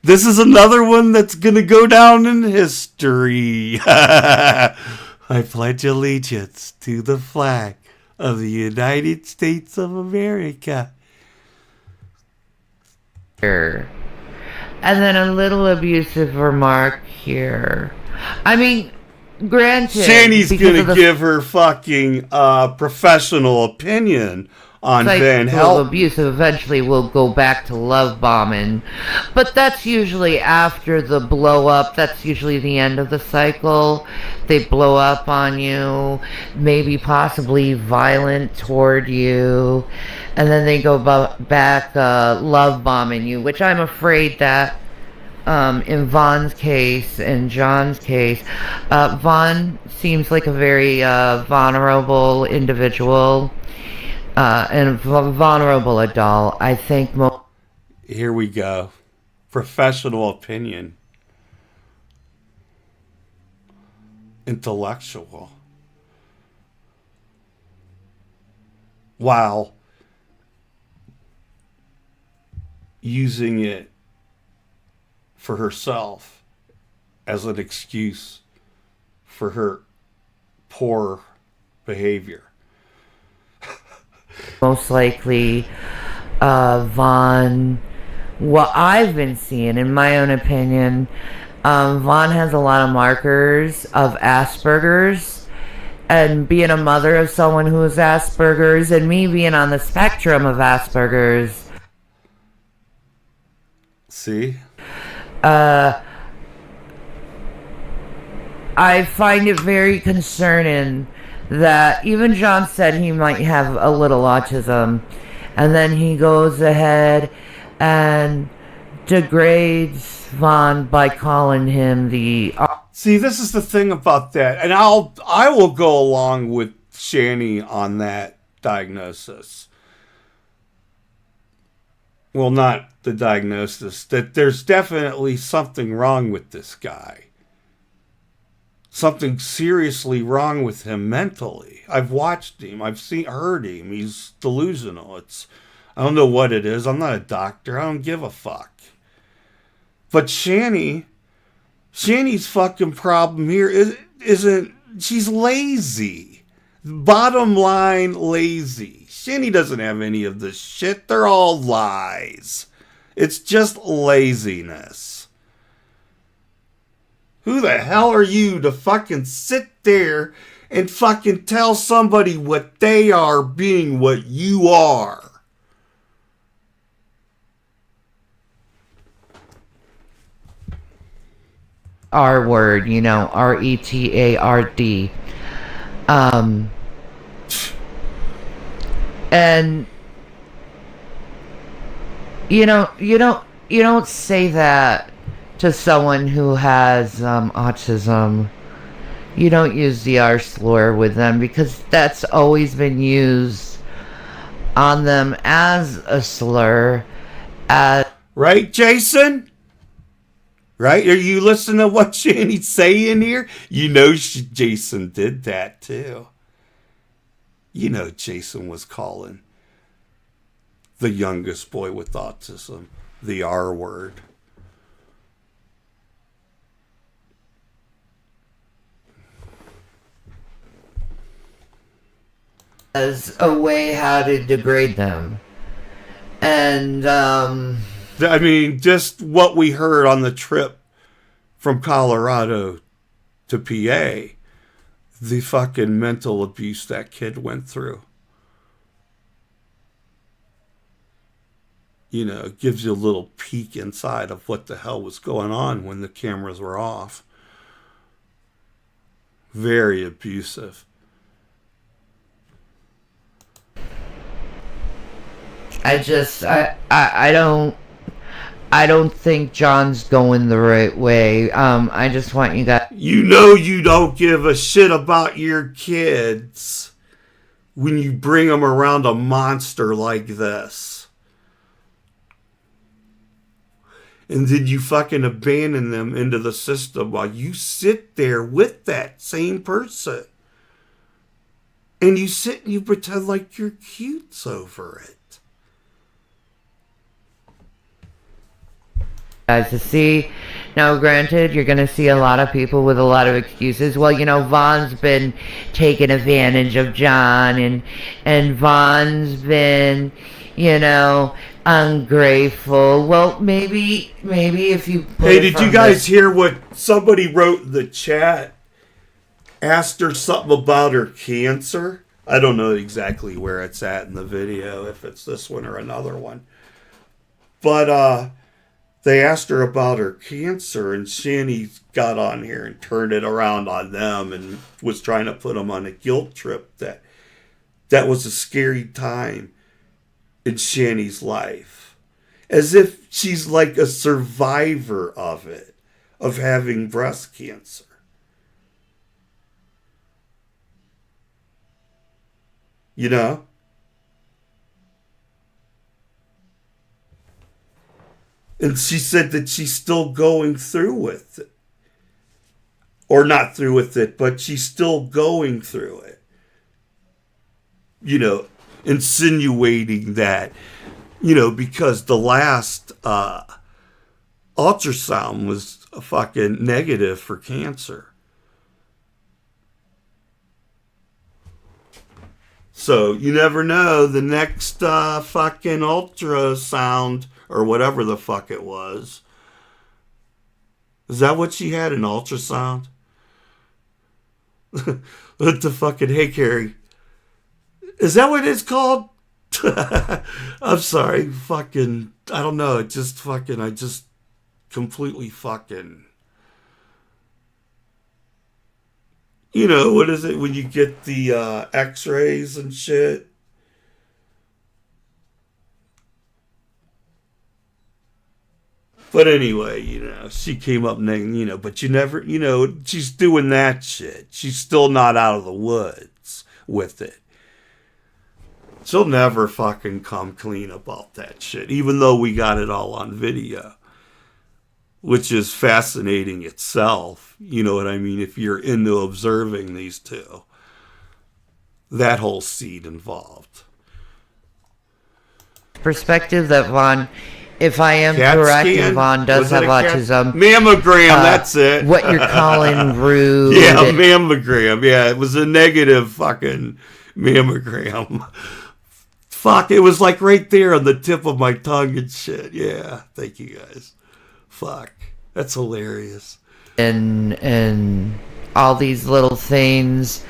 This is another one that's gonna go down in history. I pledge allegiance to the flag of the United States of America. And then a little abusive remark here. I mean, granted, Shanny's gonna give her fucking professional opinion on Van Helsing. Abuse eventually will go back to love bombing, but that's usually after the blow up. That's usually the end of the cycle. They blow up on you, maybe possibly violent toward you, and then they go back love bombing you, which I'm afraid that in Vaughn's case and John's case, Vaughn seems like a very vulnerable individual. And vulnerable adult. I think here we go. Professional opinion. Intellectual. While using it for herself as an excuse for her poor behavior. Most likely, Vaughn, what I've been seeing, in my own opinion, Vaughn has a lot of markers of Asperger's, and being a mother of someone who has Asperger's, and me being on the spectrum of Asperger's. See? I find it very concerning that even John said he might have a little autism, and then he goes ahead and degrades Vaughn by calling him the... See, this is the thing about that, and I will go along with Shanny on that diagnosis. Well, not the diagnosis, that there's definitely something wrong with this guy. Something seriously wrong with him mentally. I've watched him. I've heard him. He's delusional. I don't know what it is. I'm not a doctor. I don't give a fuck. But Shanny's fucking problem here isn't, she's lazy. Bottom line, lazy. Shanny doesn't have any of this shit. They're all lies. It's just laziness. Who the hell are you to fucking sit there and fucking tell somebody what they are being what you are? R word, RETARD. And you don't say that to someone who has autism. You don't use the R slur with them because that's always been used on them as a slur. Right, Jason? Right? Are you listening to what Shanny's saying here? You know Jason did that too. You know Jason was calling the youngest boy with autism the R word. As a way how to degrade them. And I mean, just what we heard on the trip from Colorado to PA, the fucking mental abuse that kid went through. It gives you a little peek inside of what the hell was going on when the cameras were off. Very abusive. I don't think John's going the right way. I just want you guys... You don't give a shit about your kids when you bring them around a monster like this. And then you fucking abandon them into the system while you sit there with that same person. And you sit and you pretend like you're cute over it. guys to see. Now, granted, you're going to see a lot of people with a lot of excuses. Well, Vaughn's been taking advantage of John, and Vaughn's been, ungrateful. Well, maybe if you put Hey, did you guys hear what somebody wrote in the chat? Asked her something about her cancer. I don't know exactly where it's at in the video, if it's this one or another one. But they asked her about her cancer, and Shanny got on here and turned it around on them and was trying to put them on a guilt trip that was a scary time in Shanny's life. As if she's like a survivor of it, of having breast cancer. And she said that she's still going through with it. Or not through with it, but she's still going through it. Insinuating that, because the last ultrasound was fucking negative for cancer. So you never know, the next fucking ultrasound or whatever the fuck it was. Is that what she had, an ultrasound? What the fucking, hey Carrie. Is that what it's called? I'm sorry, fucking, I don't know, I just completely fucking... what is it when you get the x-rays and shit? But anyway, she came up and, but you never, she's doing that shit. She's still not out of the woods with it. She'll never fucking come clean about that shit, even though we got it all on video. Which is fascinating itself, you know what I mean, if you're into observing these two. That whole seed involved. Perspective that Vaughn, if I am CAT correct, scan? Vaughn does have autism. Mammogram, that's it. What you're calling rude. Yeah, mammogram. Yeah, it was a negative fucking mammogram. Fuck, it was like right there on the tip of my tongue and shit. Yeah, thank you guys. Fuck, that's hilarious. And all these little things.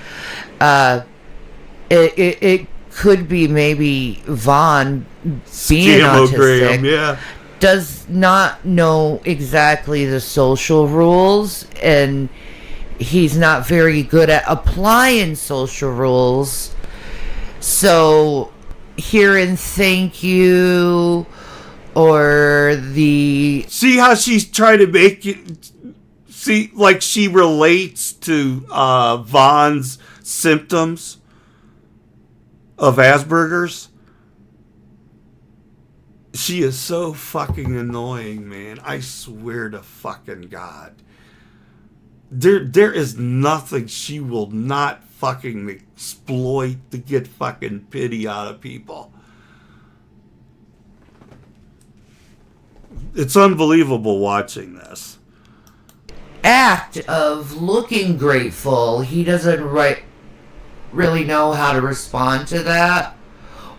It could be maybe Vaughn being autistic. Yeah. Does not know exactly the social rules, and he's not very good at applying social rules. So hearing thank you or the... See how she's trying to make it... See, like she relates to Vaughn's symptoms of Asperger's? She is so fucking annoying, man. I swear to fucking God. There is nothing she will not fucking exploit to get fucking pity out of people. It's unbelievable watching this. Act of looking grateful. He doesn't really know how to respond to that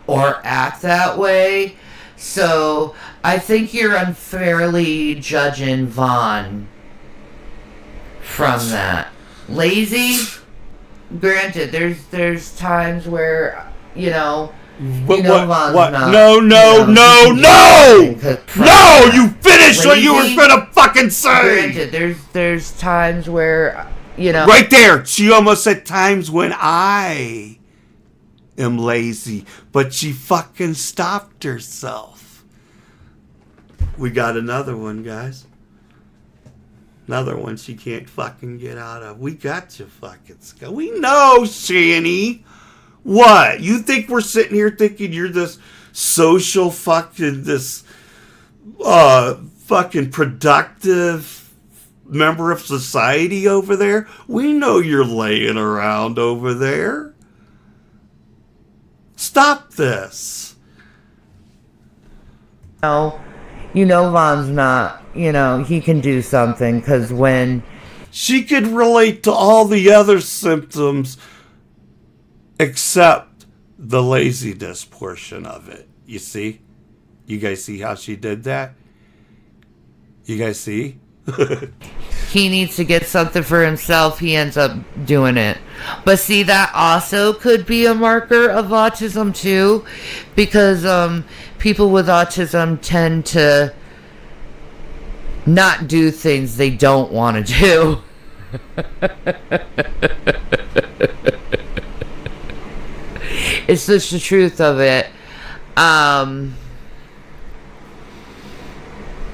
or act that way. So I think you're unfairly judging Vaughn from that. Lazy? Granted, there's times where, Vaughn's not. No! You finished what you were gonna fucking say! Granted, there's times where, Right there! She almost said times when I am lazy, but she fucking stopped herself. We got another one, guys. Another one she can't fucking get out of. We got you fucking Scott. We know, Shanny. What? You think we're sitting here thinking you're this social fucking, this fucking productive member of society over there? We know you're laying around over there. Stop this. Vaughn's not you know, he can do something, because when she could relate to all the other symptoms except the laziness portion of it. You see? You guys see how she did that? You guys see? he needs to get something for himself, he ends up doing it. But see, that also could be a marker of autism too, because people with autism tend to not do things they don't want to do. It's just the truth of it.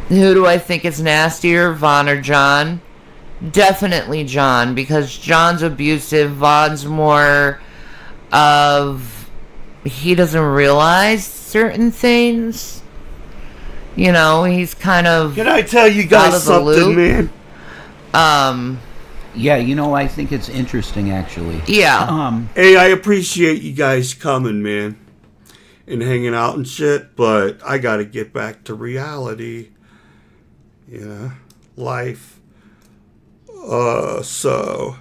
Who do I think is nastier, Vaughn or John? Definitely John, because John's abusive. Vaughn's more of, he doesn't realize certain things. You know, he's kind of, can I tell you guys something, man? Yeah, you know, I think it's interesting, actually. Yeah. Hey, I appreciate you guys coming, man, and hanging out and shit, but I gotta get back to reality. You know, life. So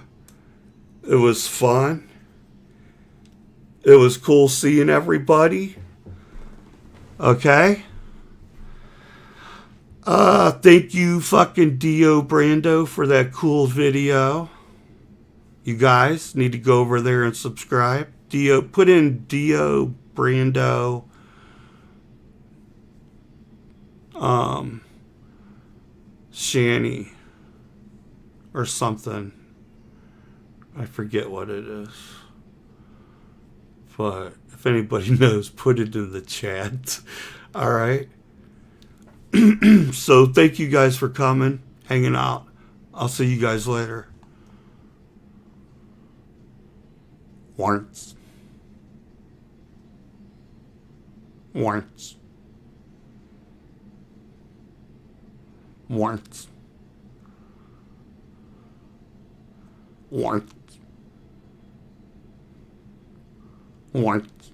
it was fun. It was cool seeing everybody. Okay. Thank you, fucking Dio Brando, for that cool video. You guys need to go over there and subscribe. Dio, put in Dio Brando. Shanny or something. I forget what it is. But if anybody knows, put it in the chat. All right. So thank you guys for coming, hanging out. I'll see you guys later. Warrants. Warrants. Warrants. Warrants. Warrants.